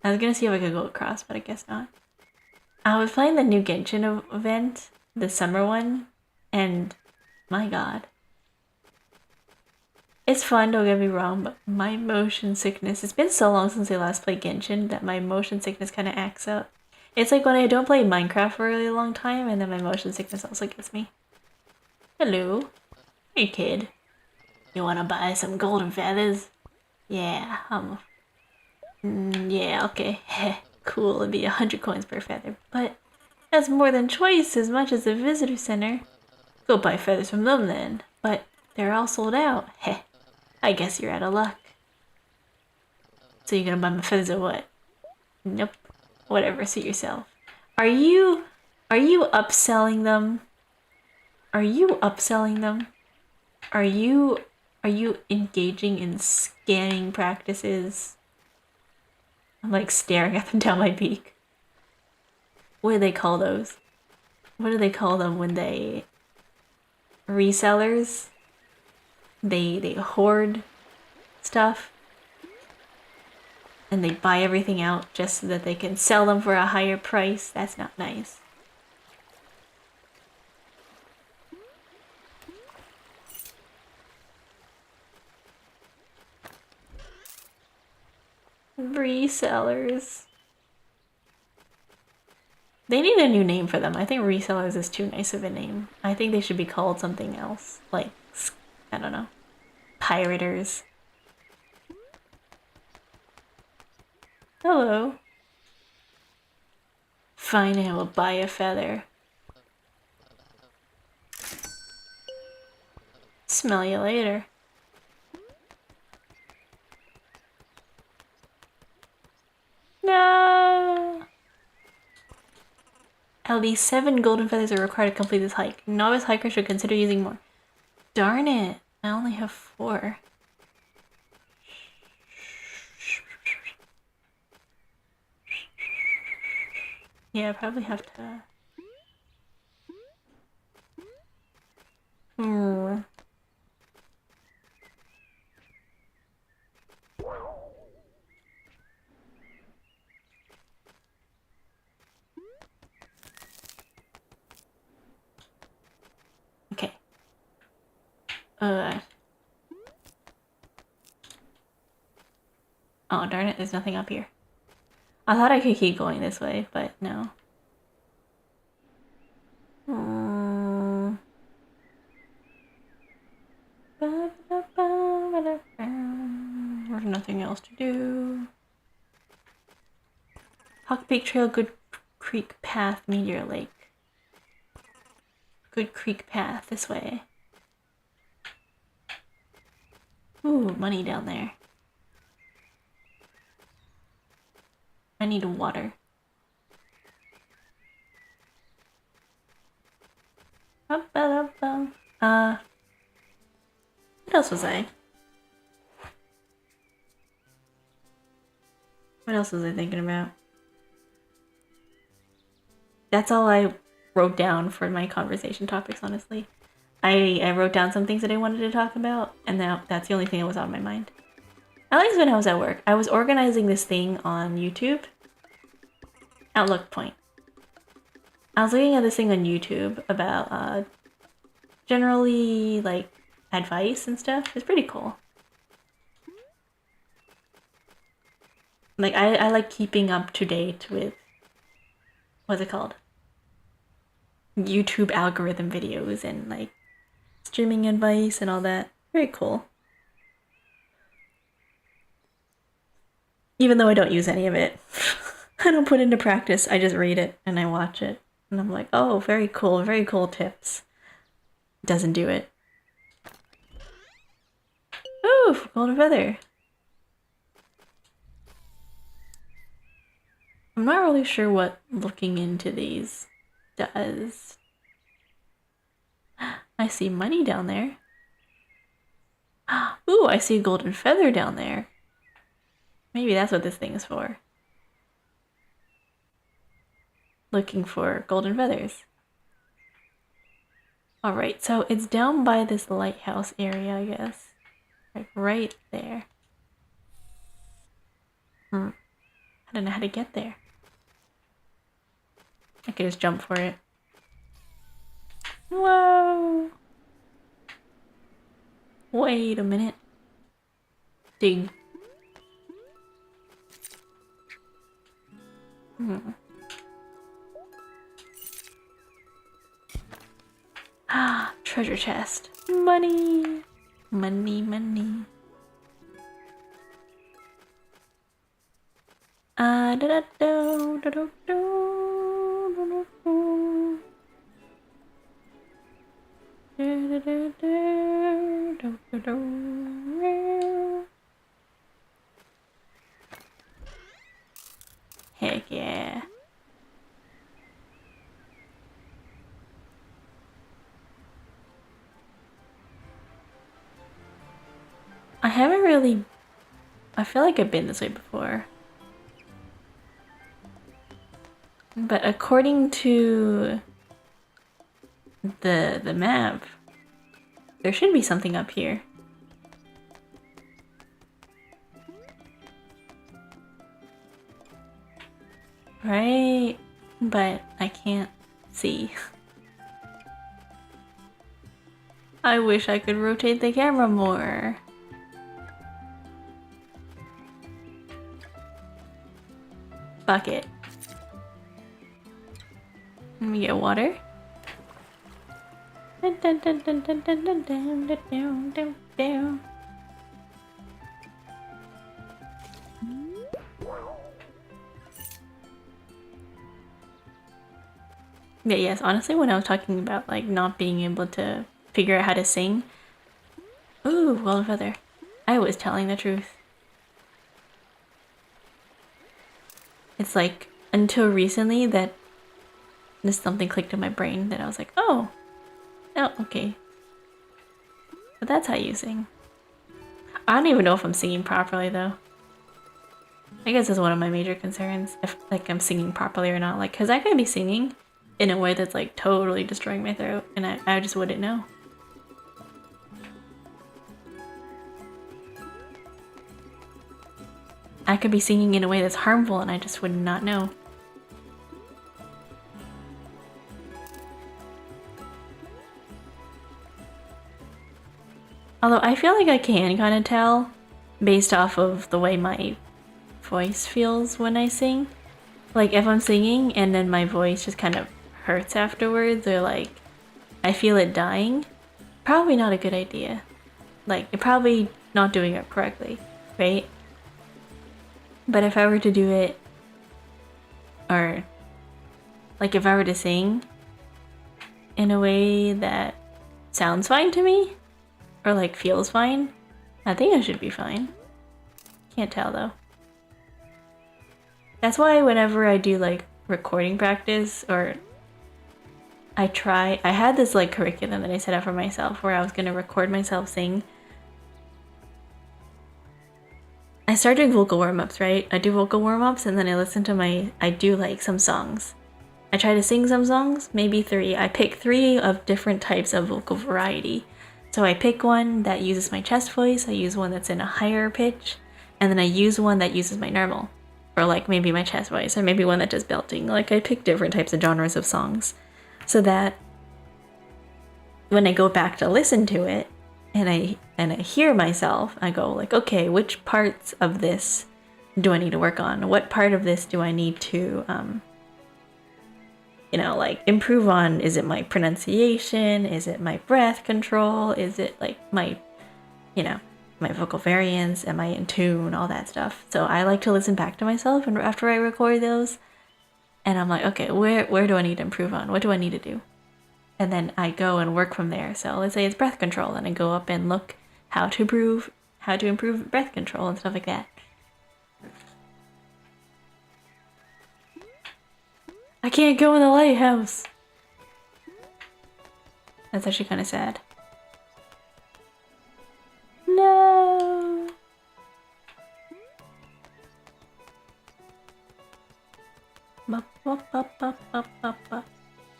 I was gonna see if I could go across, but I guess not. I was playing the new Genshin event, the summer one, and my god. It's fun, don't get me wrong, but my motion sickness, it's been so long since I last played Genshin that my motion sickness kind of acts up. It's like when I don't play Minecraft for a really long time and then my motion sickness also gets me. Hello. Hey kid. You wanna buy some golden feathers? Yeah, yeah, okay. Heh, cool, it'd be 100 coins per feather, but that's more than twice as much as the visitor center. Go buy feathers from them then, but they're all sold out. Heh, I guess you're out of luck. So you're gonna buy my feathers or what? Nope. Whatever, suit yourself. Are you upselling them? Are you upselling them? Are you engaging in scamming practices? I'm like staring at them down my beak. What do they call those? What do they call them when they... resellers? They hoard stuff? And they buy everything out just so that they can sell them for a higher price? That's not nice. Resellers. They need a new name for them. I think resellers is too nice of a name. I think they should be called something else. Like, I don't know. Pirators. Hello. Fine, I will buy a feather. Smell you later. No! At least 7 golden feathers are required to complete this hike. Novice hikers should consider using more. Darn it! I only have 4. Yeah, I probably have to... Okay. Oh, darn it, there's nothing up here. I thought I could keep going this way, but no. There's nothing else to do. Hawk Peak Trail, Good Creek Path, Meteor Lake. Good Creek Path, this way. Ooh, money down there. I need water. What else was I? What else was I thinking about? That's all I wrote down for my conversation topics, honestly. I wrote down some things that I wanted to talk about, and that's the only thing that was on my mind. At least when I was at work. I was organizing this thing on YouTube. Outlook Point. I was looking at this thing on YouTube about generally like advice and stuff. It's pretty cool. Like I like keeping up to date with what's it called? YouTube algorithm videos and like streaming advice and all that. Very cool. Even though I don't use any of it. I don't put into practice. I just read it and I watch it. And I'm like, oh, very cool tips. Doesn't do it. Ooh, golden feather. I'm not really sure what looking into these does. I see money down there. Ooh, I see a golden feather down there. Maybe that's what this thing is for. Looking for golden feathers. Alright, so it's down by this lighthouse area, I guess. Like right there. I don't know how to get there. I could just jump for it. Whoa! Wait a minute. Dig. Ah, treasure chest. Money! Money. Heck yeah. I haven't really... I feel like I've been this way before. But according to the map, there should be something up here. Right? But I can't see. I wish I could rotate the camera more. bucket. Let me get water. Dun, dun, dun, dun, dun, dun, dun, dun, dun, dun, dun, dun. Yeah, yes, honestly, when I was talking about like not being able to figure out how to sing, ooh, well feather, I was telling the truth. It's like until recently that just something clicked in my brain that I was like, oh, okay. But that's how you sing. I don't even know if I'm singing properly though. I guess that's one of my major concerns, if like I'm singing properly or not. Like, cause I could be singing in a way that's like totally destroying my throat, and I just wouldn't know. I could be singing in a way that's harmful, and I just would not know. Although I feel like I can kind of tell based off of the way my voice feels when I sing. Like if I'm singing and then my voice just kind of hurts afterwards, or like I feel it dying, probably not a good idea. Like you're probably not doing it correctly, right? But if I were to do it, or like if I were to sing in a way that sounds fine to me, or like feels fine, I think I should be fine. Can't tell though. That's why whenever I do like recording practice, or I had this like curriculum that I set up for myself where I was gonna record myself sing. I start doing vocal warm-ups, right? I do vocal warm-ups and then I do like some songs. I try to sing some songs, maybe 3. I pick 3 of different types of vocal variety. So I pick one that uses my chest voice, I use one that's in a higher pitch, and then I use one that uses my normal. Or like maybe my chest voice, or maybe one that does belting. Like I pick different types of genres of songs. So that when I go back to listen to it, and I hear myself, I go like, okay, which parts of this do I need to work on? What part of this do I need to, like improve on? Is it my pronunciation? Is it my breath control? Is it like my vocal variance? Am I in tune? All that stuff. So I like to listen back to myself, and after I record those, and I'm like, okay, where do I need to improve on? What do I need to do? And then I go and work from there. So let's say it's breath control, and I go up and look how to improve breath control and stuff like that. I can't go in the lighthouse. That's actually kind of sad. No.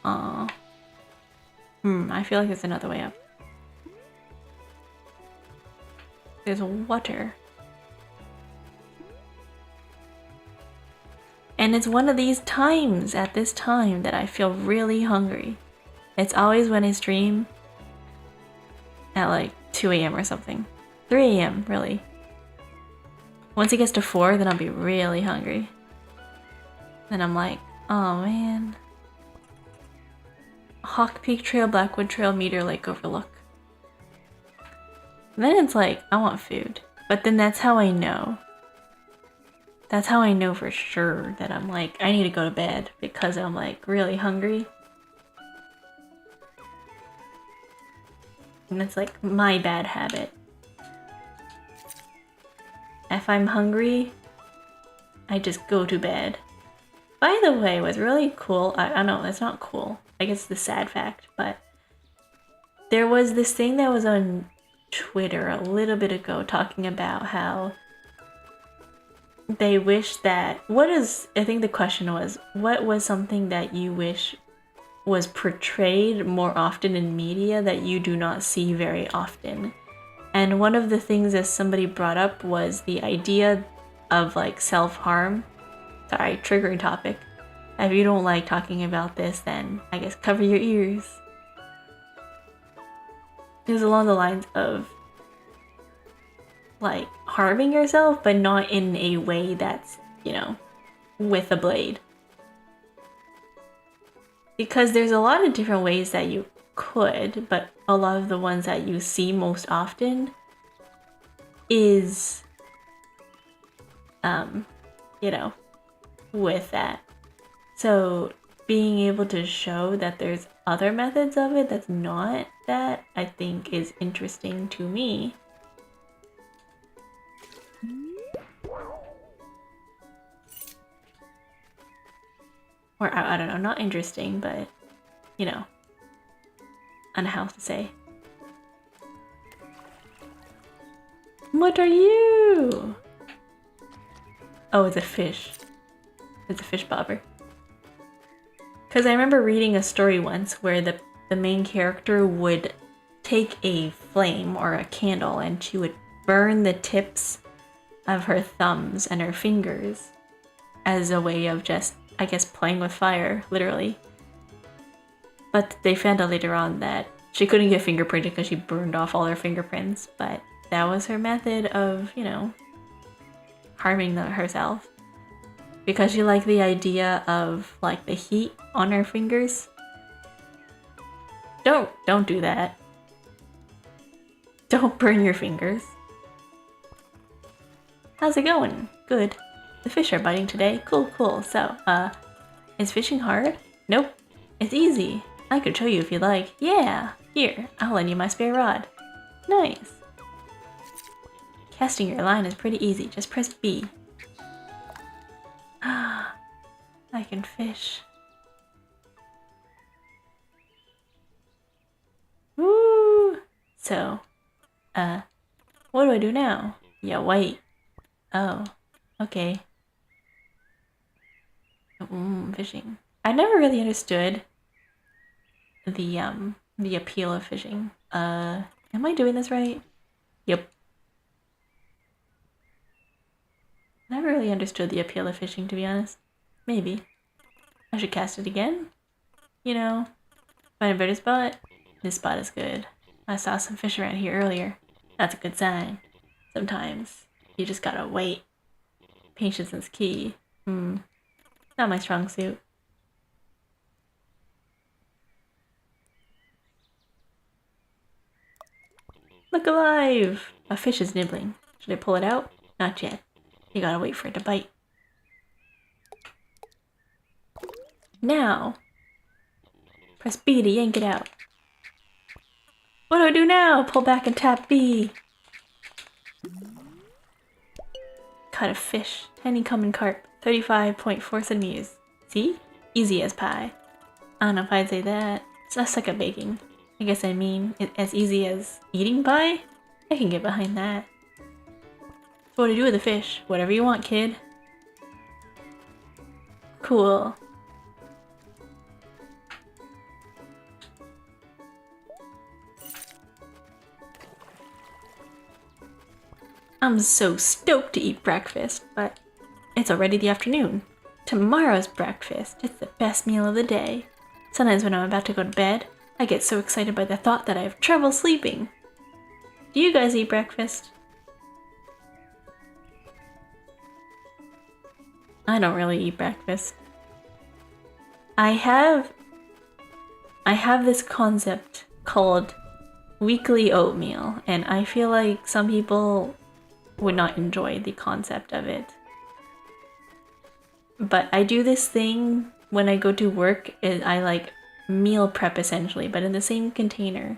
Aww. I feel like there's another way up. There's water. And it's one of these times at this time that I feel really hungry. It's always when I stream at like 2 a.m. or something. 3 a.m. really. Once it gets to 4, then I'll be really hungry. Then I'm like, oh man. Hawk Peak Trail, Blackwood Trail, Meteor Lake Overlook. And then it's like, I want food. But then that's how I know. That's how I know for sure that I'm like, I need to go to bed because I'm like really hungry. And it's like my bad habit. If I'm hungry, I just go to bed. By the way, what's really cool, I don't know, it's not cool. I guess the sad fact, but there was this thing that was on Twitter a little bit ago talking about how they wish that, I think the question was, what was something that you wish was portrayed more often in media that you do not see very often? And one of the things that somebody brought up was the idea of like self-harm. Sorry, triggering topic. If you don't like talking about this, then I guess cover your ears. It was along the lines of like harming yourself, but not in a way that's, with a blade. Because there's a lot of different ways that you could, but a lot of the ones that you see most often is, you know, with that. So being able to show that there's other methods of it that's not that, I think is interesting to me. Or I don't know, not interesting, but you know, I don't know how to say. What are you? Oh, it's a fish. It's a fish bobber. Because I remember reading a story once where the main character would take a flame or a candle and she would burn the tips of her thumbs and her fingers as a way of just, I guess, playing with fire, literally. But they found out later on that she couldn't get fingerprinted because she burned off all her fingerprints, but that was her method of, you know, harming herself. Because she liked the idea of, like, the heat on her fingers. Don't do that. Don't burn your fingers. How's it going? Good. The fish are biting today. Cool, cool. So, is fishing hard? Nope. It's easy. I could show you if you'd like. Yeah! Here, I'll lend you my spare rod. Nice. Casting your line is pretty easy. Just press B. I can fish. Woo! So, what do I do now? Yeah, wait. Oh, okay. Fishing. I never really understood the appeal of fishing. Am I doing this right? Yep. Never really understood the appeal of fishing, to be honest. Maybe. I should cast it again? You know, find a better spot? This spot is good. I saw some fish around here earlier. That's a good sign. Sometimes you just gotta wait. Patience is key. Not my strong suit. Look alive! A fish is nibbling. Should I pull it out? Not yet. You gotta wait for it to bite. Now! Press B to yank it out. What do I do now? Pull back and tap B. Caught a fish. Tiny common carp. 35.4 centimeters. See? Easy as pie. I don't know if I'd say that. So that's like a baking. I guess I mean it as easy as eating pie? I can get behind that. What do I do with the fish? Whatever you want, kid. Cool. I'm so stoked to eat breakfast, but it's already the afternoon. Tomorrow's breakfast. It's the best meal of the day. Sometimes when I'm about to go to bed, I get so excited by the thought that I have trouble sleeping. Do you guys eat breakfast? I don't really eat breakfast. I have this concept called weekly oatmeal, and I feel like some people would not enjoy the concept of it. But I do this thing when I go to work, is I like meal prep essentially, but in the same container.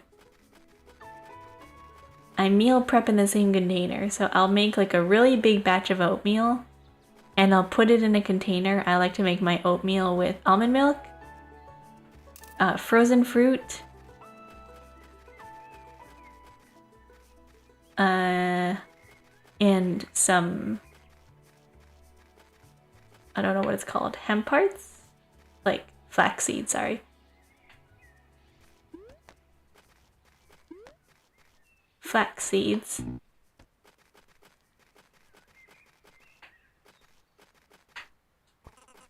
I meal prep in the same container, so I'll make like a really big batch of oatmeal and I'll put it in a container. I like to make my oatmeal with almond milk, frozen fruit, and some, I don't know what it's called, hemp parts? Like flaxseed, sorry. Flax seeds.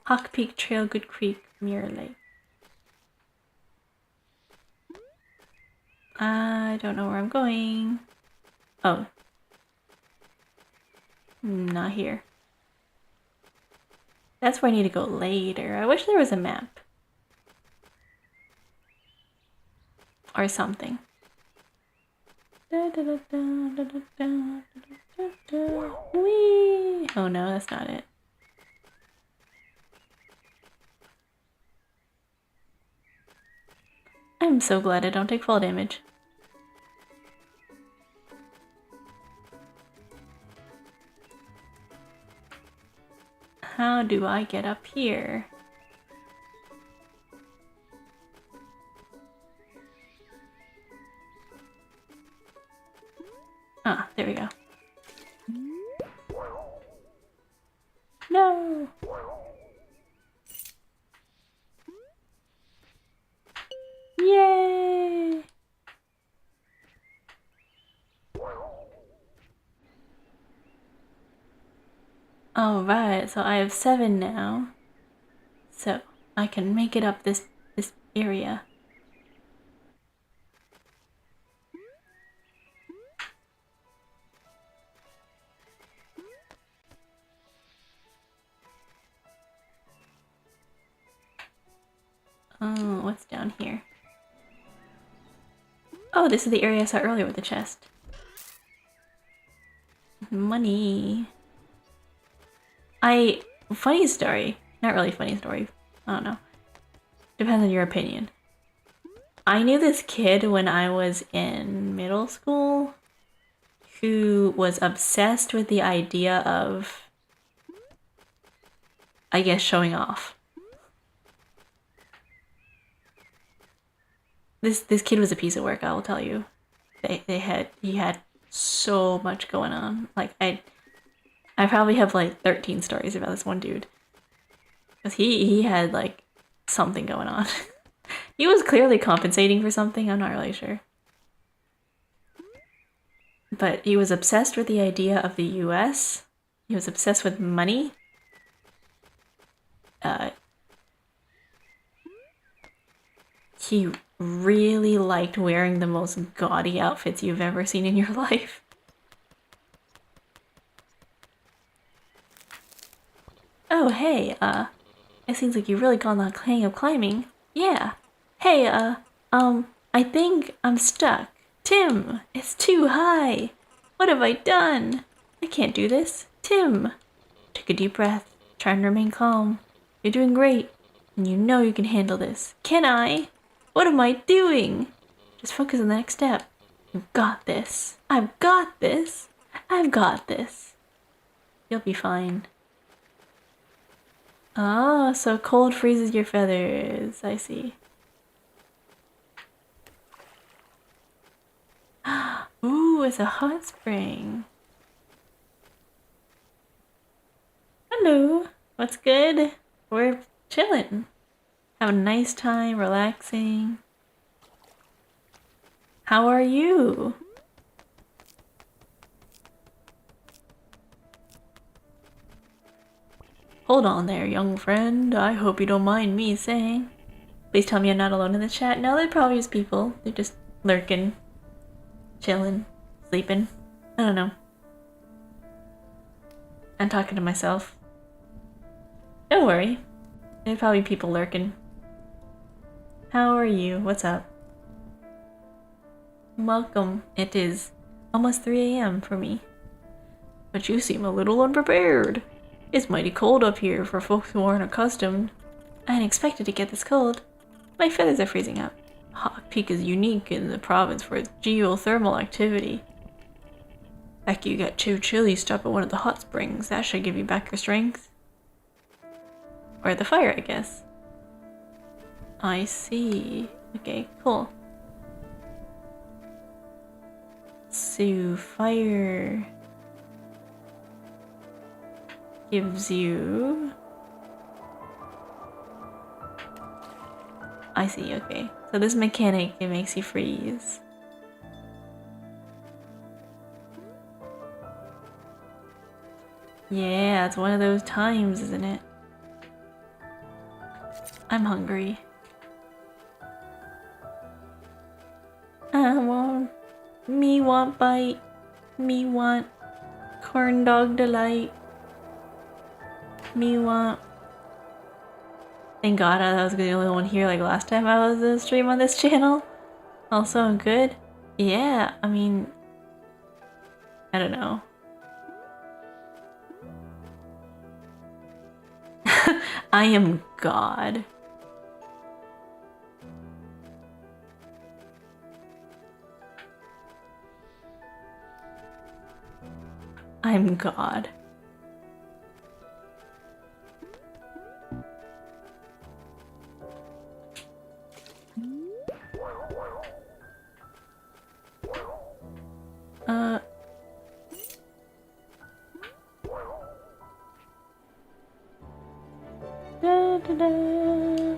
Hawk Peak Trail, Good Creek, Mirror Lake. I don't know where I'm going. Oh. Not here. That's where I need to go later. I wish there was a map. Or something. Whee! Oh no, that's not it. I'm so glad I don't take fall damage. How do I get up here? Ah, there we go. No! Yay! Alright, so I have 7 now. So I can make it up this area. Oh, what's down here? Oh, this is the area I saw earlier with the chest. Money. Funny story. Not really funny story. I don't know. Depends on your opinion. I knew this kid when I was in middle school who was obsessed with the idea of, I guess, showing off. This kid was a piece of work, I will tell you. He had so much going on. Like I probably have like 13 stories about this one dude. Cause he had like something going on. He was clearly compensating for something, I'm not really sure. But he was obsessed with the idea of the US. He was obsessed with money. He really liked wearing the most gaudy outfits you've ever seen in your life. Oh, hey, it seems like you've really gone the hang of climbing. Yeah. Hey, I think I'm stuck. Tim, it's too high. What have I done? I can't do this. Tim. Take a deep breath. Try and remain calm. You're doing great. And you know you can handle this. Can I? What am I doing? Just focus on the next step. You've got this. I've got this. I've got this. You'll be fine. Oh, so cold freezes your feathers. I see. Ooh, it's a hot spring. Hello. What's good? We're chilling. Having a nice time, relaxing. How are you? Hold on there, young friend. I hope you don't mind me saying. Please tell me I'm not alone in the chat. No, there probably is people. They're just lurking, chilling, sleeping. I don't know. I'm talking to myself. Don't worry. There's probably people lurking. How are you? What's up? Welcome. It is almost 3 a.m. for me. But you seem a little unprepared. It's mighty cold up here for folks who aren't accustomed. I hadn't expected to get this cold. My feathers are freezing up. Hawk Peak is unique in the province for its geothermal activity. After you get too chilly, stop at one of the hot springs. That should give you back your strength. Or the fire, I guess. I see. Okay, cool. So, fire gives you... I see, okay. So this mechanic, it makes you freeze. Yeah, it's one of those times, isn't it? I'm hungry. Me want bite. Me want corn dog delight. Me want Thank God I was the only one here like last time I was a stream on this channel. Also, I'm good. Yeah, I mean, I don't know. I am God. I'm God. Da, da, da.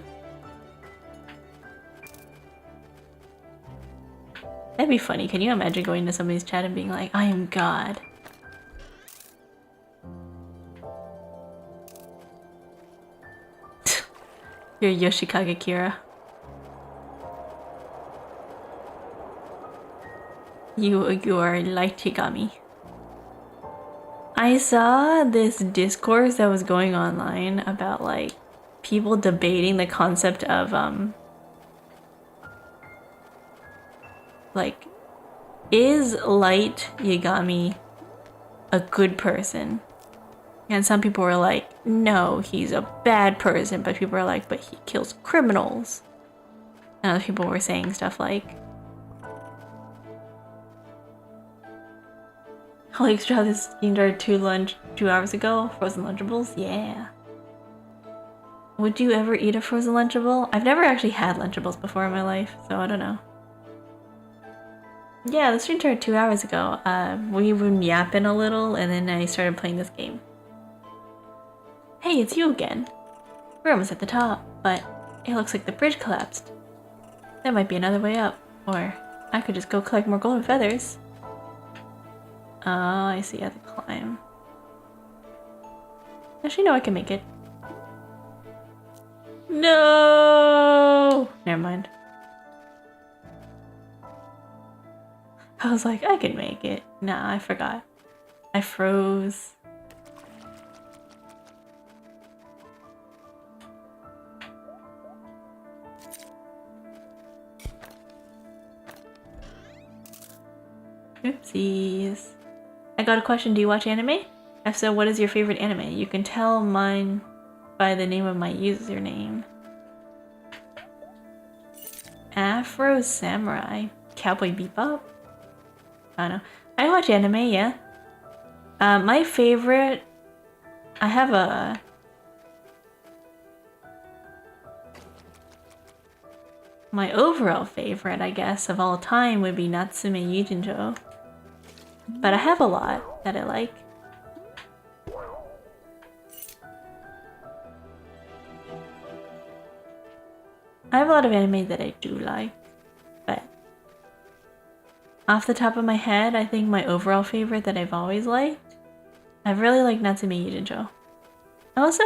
That'd be funny. Can you imagine going to somebody's chat and being like, I am God? You're Yoshikage Kira. You are light Higami. I saw this discourse that was going online about like people debating the concept of like, is light Yagami a good person? And some people were like, no, he's a bad person, but people were like, but he kills criminals. And other people were saying stuff like, holy extra, this game started 2 hours ago. Frozen Lunchables? Yeah. Would you ever eat a frozen Lunchable? I've never actually had Lunchables before in my life, so I don't know. Yeah, the stream started 2 hours ago. We were yapping a little, and then I started playing this game. Hey, it's you again. We're almost at the top, but it looks like the bridge collapsed. There might be another way up, or I could just go collect more golden feathers. Oh, I see. I have to climb. Actually, no, I can make it. No! Never mind. I was like, I can make it. Nah, I forgot. I froze. Oopsies. I got a question. Do you watch anime? If so, what is your favorite anime? You can tell mine by the name of my username. Afro Samurai. Cowboy Bebop? I don't know. I watch anime, yeah. My favorite... I have a... My overall favorite, I guess, of all time would be Natsume Yuujinjo. But I have a lot that I like. I have a lot of anime that I do like, but off the top of my head, I think my overall favorite that I've always liked, I've really liked Natsume Yuujinjo. Also,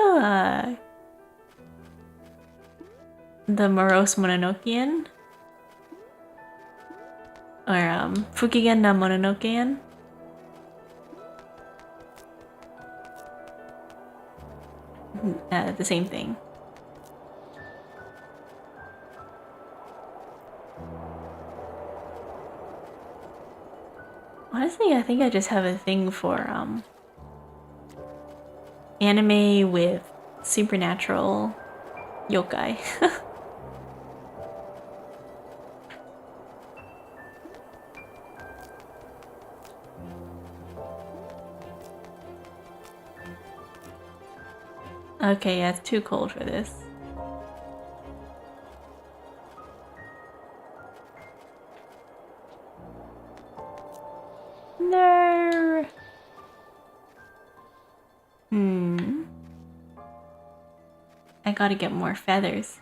the Morose Mononokean, or Fukigen na Mononokean. The same thing. Honestly, I think I just have a thing for anime with supernatural yokai. Okay, yeah, it's too cold for this. No. I gotta get more feathers.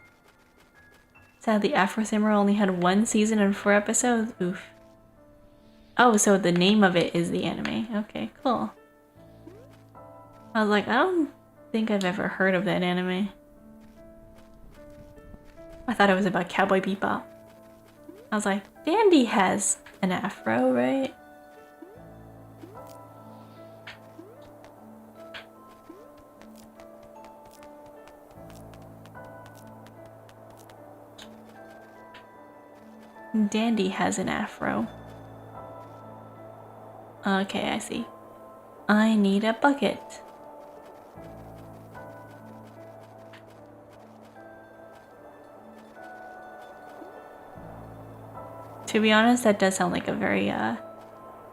Sadly, Afro Samurai only had 1 season and 4 episodes. Oof. Oh, so the name of it is the anime. Okay, cool. I was like, I don't think I've ever heard of that anime. I thought it was about Cowboy Bebop. I was like, Dandy has an afro, right? Dandy has an afro. Okay, I see. I need a bucket. To be honest, that does sound like a very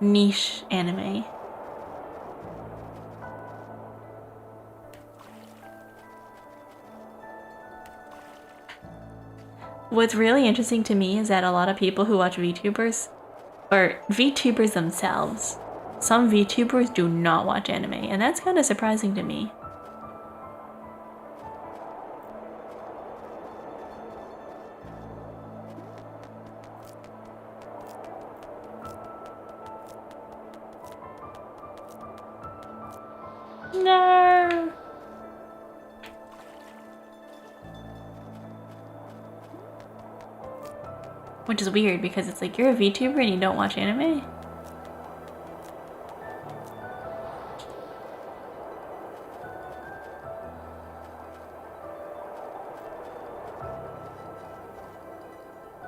niche anime. What's really interesting to me is that a lot of people who watch VTubers, or VTubers themselves, some VTubers do not watch anime, and that's kind of surprising to me. No! Which is weird because it's like, you're a VTuber and you don't watch anime?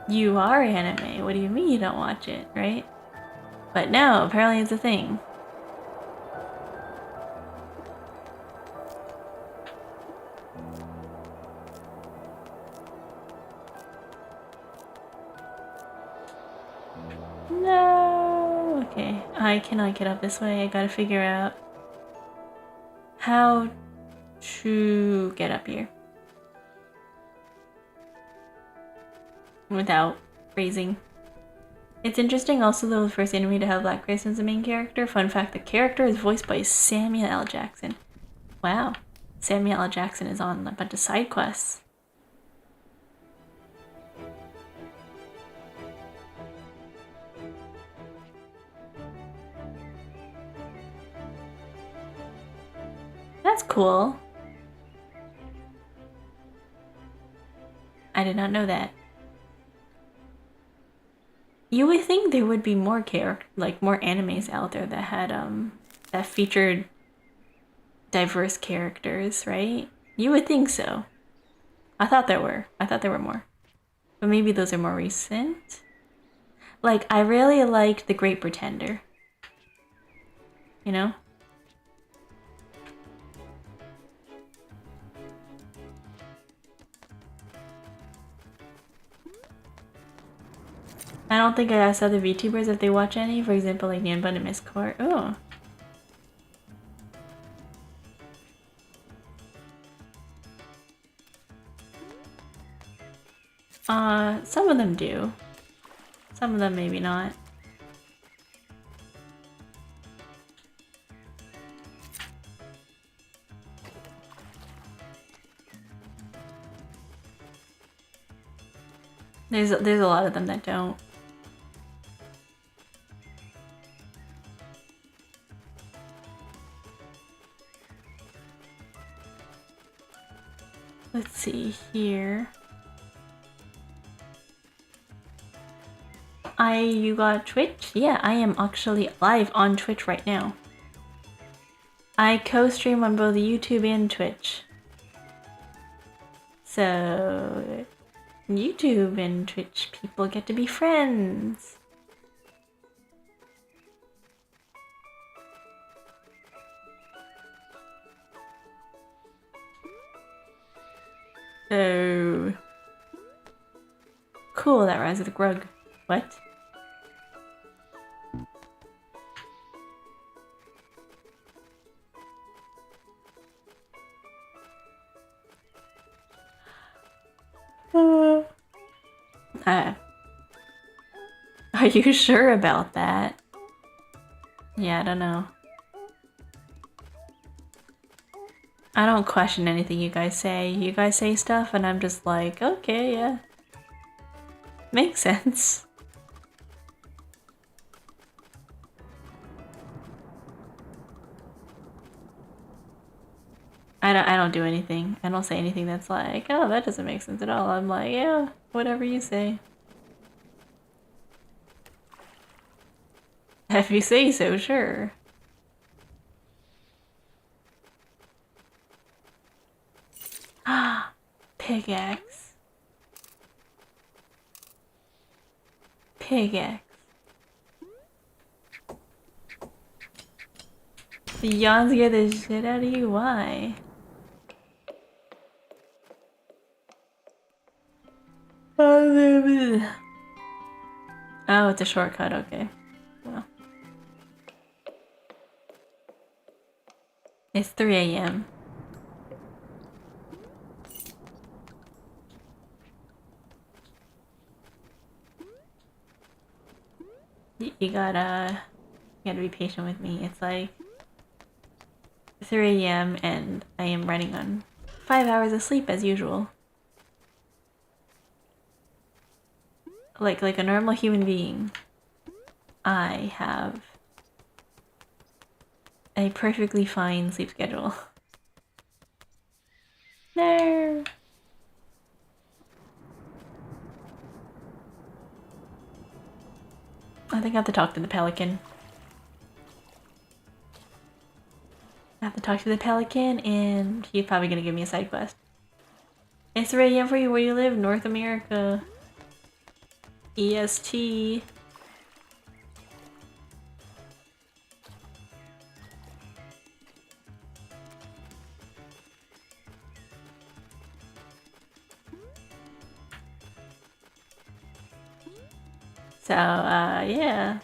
You are anime. What do you mean you don't watch it, right? But no, apparently it's a thing. No! Okay, I cannot get up this way. I gotta figure out how to get up here without freezing. It's interesting also though, the first anime to have Black Grace as the main character. Fun fact, the character is voiced by Samuel L. Jackson. Wow. Samuel L. Jackson is on a bunch of side quests. That's cool. I did not know that. You would think there would be more more animes out there that had that featured diverse characters, right? You would think so. I thought there were. I thought there were more. But maybe those are more recent. Like, I really liked The Great Pretender. You know? I don't think I asked other VTubers if they watch any. For example, like Nyanbun and Miss Court. Oh. Some of them do. Some of them maybe not. There's a lot of them that don't. Let's see here. You got Twitch? Yeah, I am actually live on Twitch right now. I co-stream on both YouTube and Twitch. So, YouTube and Twitch people get to be friends. So cool, that Rise of the Grug. What? Are you sure about that? Yeah, I don't know. I don't question anything you guys say. You guys say stuff and I'm just like, okay, yeah. Makes sense. I don't do anything. I don't say anything that's like, oh, that doesn't make sense at all. I'm like, yeah, whatever you say. If you say so, sure. Ah, pickaxe. pickaxe. The yawns scare the shit out of you? Why? Oh, it's a shortcut, okay. Well. It's 3 a.m. You gotta be patient with me. It's like 3 a.m. and I am running on 5 hours of sleep as usual. Like a normal human being, I have a perfectly fine sleep schedule. No. I think I have to talk to the pelican. I have to talk to the pelican, and he's probably gonna give me a side quest. It's 3 a.m. for you. Where you live? North America. EST. So, yeah.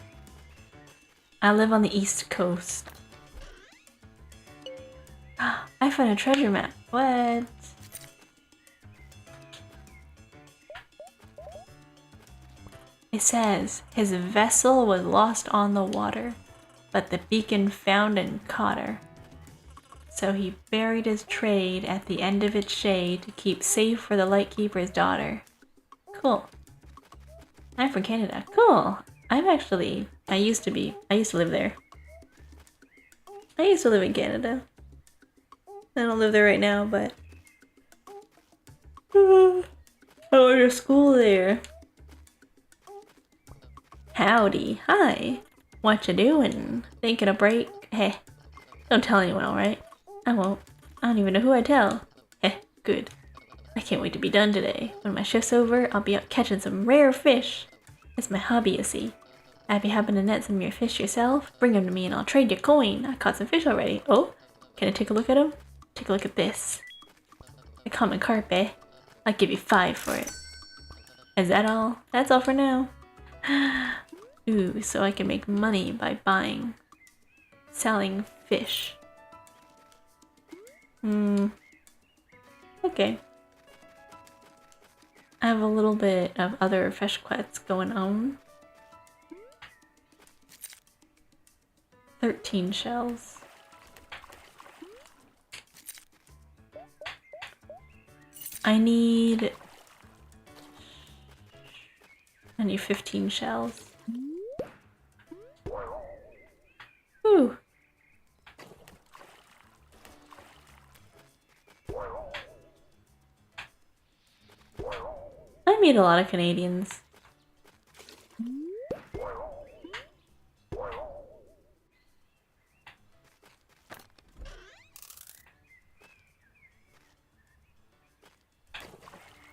I live on the East Coast. I found a treasure map. What? It says, his vessel was lost on the water, but the beacon found and caught her. So he buried his trade at the end of its shade to keep safe for the Lightkeeper's daughter. Cool. I'm from Canada. Cool. I used to live there. I used to live in Canada. I don't live there right now, but I went to school there. Howdy. Hi. What you doing? Taking a break? Heh. Don't tell anyone, alright? I won't. I don't even know who I tell. Heh. Good. I can't wait to be done today. When my shift's over, I'll be out catching some rare fish. It's my hobby, you see. If you happen to net some of your fish yourself, bring them to me and I'll trade you coin. I caught some fish already. Oh, can I take a look at them? Take a look at this. A common carp, eh? I'll give you 5 for it. Is that all? That's all for now. Ooh, so I can make money by selling fish. Okay. I have a little bit of other fish quests going on. 13 shells. I need 15 shells. Ooh. I meet a lot of Canadians.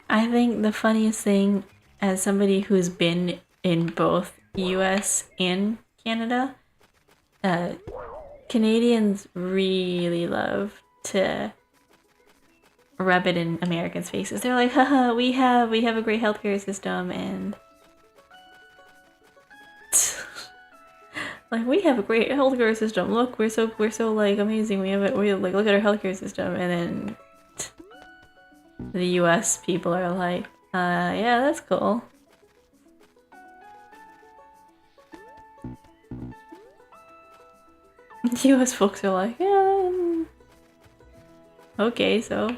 I think the funniest thing, as somebody who's been in both US and Canada, Canadians really love to rub it in Americans' faces. They're like, haha, we have a great healthcare system, and like, we have a great healthcare system. Look, we're so like amazing. We like, look at our healthcare system. And then the US people are like, yeah, that's cool. US folks are like, yeah, okay, so.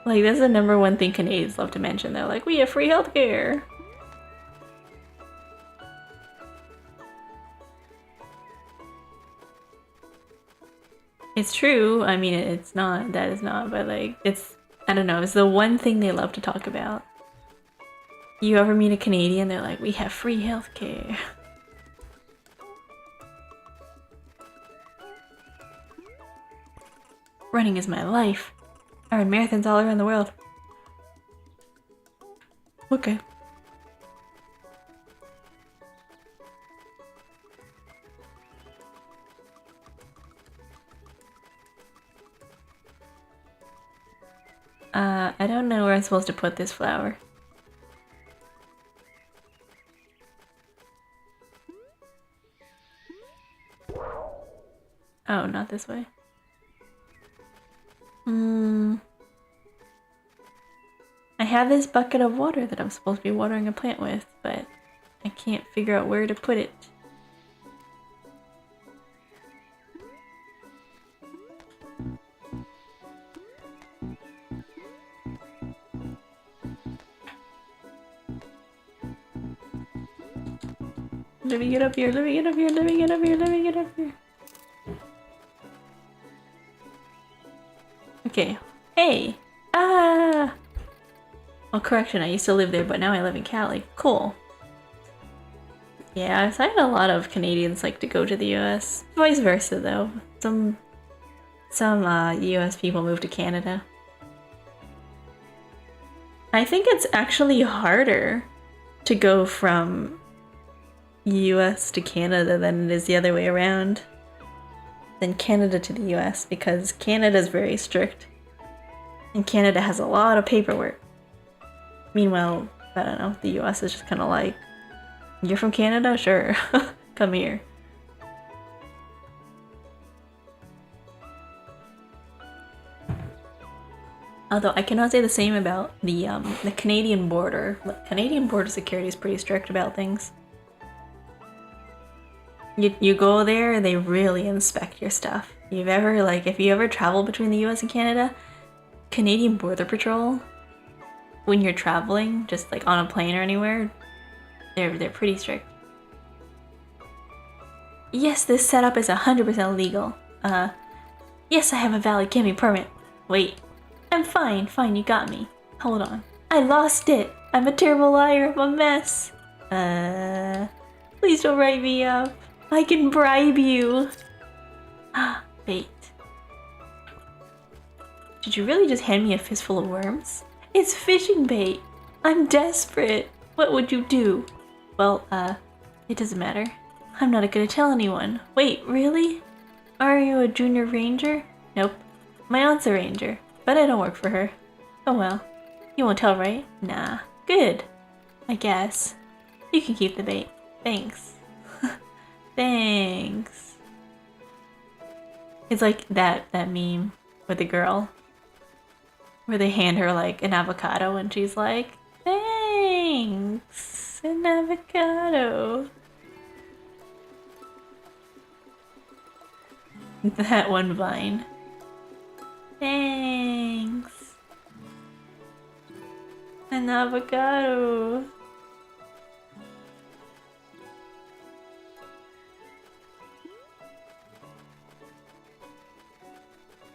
Like, that's the #1 thing Canadians love to mention. They're like, we have free healthcare. It's true. I mean, it's not. That is not. But like, it's, I don't know. It's the one thing they love to talk about. You ever meet a Canadian? They're like, we have free healthcare. Running is my life. I run marathons all around the world. Okay. I don't know where I'm supposed to put this flower. Oh, not this way. I have this bucket of water that I'm supposed to be watering a plant with, but I can't figure out where to put it. Let me get up here, let me get up here, let me get up here, let me get up here. Okay. Hey! Ah! Well, correction, I used to live there, but now I live in Cali. Cool. Yeah, I've seen a lot of Canadians like to go to the US. Vice versa, though. Some US people move to Canada. I think it's actually harder to go from US to Canada than it is the other way around. Than Canada to the US, because Canada's very strict. And Canada has a lot of paperwork. Meanwhile, I don't know, the US is just kind of like, you're from Canada? Sure. Come here. Although I cannot say the same about the Canadian border. Canadian border security is pretty strict about things. You go there, they really inspect your stuff. If you ever travel between the US and Canada, Canadian Border Patrol, when you're traveling, just like on a plane or anywhere, they're pretty strict. Yes, this setup is 100% legal. Yes, I have a valid camping permit. Wait, I'm fine, you got me. Hold on. I lost it. I'm a terrible liar, I'm a mess. Please don't write me up. I can bribe you. Bait. Did you really just hand me a fistful of worms? It's fishing bait. I'm desperate. What would you do? Well, it doesn't matter. I'm not gonna tell anyone. Wait, really? Are you a junior ranger? Nope. My aunt's a ranger, but I don't work for her. Oh well. You won't tell, right? Nah. Good. I guess. You can keep the bait. Thanks. Thanks. It's like that meme with the girl where they hand her like an avocado and she's like, thanks, an avocado. That one vine. Thanks, an avocado.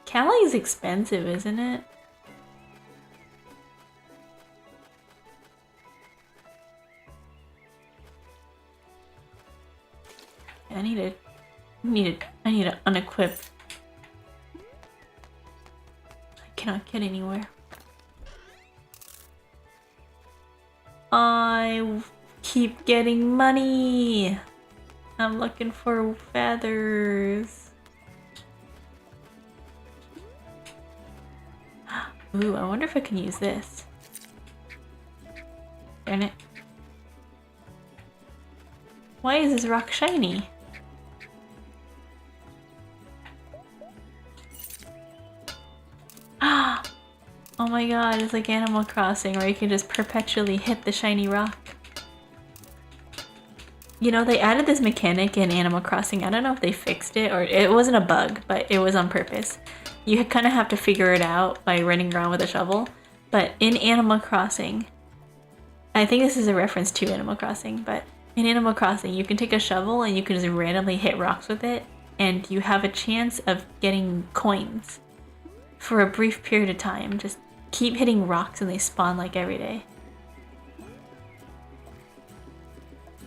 Cali's expensive, isn't it? I need to unequip. I cannot get anywhere. I keep getting money. I'm looking for feathers. Ooh, I wonder if I can use this. Darn it. Why is this rock shiny? Ah! Oh my god, it's like Animal Crossing where you can just perpetually hit the shiny rock. You know, they added this mechanic in Animal Crossing. I don't know if they fixed it or it wasn't a bug, but it was on purpose. You kind of have to figure it out by running around with a shovel. But in Animal Crossing, I think this is a reference to Animal Crossing, but in Animal Crossing, you can take a shovel and you can just randomly hit rocks with it, and you have a chance of getting coins for a brief period of time. Just keep hitting rocks and they spawn like every day.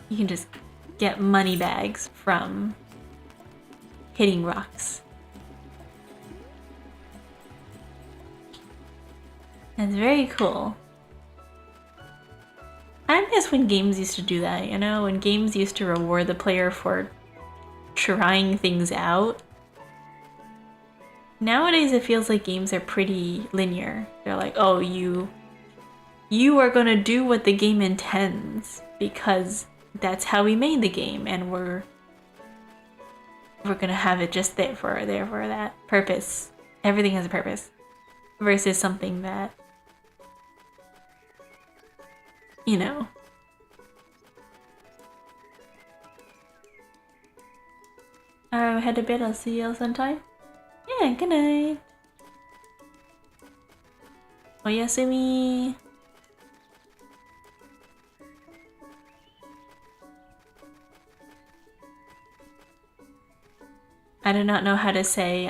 You can just get money bags from hitting rocks. That's very cool. I miss when games used to do that, you know? When games used to reward the player for trying things out. Nowadays it feels like games are pretty linear. They're like, oh, you are gonna do what the game intends because that's how we made the game, and we're gonna have it just there for that purpose. Everything has a purpose. Versus something that, you know. Alright, head to bed. I'll see you sometime. Yeah, good night. Oyasumi. I do not know how to say,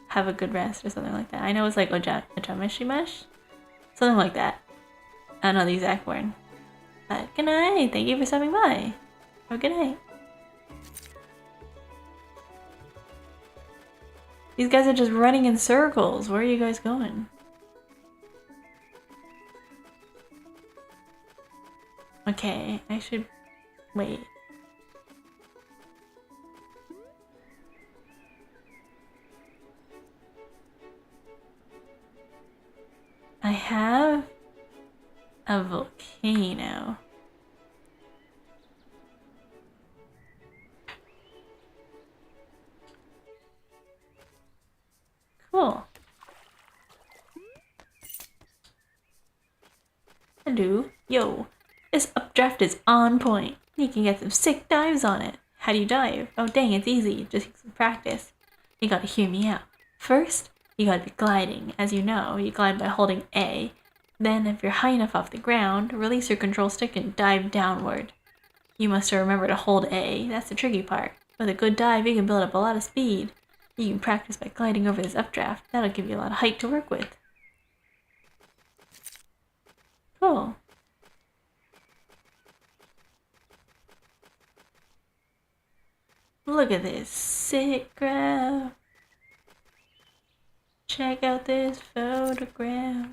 have a good rest or something like that. I know it's like ojamashimash? Something like that. I don't know the exact word. But good night. Thank you for stopping by. Have a good night. These guys are just running in circles. Where are you guys going? Okay, I should wait. I have a volcano. Cool. Hello. Yo, this updraft is on point. You can get some sick dives on it. How do you dive? Oh dang, it's easy. Just take some practice. You gotta hear me out. First, you gotta be gliding. As you know, you glide by holding A. Then, if you're high enough off the ground, release your control stick and dive downward. You must remember to hold A. That's the tricky part. With a good dive, you can build up a lot of speed. You can practice by gliding over this updraft. That'll give you a lot of height to work with. Cool. Look at this sick graph. Check out this photograph.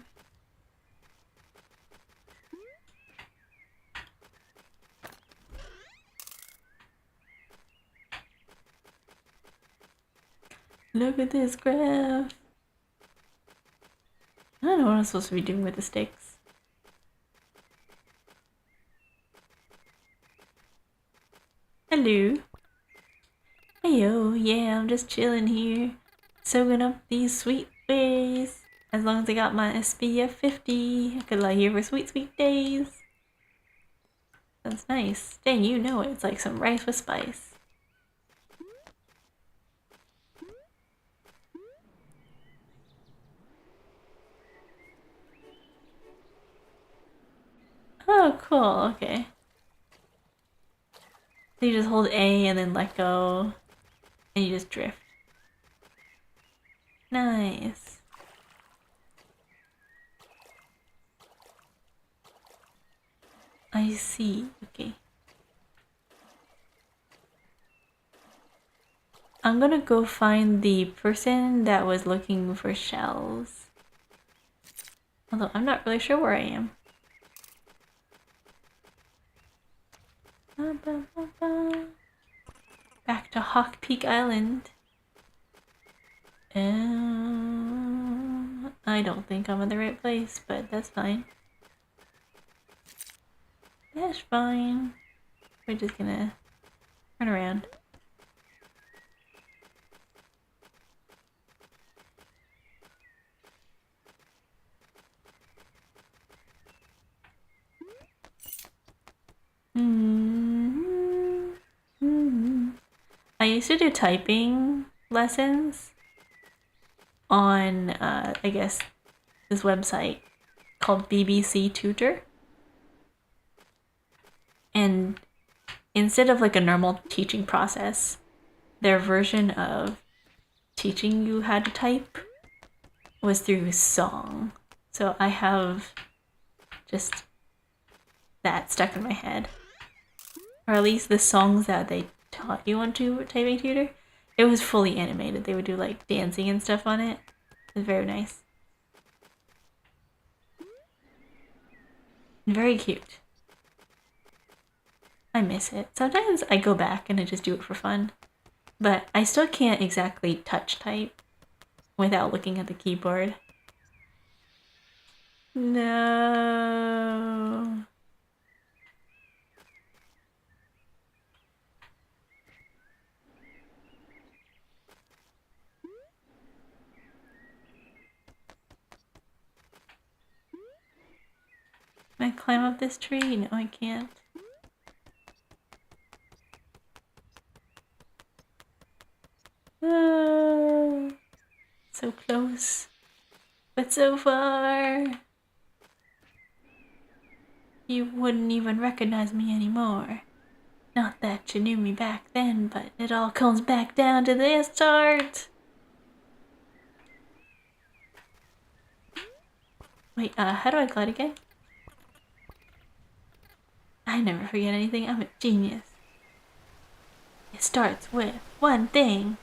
Look at this graph. I don't know what I'm supposed to be doing with the sticks. Hello. Heyo, yeah, I'm just chilling here. Soaking up these sweet waves. As long as I got my SPF 50, I could lie here for sweet, sweet days. That's nice. Dang, you know it. It's like some rice with spice. Oh, cool. Okay. So you just hold A and then let go, and you just drift. Nice. I see. Okay. I'm gonna go find the person that was looking for shells. Although I'm not really sure where I am. Back to Hawk Peak Island. I don't think I'm in the right place, but that's fine. That's fine. We're just gonna run around. I used to do typing lessons on, I guess, this website called BBC Tutor. And instead of like a normal teaching process, their version of teaching you how to type was through song. So I have just that stuck in my head. Or at least the songs that they taught you on typing tutor. It was fully animated. They would do like dancing and stuff on it. It was very nice. Very cute. I miss it. Sometimes I go back and I just do it for fun. But I still can't exactly touch type without looking at the keyboard. No. Can I climb up this tree? No, I can't. Oh, so close, but so far. You wouldn't even recognize me anymore. Not that you knew me back then, but it all comes back down to the start. Wait, how do I glide again? I never forget anything. I'm a genius. It starts with one thing.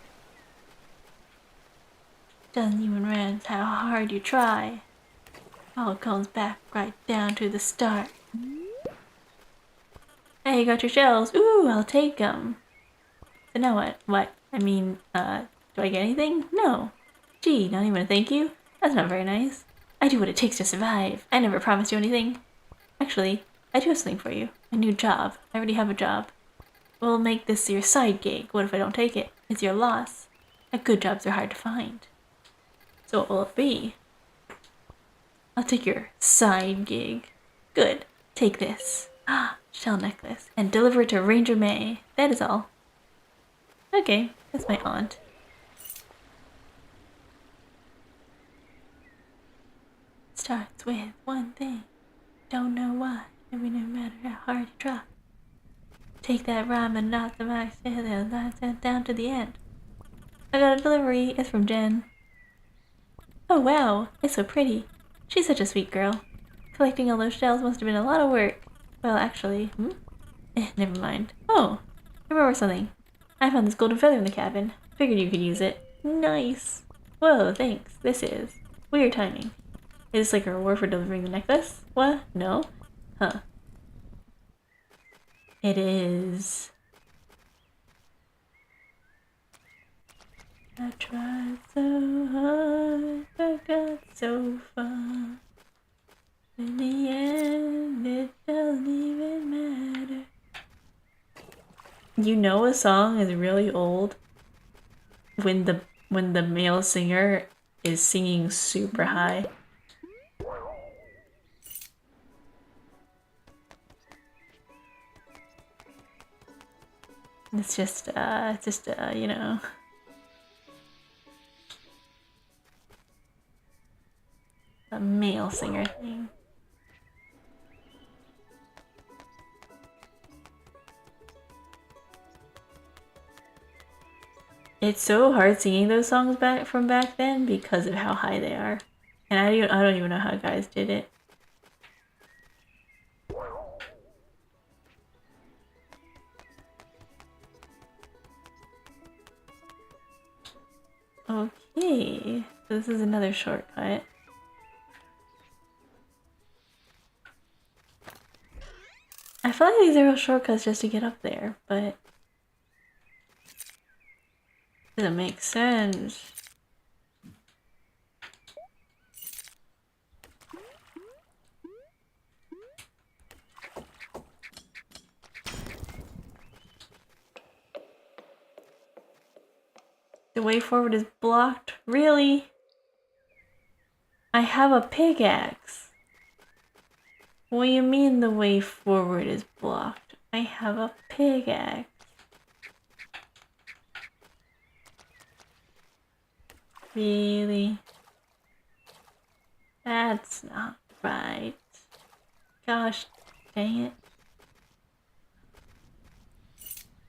Doesn't even matter how hard you try. All comes back right down to the start. Hey, you got your shells. Ooh, I'll take them. So now what? What? I mean, do I get anything? No. Gee, not even a thank you? That's not very nice. I do what it takes to survive. I never promised you anything. Actually, I do have something for you. A new job. I already have a job. We'll make this your side gig. What if I don't take it? It's your loss. Good jobs are hard to find. So what will it be? I'll take your side gig. Good. Take this. Shell necklace. And deliver it to Ranger May. That is all. Okay, that's my aunt. Starts with one thing. Don't know why. Maybe no matter how hard you try. Take that rhyme and not the max down to the end. I got a delivery. It's from Jen. Oh wow, it's so pretty. She's such a sweet girl. Collecting all those shells must have been a lot of work. Well, actually, never mind. Oh, I remember something. I found this golden feather in the cabin. Figured you could use it. Nice. Whoa, thanks. This is weird timing. Is this like a reward for delivering the necklace? What? No? Huh. It is. I tried so hard, but got so far. In the end, it doesn't even matter. You know a song is really old when the male singer is singing super high. It's just you know. A male singer thing. It's so hard singing those songs from back then because of how high they are. And I don't even know how guys did it. Okay, so this is another shortcut. I feel like these are all shortcuts just to get up there, but it doesn't make sense. The way forward is blocked? Really? I have a pickaxe. What do you mean the way forward is blocked? I have a pickaxe. Really? That's not right. Gosh dang it.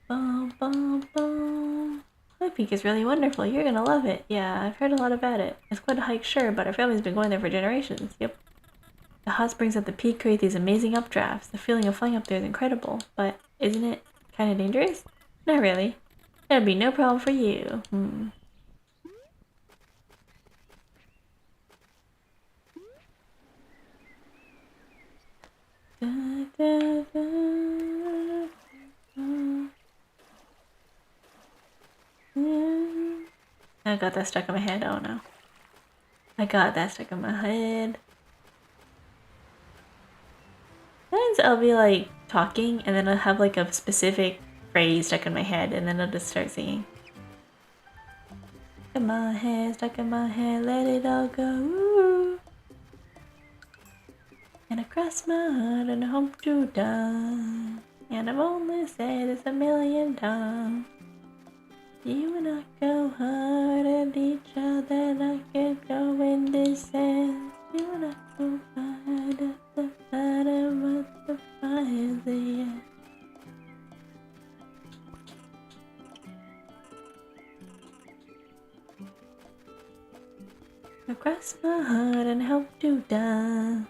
Boom, boom, boom. My peak is really wonderful. You're gonna love it. Yeah, I've heard a lot about it. It's quite a hike, sure, but our family's been going there for generations. Yep. The hot springs at the peak create these amazing updrafts. The feeling of flying up there is incredible, but isn't it kind of dangerous? Not really. It'll be no problem for you. I got that stuck in my head. Oh no. I got that stuck in my head. Sometimes I'll be like talking and then I'll have like a specific phrase stuck in my head and then I'll just start singing. Stuck in my head, let it all go. Ooh. And across my heart and I hope to die. And I've only said this 1,000,000 times. You and I go hard at each other, I can't go in this sense. You and I go hard at the bottom of the fire, the end. Across my heart and hope to die.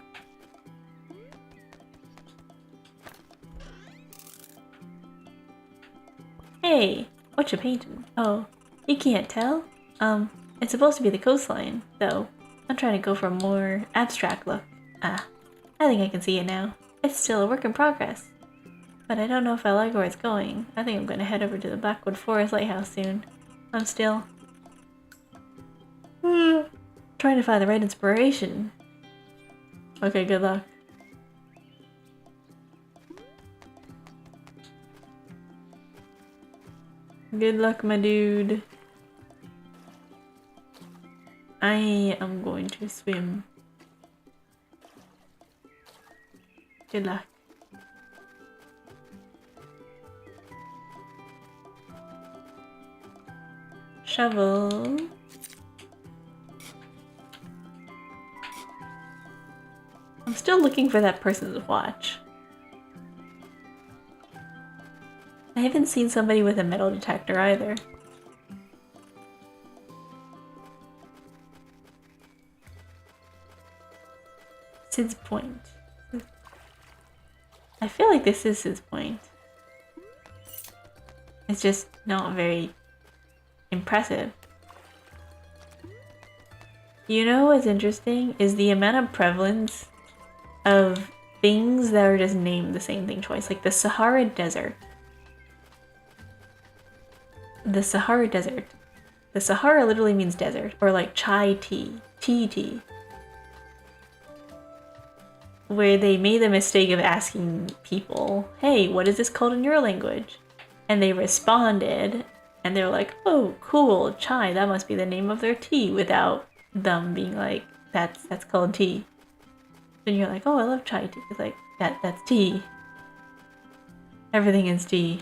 Hey, what you painting? Oh, you can't tell? It's supposed to be the coastline, though. I'm trying to go for a more abstract look. I think I can see it now. It's still a work in progress. But I don't know if I like where it's going. I think I'm gonna head over to the Blackwood Forest Lighthouse soon. I'm still trying to find the right inspiration. Okay, good luck. Good luck, my dude. I am going to swim. Good luck. Shovel. I'm still looking for that person's watch. I haven't seen somebody with a metal detector either. Sid's Point. I feel like this is Sid's Point. It's just not very impressive. You know what's interesting is the amount of prevalence of things that are just named the same thing twice. Like the Sahara Desert. The Sahara Desert. The Sahara literally means desert, or like chai tea, tea. Where they made the mistake of asking people, hey, what is this called in your language? And they responded, and they were like, oh, cool, chai, that must be the name of their tea, without them being like, that's called tea. And you're like, oh, I love chai tea. It's like, that's tea. Everything is tea.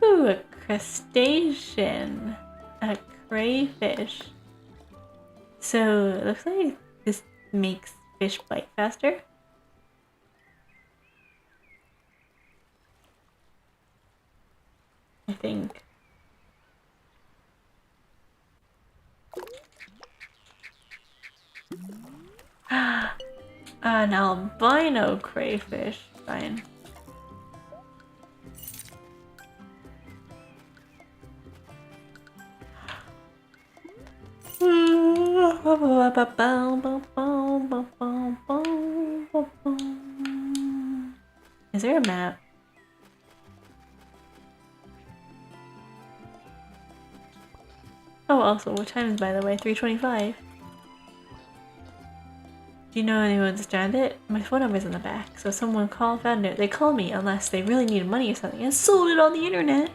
Ooh, a crustacean. A crayfish. So, it looks like this makes fish bite faster. I think. An albino crayfish. Fine. Is there a map? Oh, also, what time is, by the way? 3:25. Do you know anyone's stranded? My phone number's in the back, so someone found it. They called me unless they really needed money or something and sold it on the internet.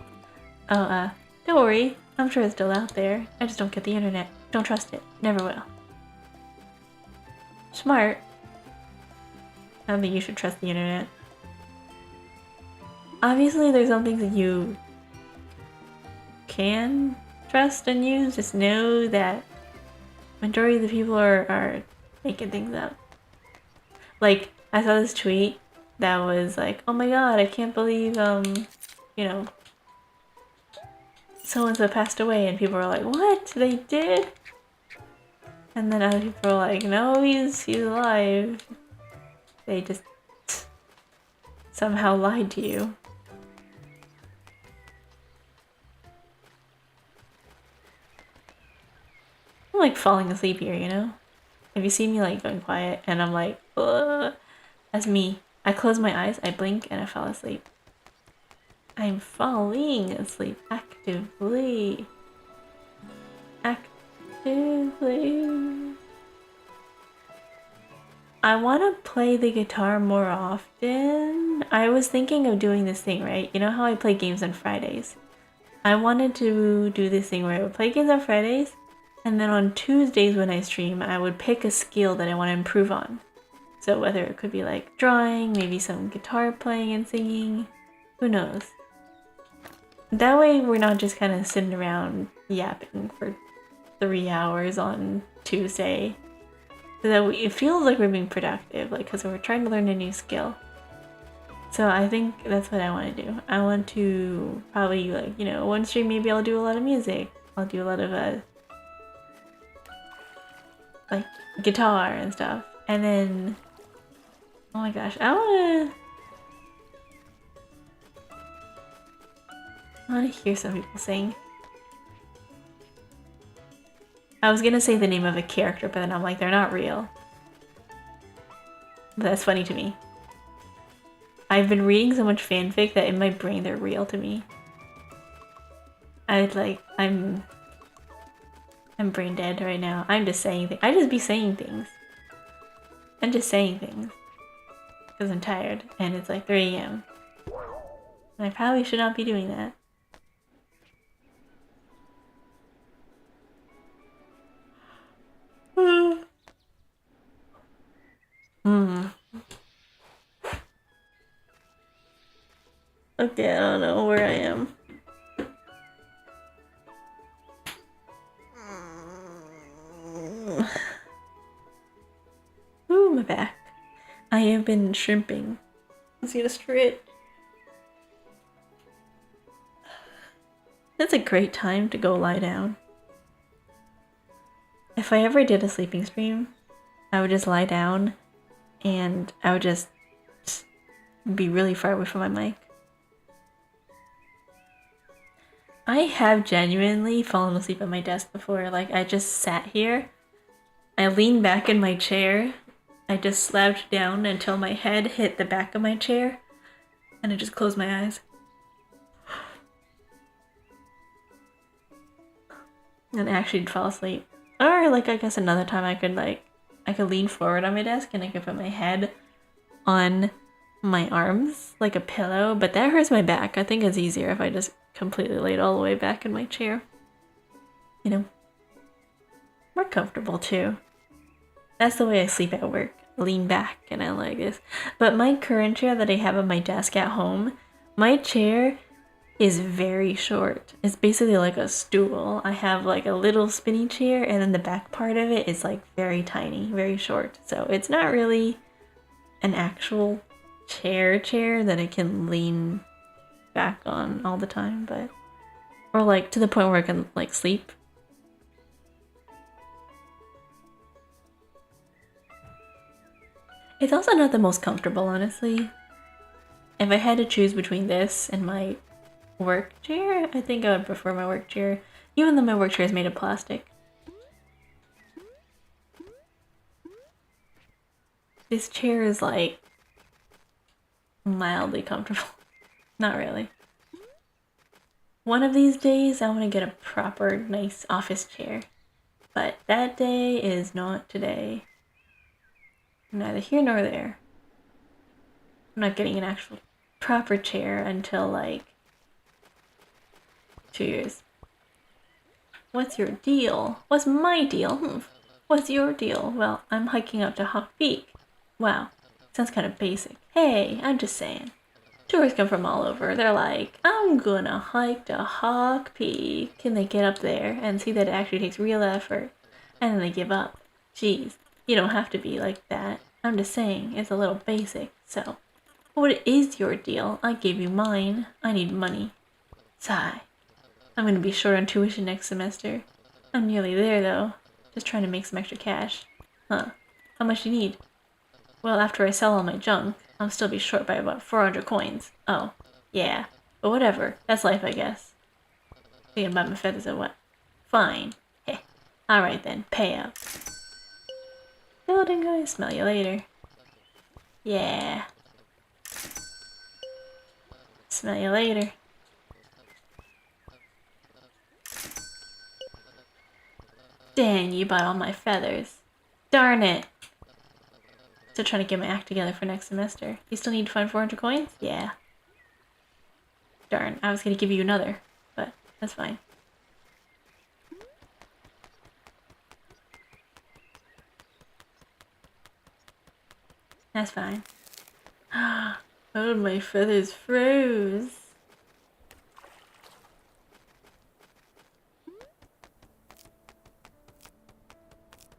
Oh, don't worry. I'm sure it's still out there. I just don't get the internet. Don't trust it. Never will. Smart. I don't think you should trust the internet. Obviously, there's some things that you can trust and use. Just know that majority of the people are making things up. Like, I saw this tweet that was like, oh my god, I can't believe, you know, so-and-so passed away, and people were like, what? They did? And then other people are like, no, he's alive. They just somehow lied to you. I'm like falling asleep here, you know? If you see me like going quiet and I'm like, ugh, that's me. I close my eyes, I blink, and I fall asleep. I'm falling asleep actively. Actively. I want to play the guitar more often. I was thinking of doing this thing, right? You know how I play games on Fridays? I wanted to do this thing where I would play games on Fridays, and then on Tuesdays when I stream, I would pick a skill that I want to improve on. So whether it could be like drawing, maybe some guitar playing and singing, who knows? That way we're not just kind of sitting around yapping for 3 hours on Tuesday. So that it feels like we're being productive, like because we're trying to learn a new skill. So I think that's what I want to do. I want to probably like, you know, one stream maybe I'll do a lot of music. I'll do a lot of like guitar and stuff. And then, oh my gosh, I want to hear some people sing. I was gonna say the name of a character, but then I'm like, they're not real. But that's funny to me. I've been reading so much fanfic that in my brain they're real to me. I'm brain dead right now. I'm just saying things. I just be saying things. I'm just saying things. Because I'm tired and it's like 3 AM. And I probably should not be doing that. Okay, I don't know where I am. Ooh, my back. I have been shrimping. Let's get a stretch. That's a great time to go lie down. If I ever did a sleeping stream, I would just lie down and I would just be really far away from my mic. I have genuinely fallen asleep at my desk before. Like, I just sat here, I leaned back in my chair, I just slouched down until my head hit the back of my chair, and I just closed my eyes. And actually fall asleep. Or, like, I guess another time I could lean forward on my desk and I could put my head on my arms like a pillow, but that hurts my back. I think it's easier if I just completely laid all the way back in my chair. You know? More comfortable too. That's the way I sleep at work. Lean back and I like this. But my current chair that I have on my desk at home, my chair is very short. It's basically like a stool. I have like a little spinny chair and then the back part of it is like very tiny, very short. So it's not really an actual chair that I can lean back on all the time, but or like to the point where I can like sleep. It's also not the most comfortable, honestly. If I had to choose between this and my work chair, I think I would prefer my work chair, even though my work chair is made of plastic. This chair is like mildly comfortable. Not really. One of these days I want to get a proper nice office chair, but that day is not today. Neither here nor there. I'm not getting an actual proper chair until like 2 years. What's your deal? What's my deal? What's your deal? Well, I'm hiking up to Hawk Peak. Wow, sounds kind of basic. Hey, I'm just saying. Tourists come from all over. They're like, I'm gonna hike to Hawk Peak. Can they get up there and see that it actually takes real effort? And then they give up. Jeez, you don't have to be like that. I'm just saying, it's a little basic. So, what is your deal? I gave you mine. I need money. Sigh. I'm gonna be short on tuition next semester. I'm nearly there though. Just trying to make some extra cash. Huh. How much do you need? Well, after I sell all my junk, I'll still be short by about 400 coins. Oh, yeah. But whatever. That's life, I guess. Thinking about my feathers or what? Fine. Heh. Alright then, pay up. Golden guy, smell you later. Yeah. Smell you later. Dang, you bought all my feathers. Darn it. Still trying to get my act together for next semester. You still need to find 400 coins? Yeah. Darn, I was gonna give you another, but that's fine. That's fine. Oh, my feathers froze.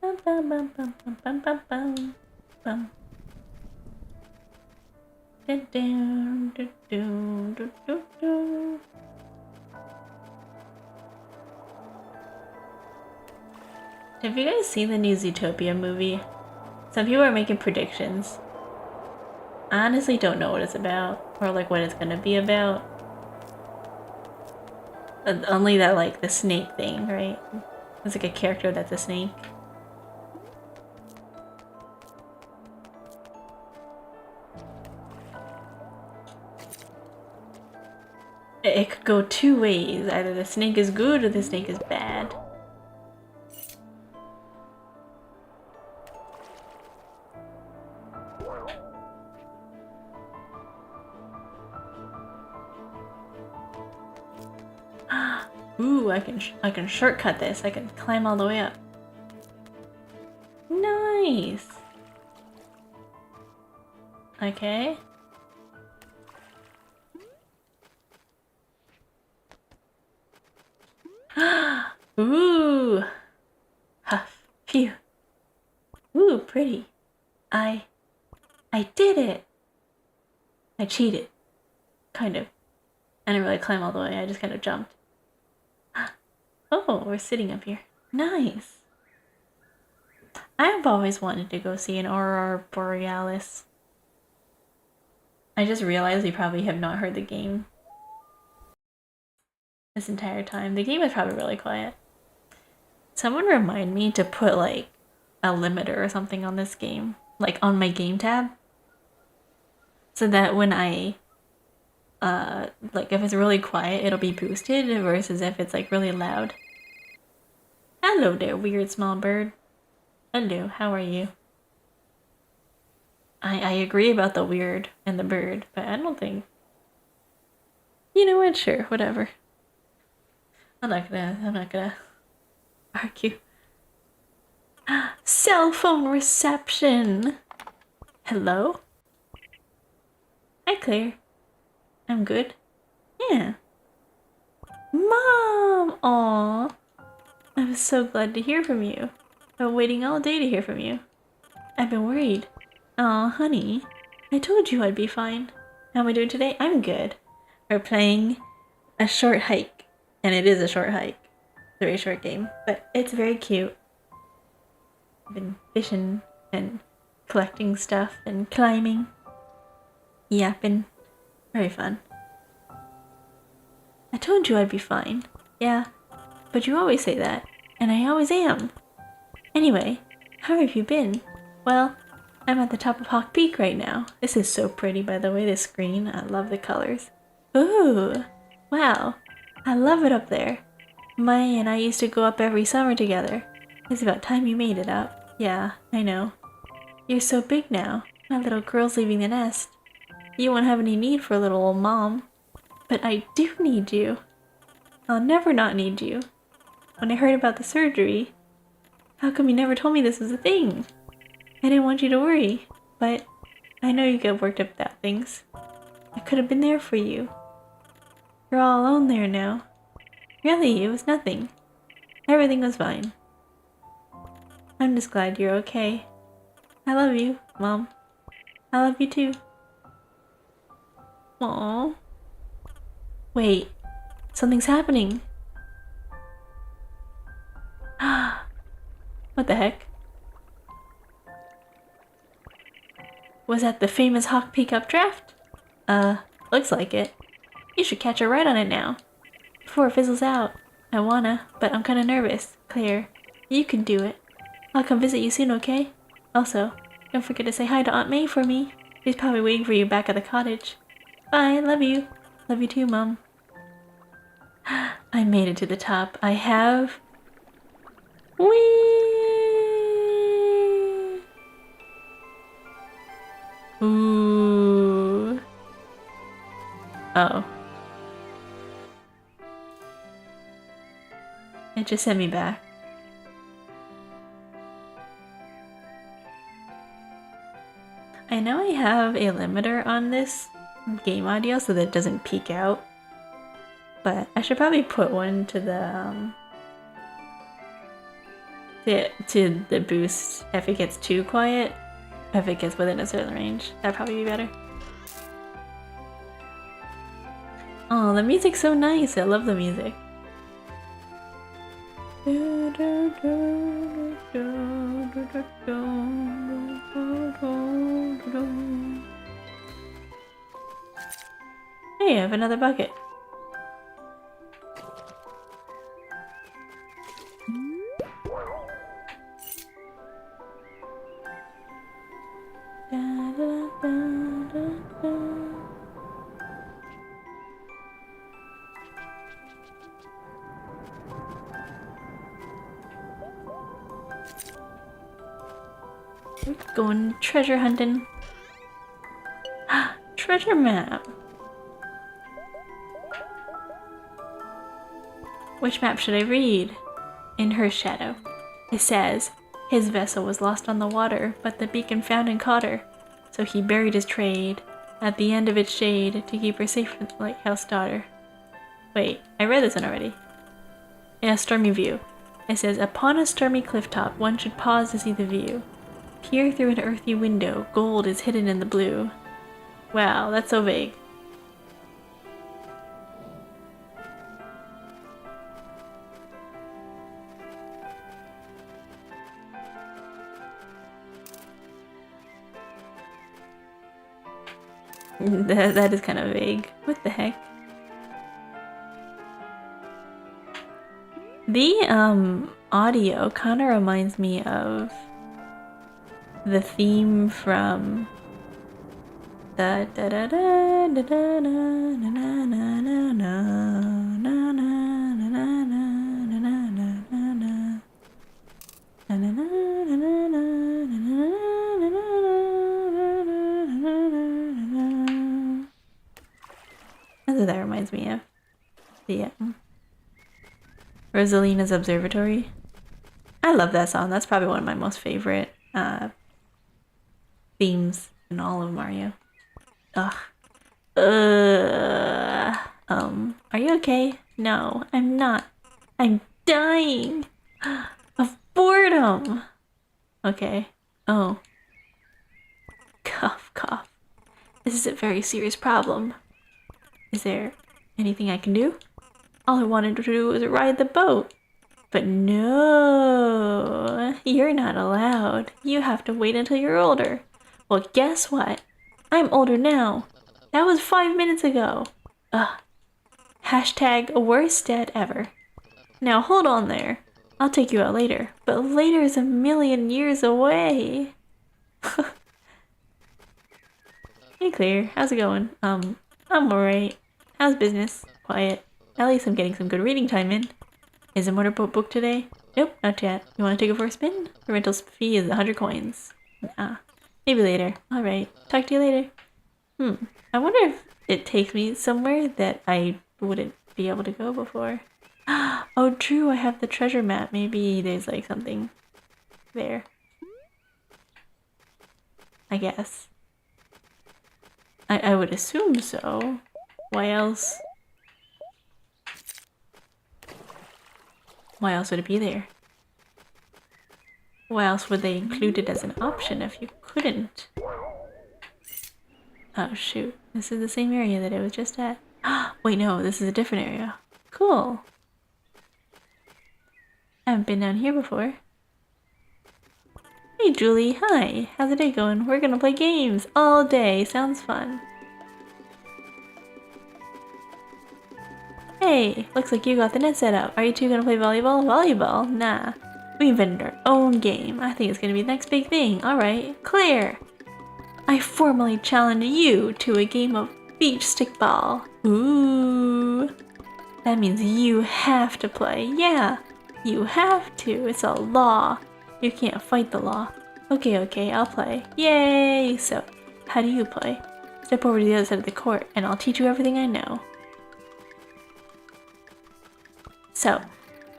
Bum bum bum bum bum bum bum bum bum. Have you guys seen the new Zootopia movie? Some people are making predictions. I honestly don't know what it's about, or like what it's gonna be about. Only that like the snake thing, right? It's like a character that's a snake. It could go two ways. Either the snake is good or the snake is bad. Ooh, I can shortcut this. I can climb all the way up. Nice. Okay. Ooh. Huff. Phew. Ooh, pretty. I did it. I cheated. Kind of. I didn't really climb all the way. I just kind of jumped. Oh, we're sitting up here. Nice. I've always wanted to go see an aurora borealis. I just realized you probably have not heard the game this entire time. The game is probably really quiet. Someone remind me to put like a limiter or something on this game, like on my game tab, so that when I like if it's really quiet it'll be boosted versus if it's like really loud. Hello there, weird small bird. Hello, how are you? I agree about the weird and the bird, but I don't think... You know what? Sure, whatever. I'm not gonna argue. Cell phone reception! Hello? Hi, Claire. I'm good. Yeah. Mom! Aw. I was so glad to hear from you. I've been waiting all day to hear from you. I've been worried. Aw, honey. I told you I'd be fine. How am I doing today? I'm good. We're playing a short hike. And it is a short hike. It's a very short game. But it's very cute. I've been fishing and collecting stuff and climbing. Yapping. Very fun. I told you I'd be fine. Yeah. But you always say that. And I always am. Anyway, how have you been? Well, I'm at the top of Hawk Peak right now. This is so pretty, by the way, this screen. I love the colors. Ooh, wow. I love it up there. Maya and I used to go up every summer together. It's about time you made it up. Yeah, I know. You're so big now. My little girl's leaving the nest. You won't have any need for a little old mom. But I do need you. I'll never not need you. When I heard about the surgery, how come you never told me this was a thing? I didn't want you to worry, but I know you get worked up about things. I could have been there for you. You're all alone there now. Really, it was nothing. Everything was fine. I'm just glad you're okay. I love you, Mom. I love you too. Aww. Wait, something's happening. What the heck? Was that the famous Hawk Peak updraft? Looks like it. You should catch a ride on it now. Before it fizzles out. I wanna, but I'm kinda nervous. Claire, you can do it. I'll come visit you soon, okay? Also, don't forget to say hi to Aunt May for me. She's probably waiting for you back at the cottage. Bye, love you. Love you too, Mom. I made it to the top. I have... Whee! Ooh. Oh. It just sent me back. I know I have a limiter on this game audio so that it doesn't peak out, but I should probably put one to the to the boost if it gets too quiet. If it gets within a certain range, that'd probably be better. Oh, the music's so nice. I love the music. Hey, I have another bucket. Going treasure hunting. Treasure map. Which map should I read? In her shadow. It says, his vessel was lost on the water, but the beacon found and caught her. So he buried his trade at the end of its shade to keep her safe from the lighthouse daughter. Wait, I read this one already. In a stormy view. It says, upon a stormy cliff top, one should pause to see the view. Peer through an earthy window, gold is hidden in the blue. Wow, that's so vague. That is kind of vague. What the heck? The audio kind of reminds me of the theme from the da da da da da na na na na na na na na na. That's what that reminds me of. The Rosalina's Observatory. I love that song. That's probably one of my most favorite themes in all of Mario. Ugh. Are you okay? No, I'm not. I'm dying of boredom. Okay. Oh. Cough, cough. This is a very serious problem. Is there anything I can do? All I wanted to do was ride the boat. But no, you're not allowed. You have to wait until you're older. Well, guess what? I'm older now. That was 5 minutes ago. Ugh. Hashtag worst dad ever. Now hold on there. I'll take you out later. But later is a million years away. Hey Claire, how's it going? I'm alright. How's business? Quiet. At least I'm getting some good reading time in. Is the motorboat booked today? Nope, not yet. You want to take it for a spin? The rental fee is 100 coins. Nah. Maybe later. Alright. Talk to you later. I wonder if it takes me somewhere that I wouldn't be able to go before. Oh, true. I have the treasure map. Maybe there's like something there. I guess. I would assume so. Why else? Why else would it be there? Why else would they include it as an option if you couldn't? Oh shoot, this is the same area that I was just at. Wait, no, this is a different area. Cool. I haven't been down here before. Hey Julie, hi. How's the day going? We're gonna play games all day. Sounds fun. Hey, looks like you got the net set up. Are you two gonna play volleyball? Volleyball? Nah. We invented our own game. I think it's gonna be the next big thing. Alright, clear. I formally challenge you to a game of beach stickball. Ooh. That means you have to play. Yeah, you have to. It's a law. You can't fight the law. Okay, I'll play. Yay! So, how do you play? Step over to the other side of the court and I'll teach you everything I know. So,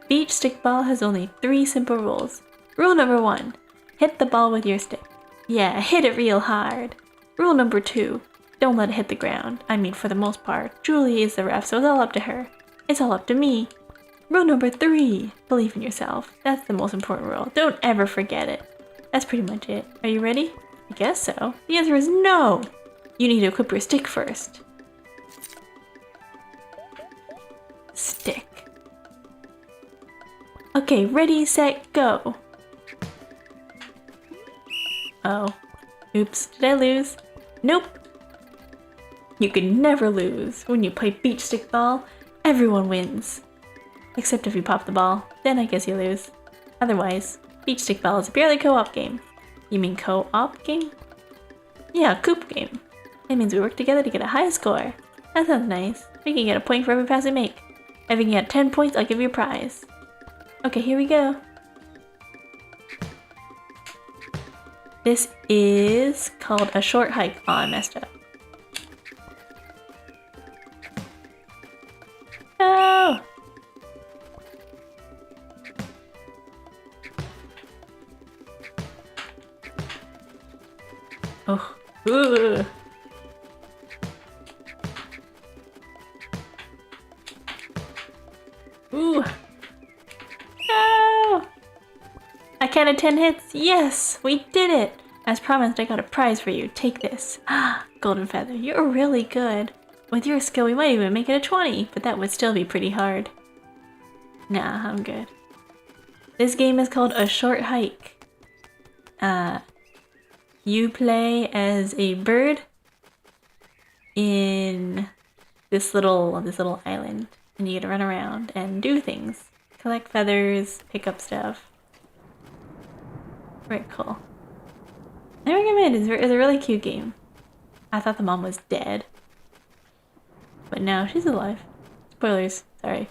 beach stickball has only 3 simple rules. Rule number 1, hit the ball with your stick. Yeah, hit it real hard. Rule number 2, don't let it hit the ground. I mean, for the most part. Julie is the ref, so it's all up to her. It's all up to me. Rule number 3, believe in yourself. That's the most important rule. Don't ever forget it. That's pretty much it. Are you ready? I guess so. The answer is no! You need to equip your stick first. Stick. Okay, ready, set, go. Oh. Oops, did I lose? Nope. You can never lose. When you play beach stickball, everyone wins. Except if you pop the ball, then I guess you lose. Otherwise, beach stickball is a purely co-op game. You mean co-op game? Yeah, coop game. It means we work together to get a high score. That sounds nice. We can get a point for every pass we make. If we can get 10 points, I'll give you a prize. Okay, here we go. This is called a short hike. Oh, I messed up. No! Oh. Ooh. Ooh. No! I counted 10 hits. Yes, we did it. As promised, I got a prize for you. Take this. Golden feather. You're really good. With your skill, we might even make it a 20, but that would still be pretty hard. Nah, I'm good. This game is called A Short Hike. You play as a bird in this little island, and you get to run around and do things. Collect feathers, pick up stuff. Very cool. I recommend it. It's a really cute game. I thought the mom was dead. But no, she's alive. Spoilers, sorry.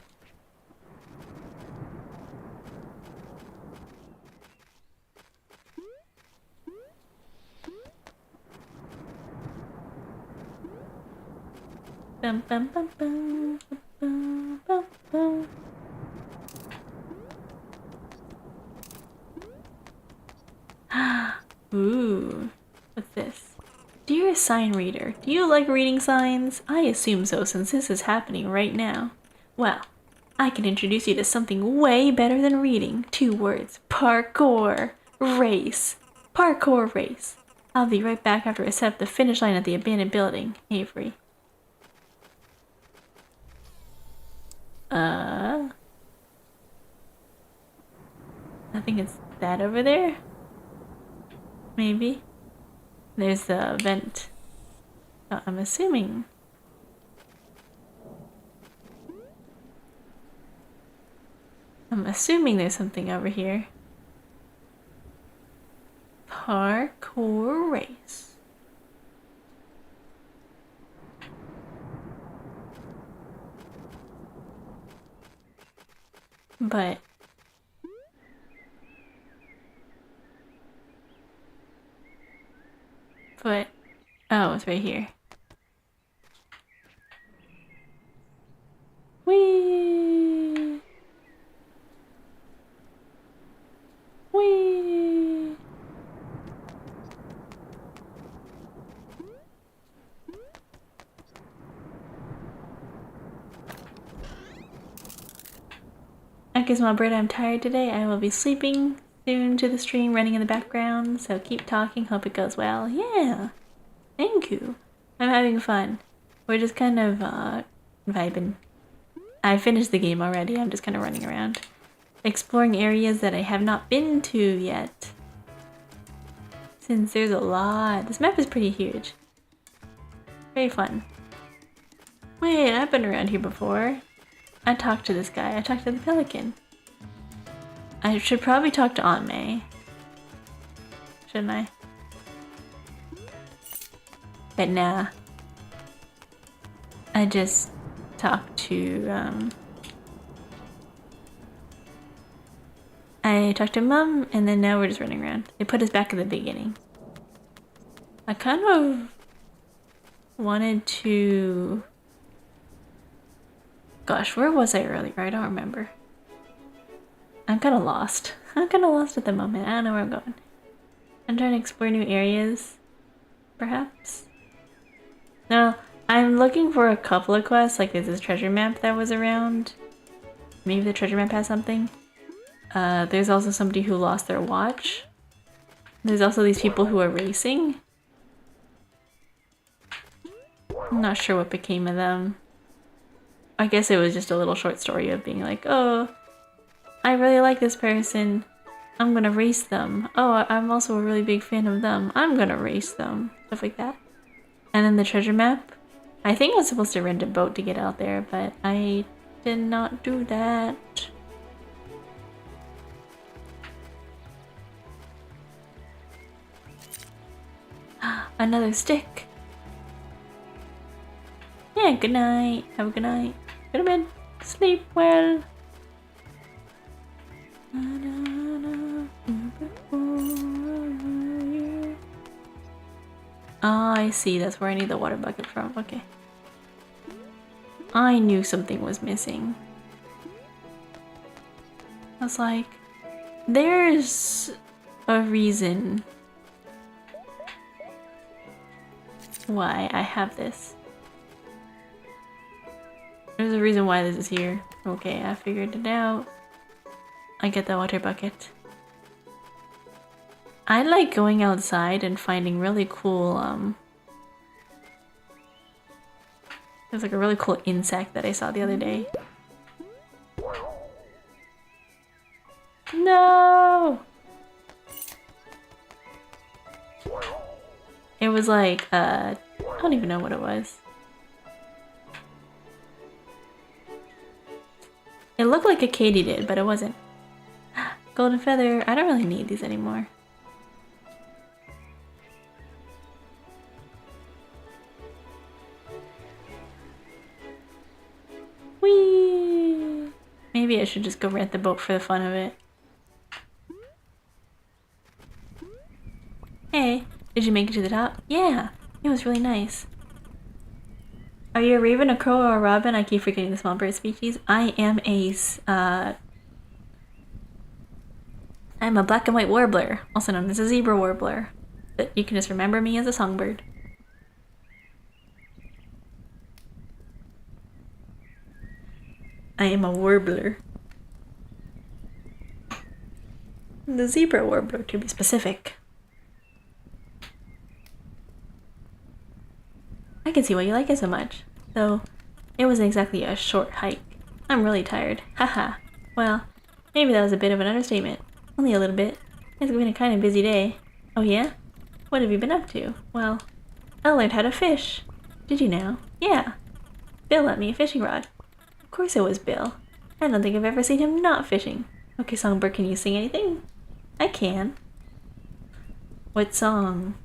Bum, bum, bum, bum, bum, bum, bum. Ooh, what's this? Dear sign reader, do you like reading signs? I assume so since this is happening right now. Well, I can introduce you to something way better than reading. 2 words. Parkour race. Parkour race. I'll be right back after I set up the finish line at the abandoned building. Avery. I think it's that over there? Maybe. There's the vent. Oh, I'm assuming. There's something over here. Parkour race. But oh, it's right here. Whee! Whee! Okay, small bird, I'm tired today. I will be sleeping soon to the stream running in the background, so keep talking. Hope it goes well. Yeah! Thank you. I'm having fun. We're just kind of, vibing. I finished the game already. I'm just kind of running around. Exploring areas that I have not been to yet. since there's a lot. This map is pretty huge. Very fun. Wait, I've been around here before. I talked to this guy. I talked to the pelican. I should probably talk to Aunt May. Shouldn't I? But nah. I just talked to, I talked to Mom, and then now we're just running around. They put us back at the beginning. I kind of wanted to... Gosh, where was I earlier? I don't remember. I'm kind of lost. I'm kind of lost at the moment. I don't know where I'm going. I'm trying to explore new areas, perhaps? No, I'm looking for a couple of quests, like there's this treasure map that was around. Maybe the treasure map has something. There's also somebody who lost their watch. There's also these people who are racing. I'm not sure what became of them. I guess it was just a little short story of being like, oh, I really like this person. I'm gonna race them. Oh, I'm also a really big fan of them. I'm gonna race them. Stuff like that. And then the treasure map. I think I was supposed to rent a boat to get out there, but I did not do that. Another stick. Yeah, good night. Have a good night. Go to bed. Sleep well. Oh, I see. That's where I need the water bucket from. Okay. I knew something was missing. I was like, there's a reason why I have this. There's a reason why this is here. Okay, I figured it out. I get the water bucket. I like going outside and finding really cool, there's like a really cool insect that I saw the other day. No! It was like, I don't even know what it was. It looked like a katydid, but it wasn't. Golden feather. I don't really need these anymore. Whee! Maybe I should just go rent the boat for the fun of it. Hey, did you make it to the top? Yeah, it was really nice. Are you a raven, a crow, or a robin? I keep forgetting the small bird species. I am I'm a black and white warbler, also known as a zebra warbler. But you can just remember me as a songbird. I am a warbler. The zebra warbler, to be specific. I can see why you like it so much, though it wasn't exactly a short hike. I'm really tired. Haha. Well, maybe that was a bit of an understatement. Only a little bit. It's been a kind of busy day. Oh yeah? What have you been up to? Well, I learned how to fish. Did you know? Yeah. Bill lent me a fishing rod. Of course it was Bill. I don't think I've ever seen him not fishing. Okay, Songbird, can you sing anything? I can. What song?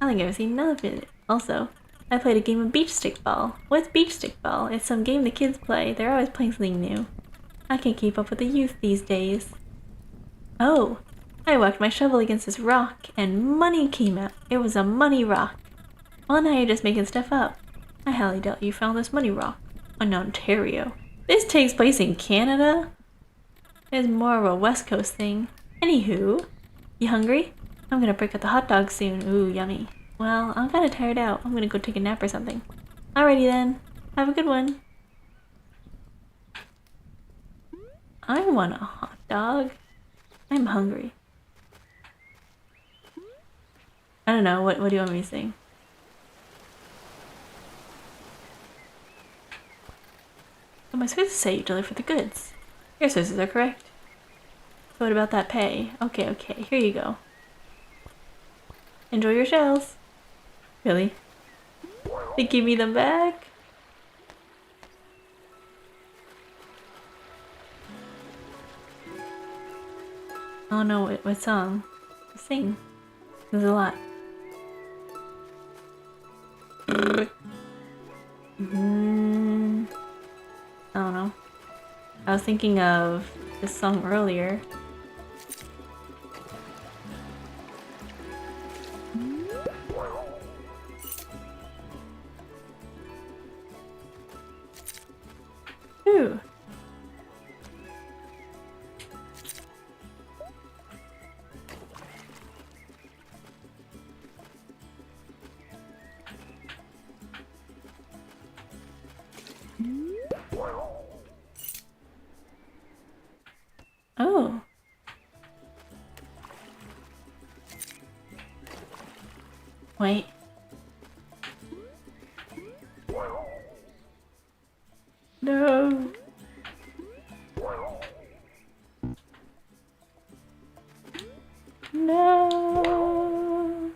I think I've seen none of it. Also, I played a game of beach stick ball. What's beach stick ball? It's some game the kids play. They're always playing something new. I can't keep up with the youth these days. Oh, I whacked my shovel against this rock and money came out. It was a money rock. Well, now you're just making stuff up. I highly doubt you found this money rock in Ontario. This takes place in Canada? It's more of a West Coast thing. Anywho, you hungry? I'm gonna break out the hot dog soon. Ooh, yummy. Well, I'm kinda tired out. I'm gonna go take a nap or something. Alrighty then. Have a good one. I want a hot dog. I'm hungry. I don't know, what do you want me to sing? What am I supposed to say? You deliver the goods. Your sources are correct. So what about that pay? Okay, here you go. Enjoy your shells. Really? They give me them back? Oh no, what song? Sing. There's a lot. I don't know. I was thinking of this song earlier. Ooh. Oh. Wait. No. No.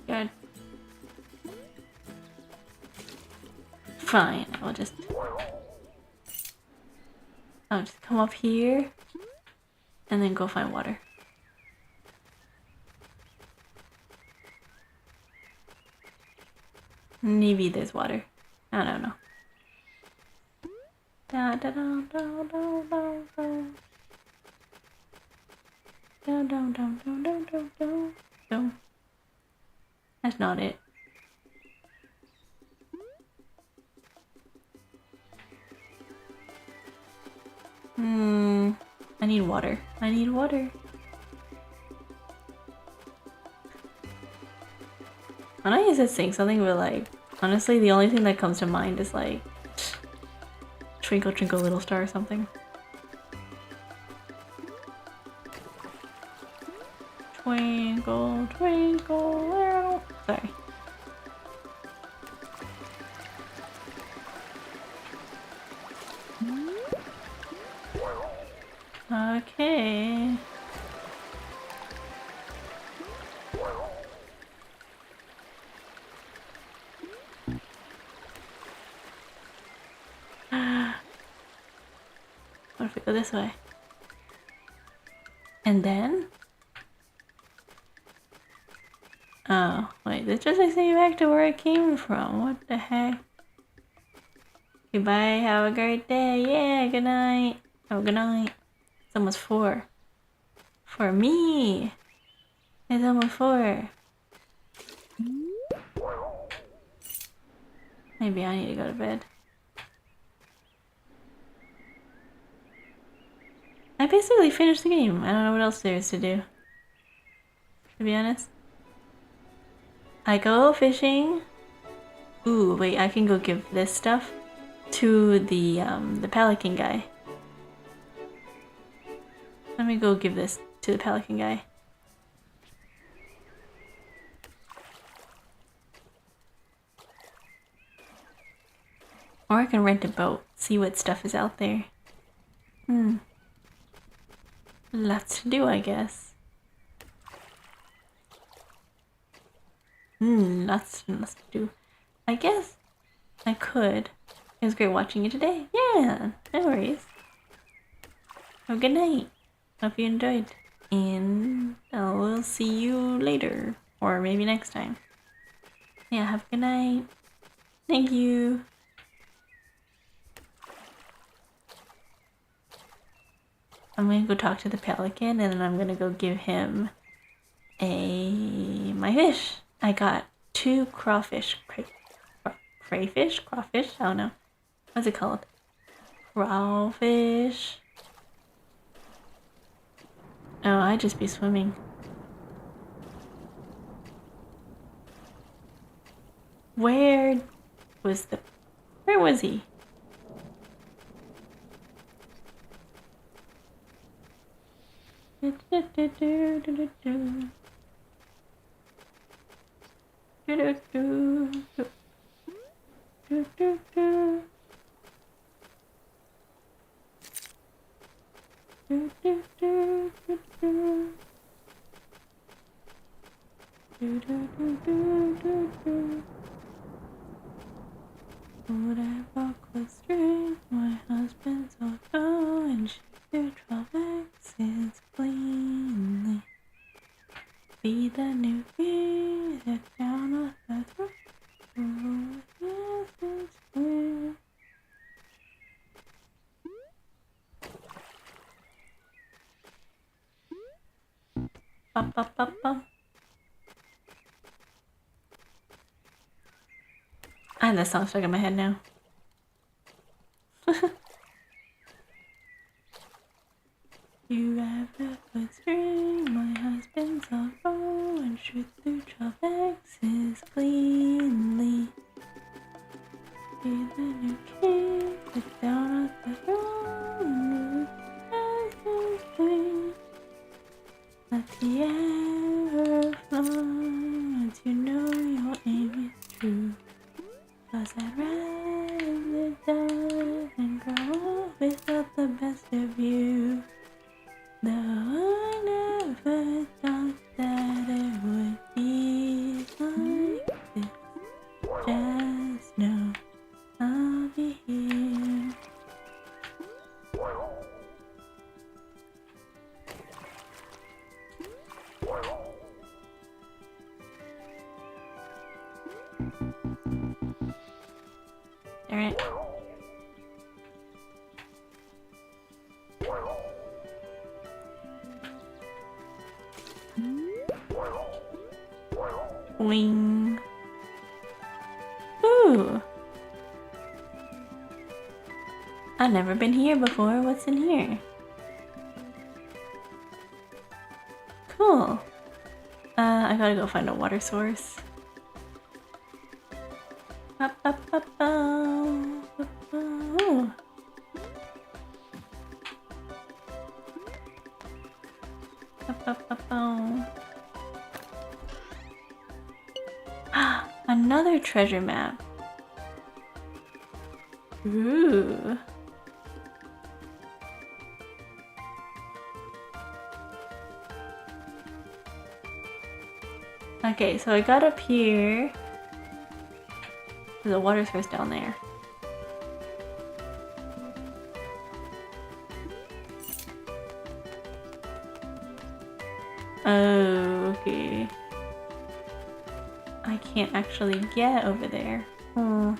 God. Fine, I'll just come up here and then go find water. Maybe there's water. I don't know. Da da da da da da da. Dum dum dum dum dum dum dum dum. That's not it. I need water. I need water. When I used to sing something, but like, honestly, the only thing that comes to mind is like, Twinkle Twinkle Little Star or something. Twinkle, twinkle, little... Sorry. Okay. What if we go this way? And then? Oh, wait, this just takes me back to where I came from. What the heck? Goodbye, have a great day. Yeah, good night. Oh, good night. It's almost 4. For me! It's almost 4. Maybe I need to go to bed. I basically finished the game. I don't know what else there is to do. To be honest. I go fishing. Ooh, wait, I can go give this stuff to the pelican guy. Let me go give this to the pelican guy. Or I can rent a boat, see what stuff is out there. Lots to do, I guess. Lots to do. I guess I could. It was great watching you today. Yeah, no worries. Have a good night. Hope you enjoyed. And I will see you later. Or maybe next time. Yeah, have a good night. Thank you. I'm gonna go talk to the pelican and then I'm gonna go give him my fish. I got 2 crawfish. Crayfish? Crawfish? I don't know. What's it called? Crawfish. Oh, I'd just be swimming. Where was he? Would I walk with string? My husband's all go and shoot through 12 exits cleanly. Be the new king, head down off the throat. Oh, yes, it's clear. Bum, bum, bum, bum. I have this song stuck in my head now. You have a good string, my husband's all go and shoot through 12 X's cleanly. Be the new king, get down off the throne, and clean. Let the air flow, once you know your aim is true. 'Cause I'd rather die than grow up without the best of you. Though I never thought that it would be like this. Just know I'll be here. Darn it. Boing. Ooh. I've never been here before. What's in here? Cool. I gotta go find a water source. Ooh. Another treasure map. Ooh. Okay, so I got up here. There's a water source down there. Oh, okay. I can't actually get over there. Oh.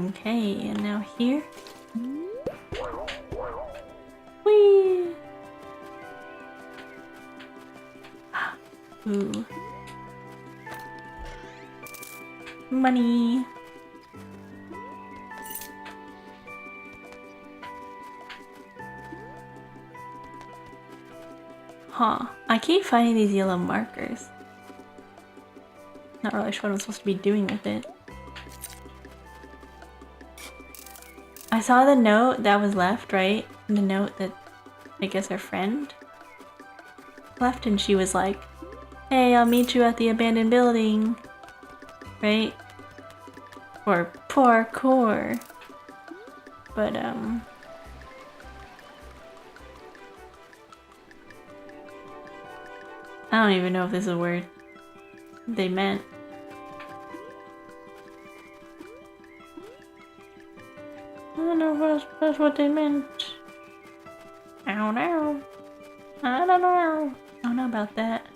Okay, and now here. Whee! Ooh. Money. Huh. I keep finding these yellow markers. Not really sure what I'm supposed to be doing with it. I saw the note that was left, right? The note that I guess her friend left, and she was like, "Hey, I'll meet you at the abandoned building." Right? Or parkour. But I don't even know if this is a word they meant. I don't know if that's what they meant. I don't know. I don't know. I don't know about that.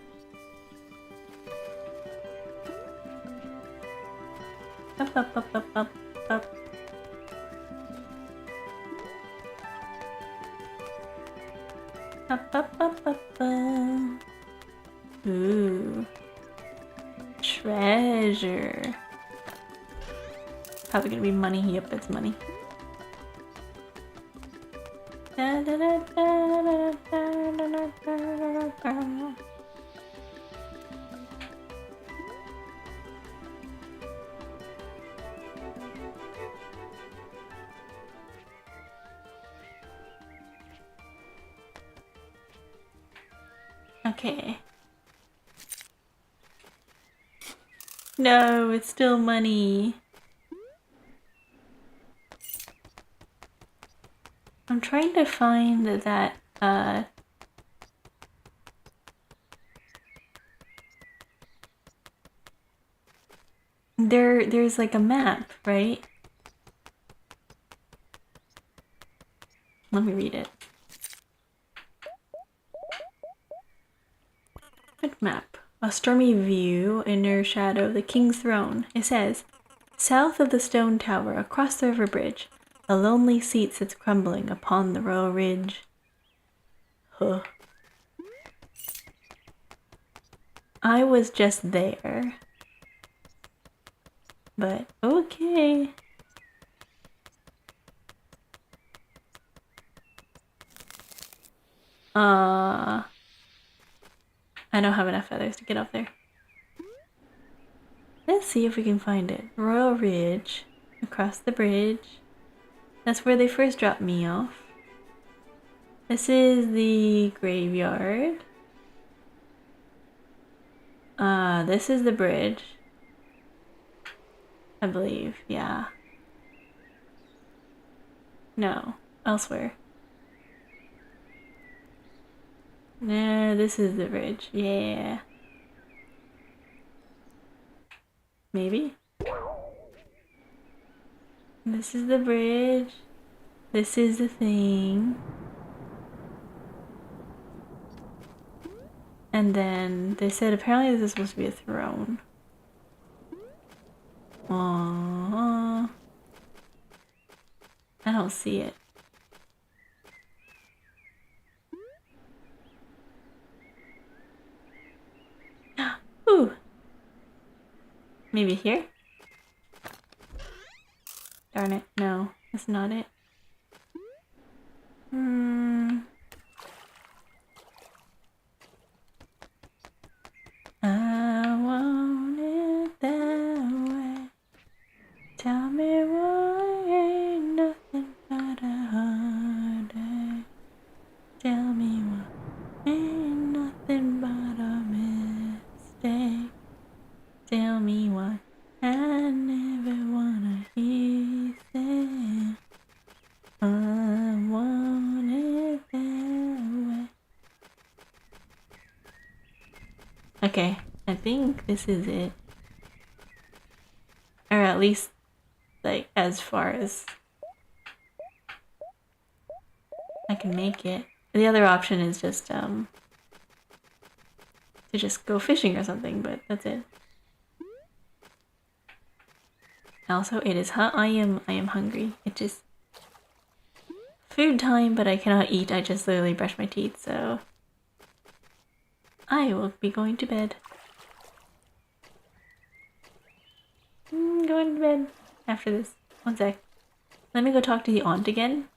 Up, up, up, up, up, up. Up, up, up, up, up. Ooh. Treasure. Probably gonna be money. Yep, it's money. Da, da, da, da, da, da, da, da, da, da. Okay. No, it's still money. I'm trying to find that, there's like a map, right? Let me read it. Good map. A stormy view, inner shadow of the king's throne. It says, south of the stone tower, across the river bridge, a lonely seat sits crumbling upon the royal ridge. Huh. I was just there. But okay. I don't have enough feathers to get up there. Let's see if we can find it. Royal Ridge. Across the bridge. That's where they first dropped me off. This is the graveyard. This is the bridge. I believe, yeah. No, elsewhere. No, this is the bridge, yeah. Maybe? This is the bridge. This is the thing. And then they said apparently this is supposed to be a throne. Aww. I don't see it. Ooh. Maybe here? Darn it. No, that's not it. I want it that way. Tell me why ain't nothing but a heartache. Tell me why ain't nothing but a mistake. Tell me why I never wanna hear you say I want it that way. Okay, I think this is it. Or at least, like, as far as I can make it. The other option is just, to just go fishing or something, but that's it. Also, it is hot. I am hungry. It is food time, but I cannot eat. I just literally brushed my teeth, so I will be going to bed. Going to bed after this. One sec. Let me go talk to the aunt again.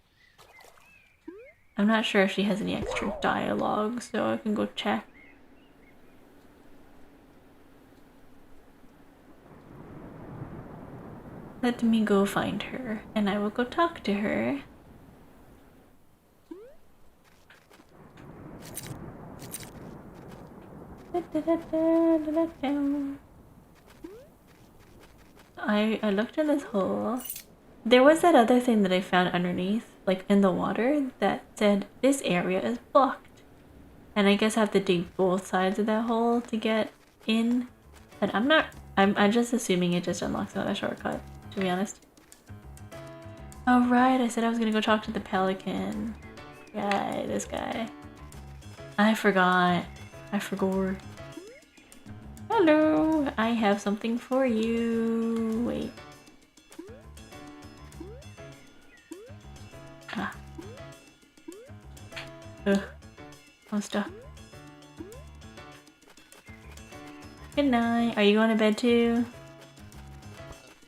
I'm not sure if she has any extra dialogue, so I can go check. Let me go find her, and I will go talk to her. I looked in this hole. There was that other thing that I found underneath, like in the water, that said this area is blocked. And I guess I have to dig both sides of that hole to get in. But I'm just assuming it just unlocks another shortcut, to be honest. Oh right, I said I was gonna go talk to the pelican. Right, this guy. I forgot. I forgot. Hello, I have something for you. Wait. Ah. Ugh. I'm stuck. Good night. Are you going to bed too?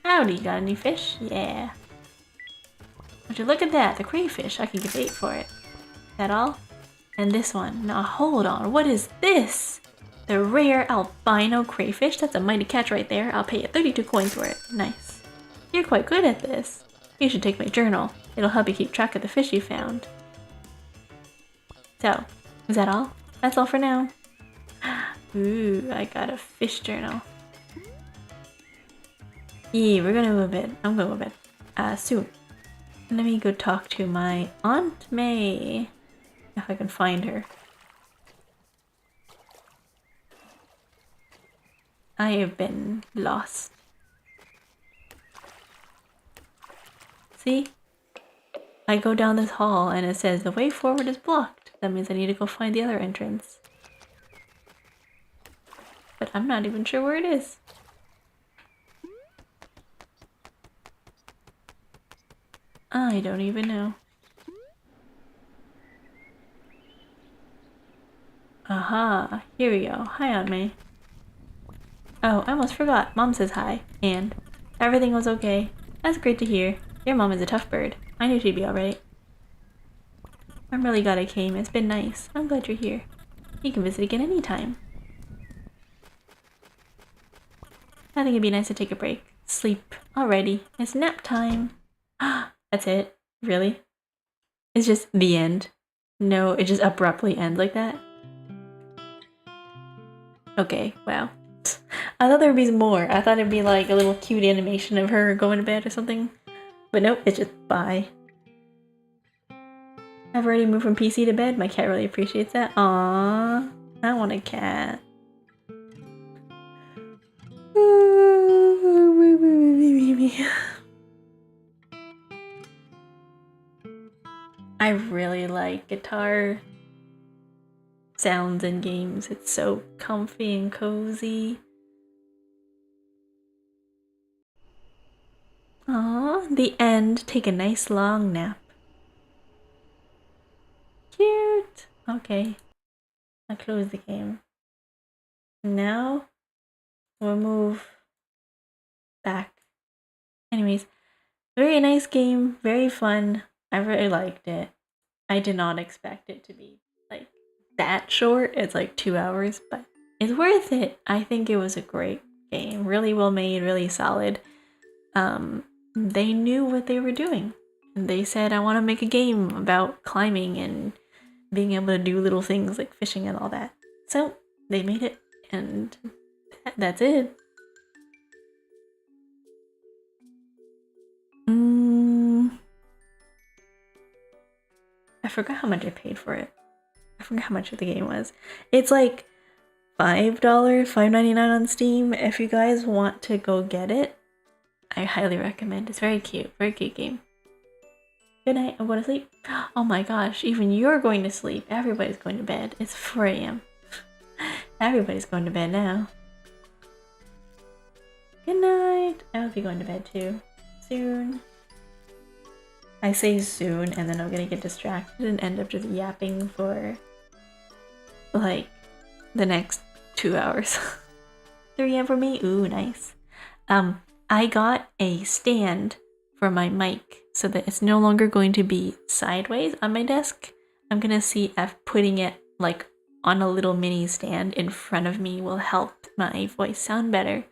Howdy, got any fish? Yeah. Would you look at that? The crayfish. I can get bait for it. Is that all? And this one. Now hold on. What is this? The rare albino crayfish? That's a mighty catch right there. I'll pay you 32 coins for it. Nice. You're quite good at this. You should take my journal. It'll help you keep track of the fish you found. So, is that all? That's all for now. Ooh, I got a fish journal. Yeah, we're gonna go to bed. I'm gonna go to bed. Soon. Let me go talk to my Aunt May. If I can find her. I have been lost. See? I go down this hall and it says the way forward is blocked. That means I need to go find the other entrance. But I'm not even sure where it is. I don't even know. Aha, here we go. Hi, Aunt May. Oh, I almost forgot. Mom says hi. And everything was okay. That's great to hear. Your mom is a tough bird. I knew she'd be alright. I'm really glad I came. It's been nice. I'm glad you're here. You can visit again anytime. I think it'd be nice to take a break. Sleep. Alrighty. It's nap time. That's it? Really? It's just the end. No, it just abruptly ends like that. Okay, wow. I thought there would be more. I thought it'd be like a little cute animation of her going to bed or something. But nope, it's just bye. I've already moved from PC to bed. My cat really appreciates that. Aww. I want a cat. I really like guitar sounds in games. It's so comfy and cozy. Aw, the end. Take a nice long nap. Cute. Okay. I'll close the game. Now we'll move back. Anyways, very nice game. Very fun. I really liked it. I did not expect it to be like that short. It's like 2 hours, but it's worth it. I think it was a great game. Really well made, really solid. They knew what they were doing. They said, I want to make a game about climbing and being able to do little things like fishing and all that. So they made it, and that's it. I forgot how much I paid for it. I forgot how much the game was. It's like $5, $5.99 on Steam. If you guys want to go get it, I highly recommend. It's very cute game. Good night, I'm going to sleep. Oh my gosh, even you're going to sleep. Everybody's going to bed. It's 4 a.m. Everybody's going to bed now. Good night. I will be going to bed too. Soon. I say soon and then I'm gonna get distracted and end up just yapping for like the next 2 hours. 3 a.m. for me? Ooh, nice. I got a stand for my mic so that it's no longer going to be sideways on my desk. I'm gonna see if putting it like on a little mini stand in front of me will help my voice sound better.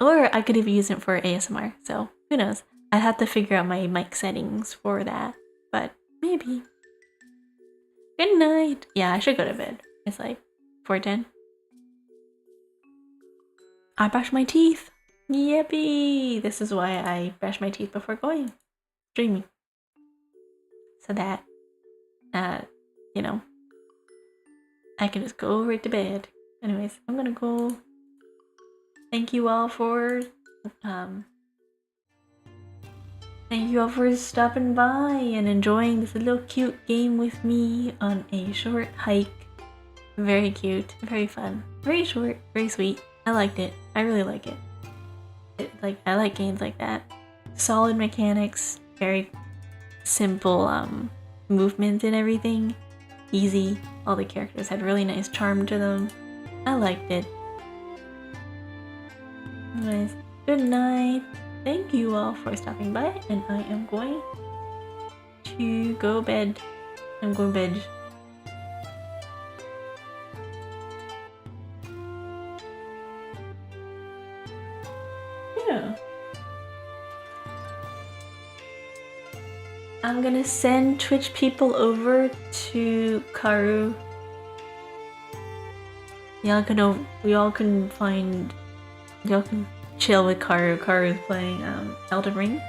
Or I could even use it for ASMR, so who knows. I'd have to figure out my mic settings for that, but maybe. Good night. Yeah, I should go to bed. It's like 4:10. I brushed my teeth. Yippee! This is why I brush my teeth before going streaming. So that, you know, I can just go right to bed. Anyways, I'm gonna go. Thank you all for, stopping by and enjoying this little cute game with me on a short hike. Very cute, very fun, very short, very sweet. I liked it. I really like it. I like games like that. Solid mechanics, very simple movement and everything. Easy. All the characters had really nice charm to them. I liked it. Anyways, good night. Thank you all for stopping by, and I am going to go bed. I'm going to bed. Yeah. I'm gonna send Twitch people over to Karu. we all can find, y'all can chill with Karu. Karu's playing Elden Ring.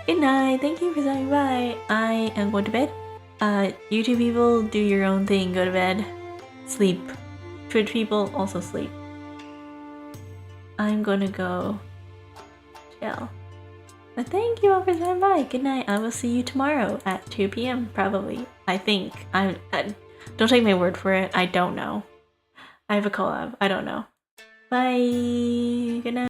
Good night. Thank you for saying bye. I am going to bed. You two people do your own thing. Go to bed. Sleep. Twitch people also sleep. I'm gonna go chill. But thank you all for saying bye. Good night. I will see you tomorrow at 2 p.m. probably. I think. Don't take my word for it. I don't know. I have a collab. I don't know. Bye. Good night.